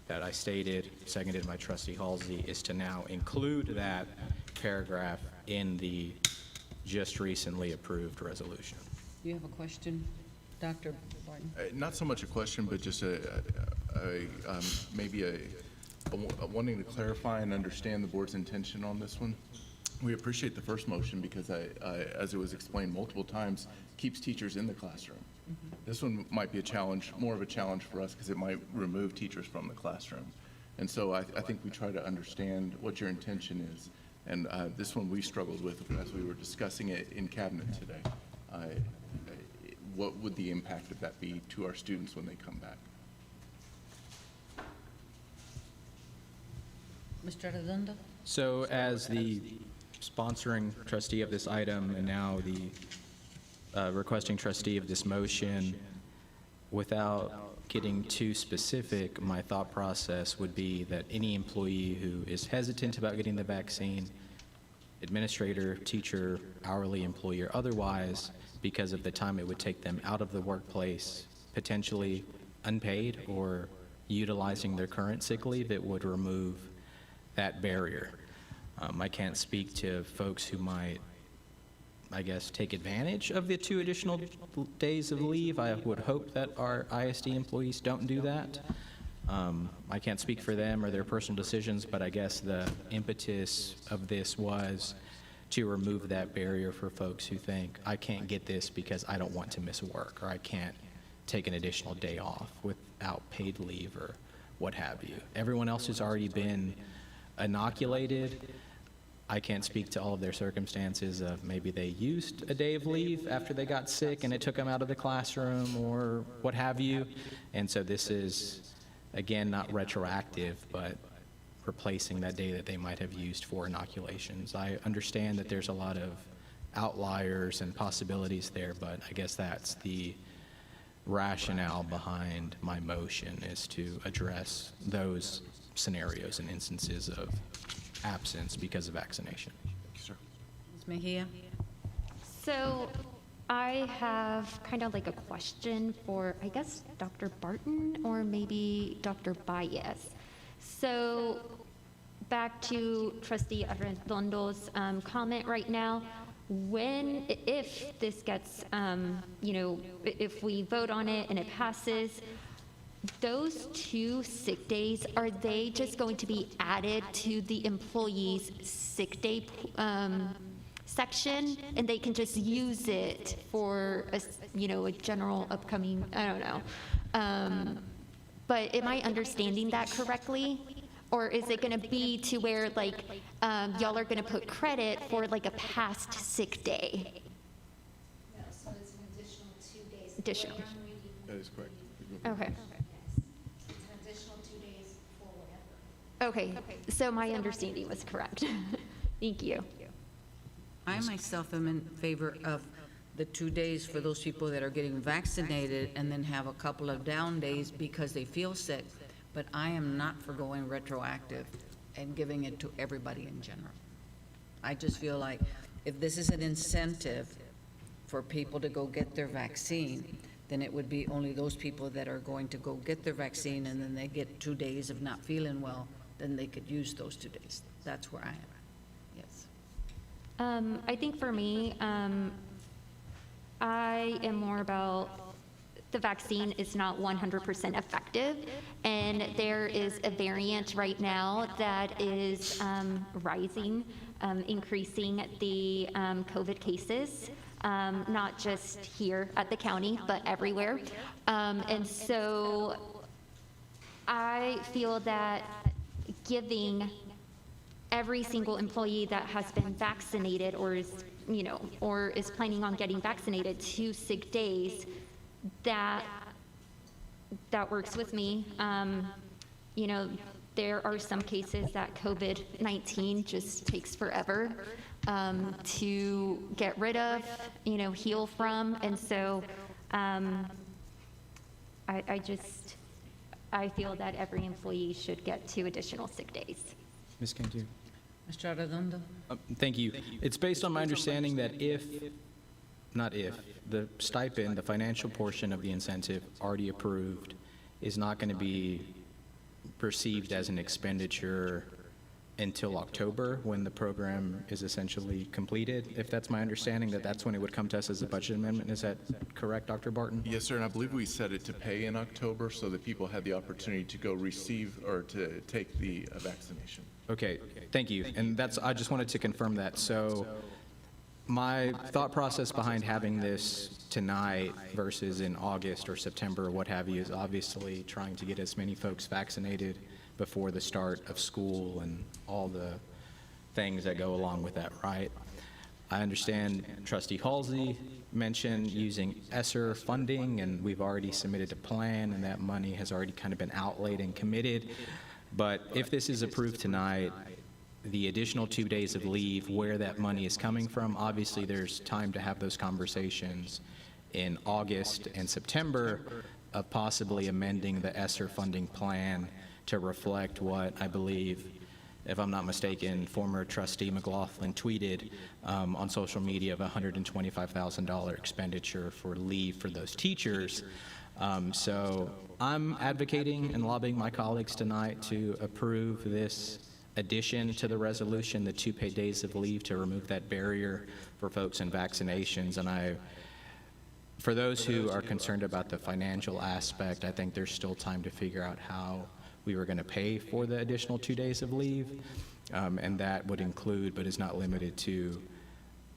that I stated, seconded by Trustee Halsey, is to now include that paragraph in the just recently approved resolution. Do you have a question, Dr. Barton? Not so much a question, but just maybe a wanting to clarify and understand the board's intention on this one. We appreciate the first motion because as it was explained multiple times, keeps teachers in the classroom. Mm-hmm. This one might be a challenge, more of a challenge for us because it might remove teachers from the classroom. And so I think we try to understand what your intention is. And this one we struggled with as we were discussing it in cabinet today. What would the impact of that be to our students when they come back? Mr. Redondo? So as the sponsoring trustee of this item and now the requesting trustee of this motion, without getting too specific, my thought process would be that any employee who is hesitant about getting the vaccine, administrator, teacher, hourly employee, or otherwise, because of the time it would take them out of the workplace, potentially unpaid or utilizing their current sick leave, it would remove that barrier. I can't speak to folks who might, I guess, take advantage of the 2 additional days of leave. I would hope that our ISD employees don't do that. I can't speak for them or their personal decisions, but I guess the impetus of this was to remove that barrier for folks who think, I can't get this because I don't want to miss work, or I can't take an additional day off without paid leave or what have you. Everyone else has already been inoculated. I can't speak to all of their circumstances of maybe they used a day of leave after they got sick and it took them out of the classroom or what have you. And so this is, again, not retroactive, but replacing that day that they might have used for inoculations. I understand that there's a lot of outliers and possibilities there, but I guess that's the rationale behind my motion, is to address those scenarios and instances of absence because of vaccination. Thank you, sir. Ms. Mejia? So I have kind of like a question for, I guess, Dr. Barton or maybe Dr. Baez. So back to Trustee Arredondo's comment right now. if this gets, if we vote on it and it passes, those 2 sick days, are they just going to be added to the employee's sick day section, and they can just use it for a general upcoming, I don't know. But am I understanding that correctly? Or is it going to be to where like y'all are going to put credit for like a past sick day? No, so it's an additional 2 days. Additional. That is correct. Okay. It's an additional 2 days for whatever. Okay. So my understanding was correct. Thank you. I myself am in favor of the 2 days for those people that are getting vaccinated and then have a couple of down days because they feel sick. But I am not for going retroactive and giving it to everybody in general. I just feel like if this is an incentive for people to go get their vaccine, then it would be only those people that are going to go get their vaccine and then they get 2 days of not feeling well, then they could use those 2 days. That's where I am. Yes. I think for me, I am more about the vaccine is not 100% effective, and there is a variant right now that is rising, increasing the COVID cases, not just here at the county, but everywhere. And so I feel that giving every single employee that has been vaccinated or is, or is planning on getting vaccinated 2 sick days, that works with me. There are some cases that COVID-19 just takes forever to get rid of, heal from, and so I feel that every employee should get 2 additional sick days. Ms. Cantu. Mr. Arredondo? Thank you. It's based on my understanding that the stipend, the financial portion of the incentive already approved, is not going to be perceived as an expenditure until October, when the program is essentially completed. If that's my understanding, that's when it would come to us as a budget amendment. Is that correct, Dr. Barton? Yes, sir, and I believe we set it to pay in October so that people had the opportunity to go receive or to take the vaccination. Okay, thank you. And I just wanted to confirm that. So my thought process behind having this tonight versus in August or September or what have you is obviously trying to get as many folks vaccinated before the start of school and all the things that go along with that, right? I understand Trustee Halsey mentioned using ESSER funding, and we've already submitted a plan, and that money has already kind of been outlaid and committed. But if this is approved tonight, the additional 2 days of leave, where that money is coming from, obviously there's time to have those conversations in August and September of possibly amending the ESSER funding plan to reflect what I believe, if I'm not mistaken, former trustee McLaughlin tweeted on social media of $125,000 expenditure for leave for those teachers. So I'm advocating and lobbying my colleagues tonight to approve this addition to the resolution, the 2 paid days of leave, to remove that barrier for folks in vaccinations. And for those who are concerned about the financial aspect, I think there's still time to figure out how we were going to pay for the additional 2 days of leave. And that would include, but is not limited to,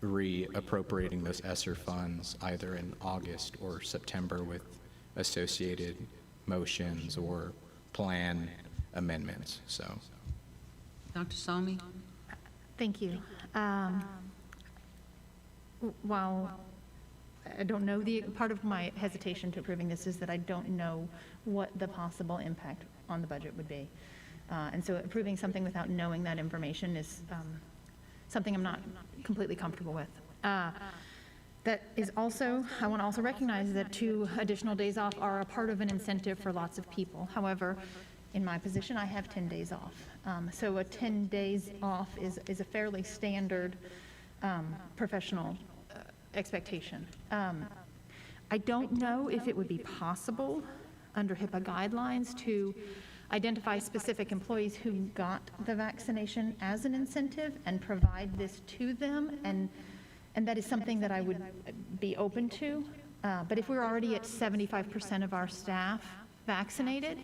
reappropriating those ESSER funds either in August or September with associated motions or plan amendments. So, Dr. Salmi? Thank you. While I don't know, part of my hesitation to approving this is that I don't know what the possible impact on the budget would be. And so approving something without knowing that information is something I'm not completely comfortable with. That is also, I want to also recognize that 2 additional days off are a part of an incentive for lots of people. However, in my position, I have 10 days off. So a 10 days off is a fairly standard professional expectation. I don't know if it would be possible under HIPAA guidelines to identify specific employees who got the vaccination as an incentive and provide this to them. And And that is something that I would be open to. But if we're already at 75% of our staff vaccinated,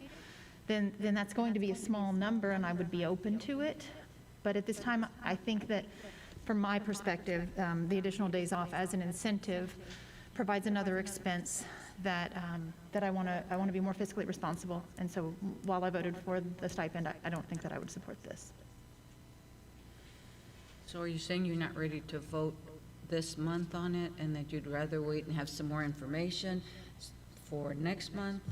then that's going to be a small number, and I would be open to it. But at this time, I think that, from my perspective, the additional days off as an incentive provides another expense that I want to be more fiscally responsible. And so while I voted for the stipend, I don't think that I would support this. So are you saying you're not ready to vote this month on it, and that you'd rather wait and have some more information for next month?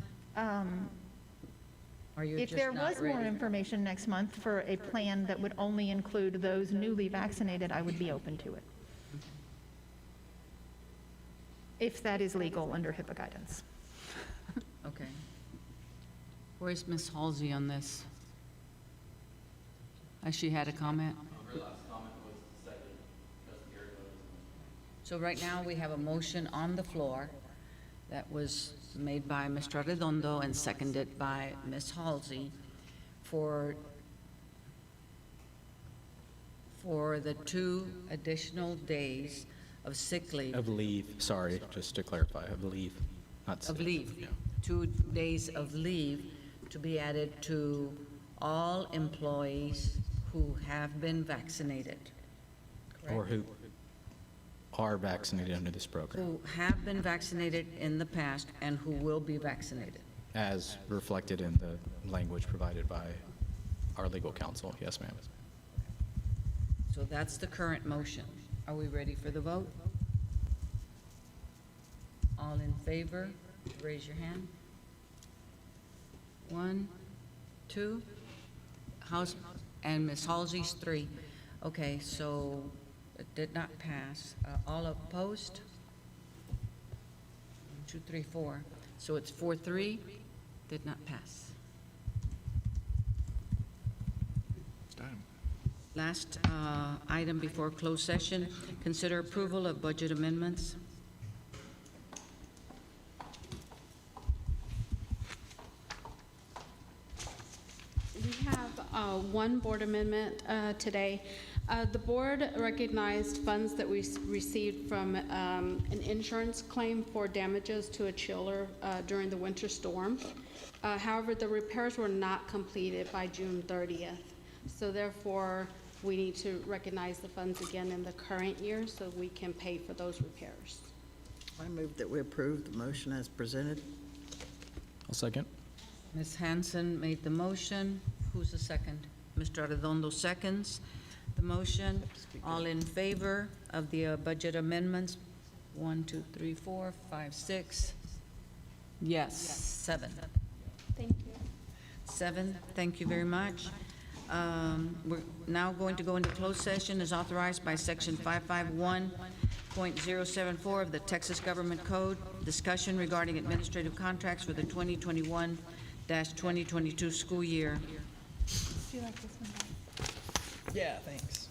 Or you're If just there not was more ready? information next month for a plan that would only include those newly vaccinated, I would be open to it. If that is legal under HIPAA guidance. Okay. Where's Ms. Halsey on this? Has she had a comment? Her last comment was the second, Trustee Redistricting. So right now, we have a motion on the floor that was made by Mr. Redondo and seconded by Ms. Halsey for the 2 additional days of sick leave. Of leave, sorry, just to clarify, of leave, not sick. Of leave. Yeah. 2 days of leave to be added to all employees who have been vaccinated. Or who are vaccinated under this program, Who have been vaccinated in the past and who will be vaccinated. as reflected in the language provided by our legal counsel. Yes, ma'am. So that's the current motion. Are we ready for the vote? All in favor, raise your hand. 1, 2. House, and Ms. Halsey's 3. Okay, so it did not pass. All opposed? 1, 2, 3, 4. So it's 4-3, did not pass. Last item before closed session, consider approval of budget amendments. We have one board amendment today. The board recognized funds that we received from an insurance claim for damages to a chiller during the winter storm. However, the repairs were not completed by June 30th. So therefore, we need to recognize the funds again in the current year so we can pay for those repairs. I move that we approve the motion as presented. I'll second. Ms. Hanson made the motion. Who's the second? Mr. Arredondo seconds the motion. All in favor of the budget amendments? 1, 2, 3, 4, 5, 6. Yes, 7. Thank you. 7, thank you very much. We're now going to go into closed session as authorized by Section 551.074 of the Texas Government Code. Discussion regarding administrative contracts for the 2021-2022 school year. Do you like this one? Yeah, thanks.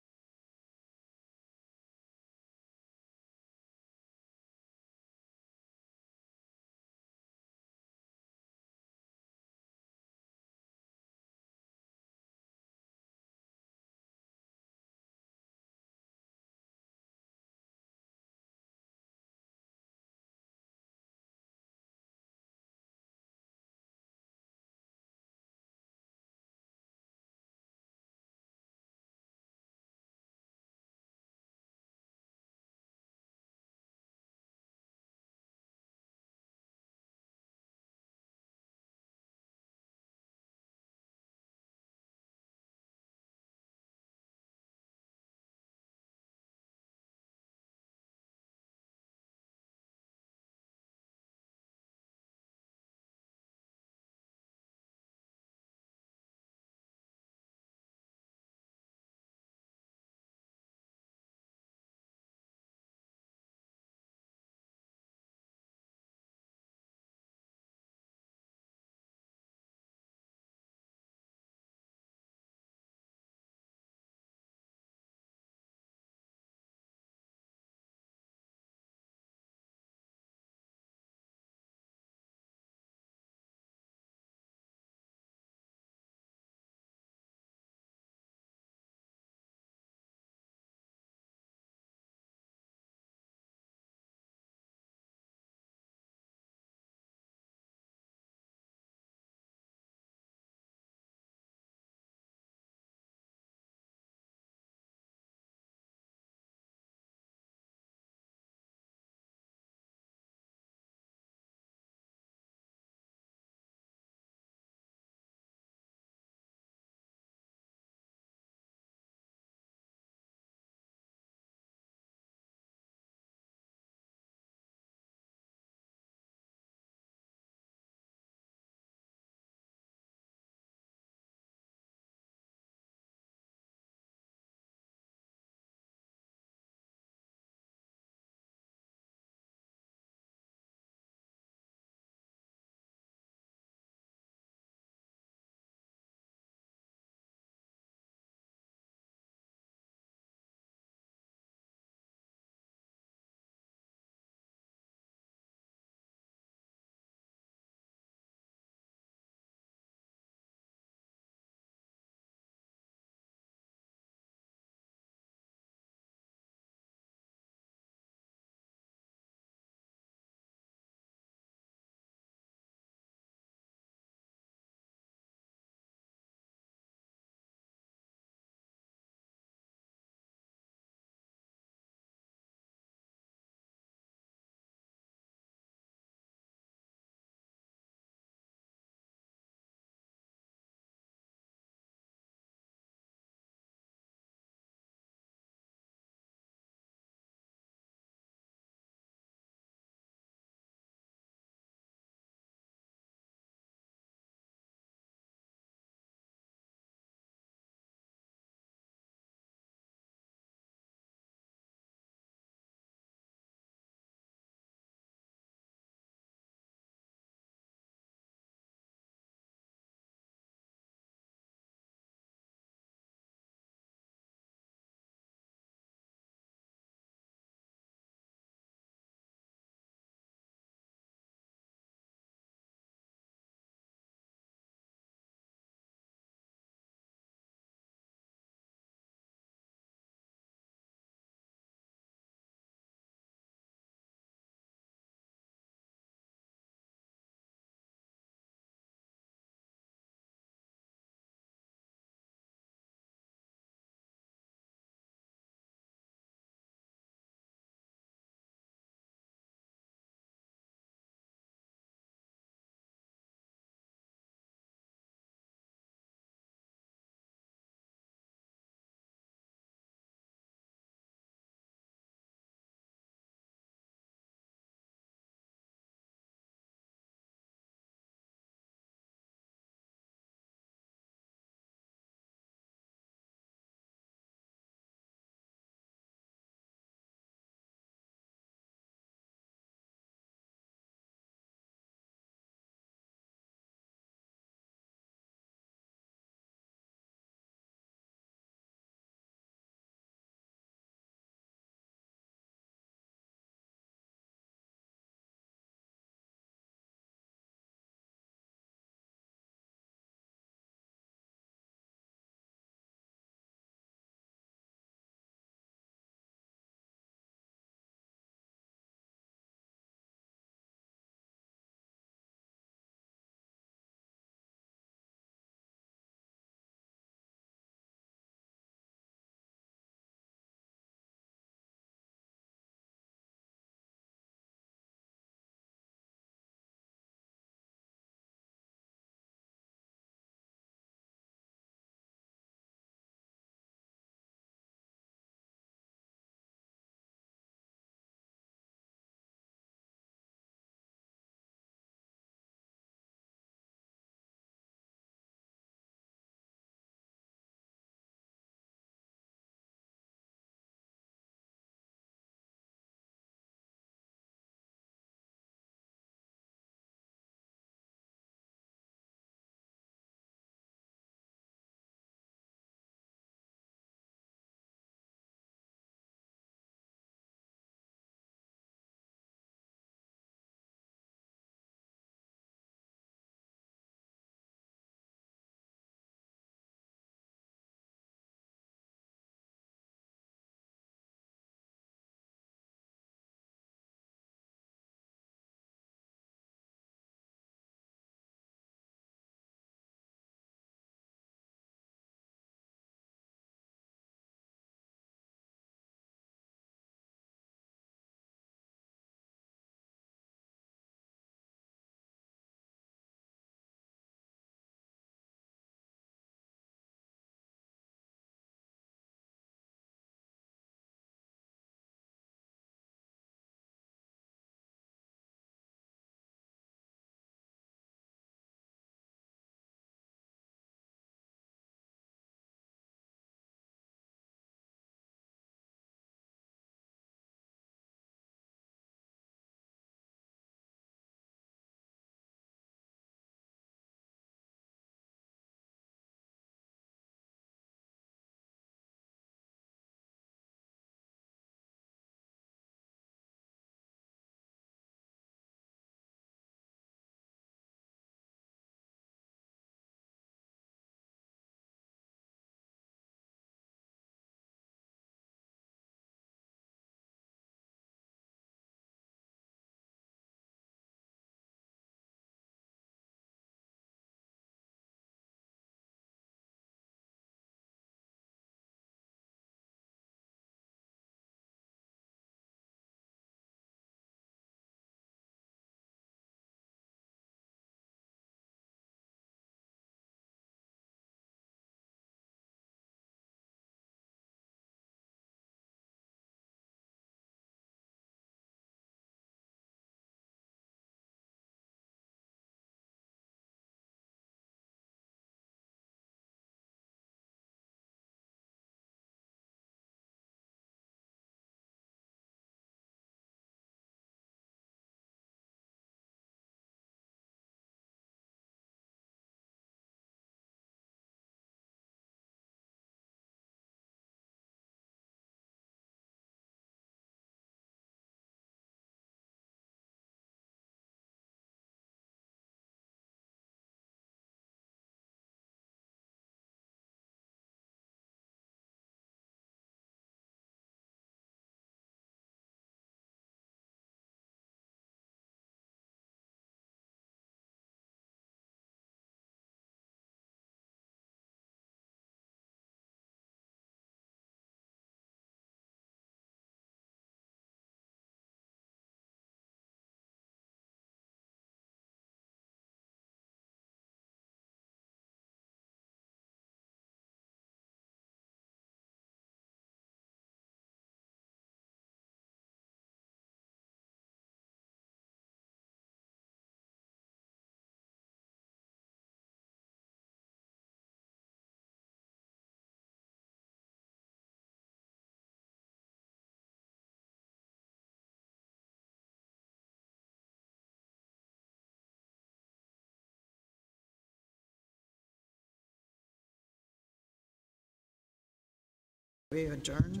We adjourn.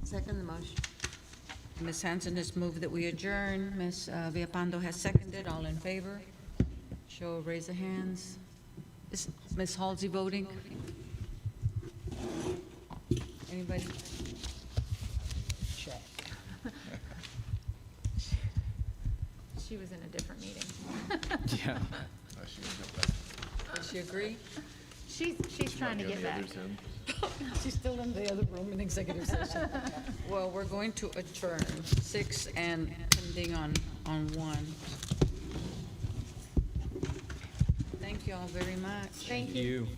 Second the motion. Ms. Hanson has moved that we adjourn. Ms. Villapando has seconded. All in favor? Show of raise of hands. Is Ms. Halsey voting? Anybody? Check. She was in a different meeting. Yeah. Does she agree? She's trying to get back. She's still in the other room in executive session. Well, we're going to adjourn 6 and pending on 1. Thank you all very much. Thank you. You.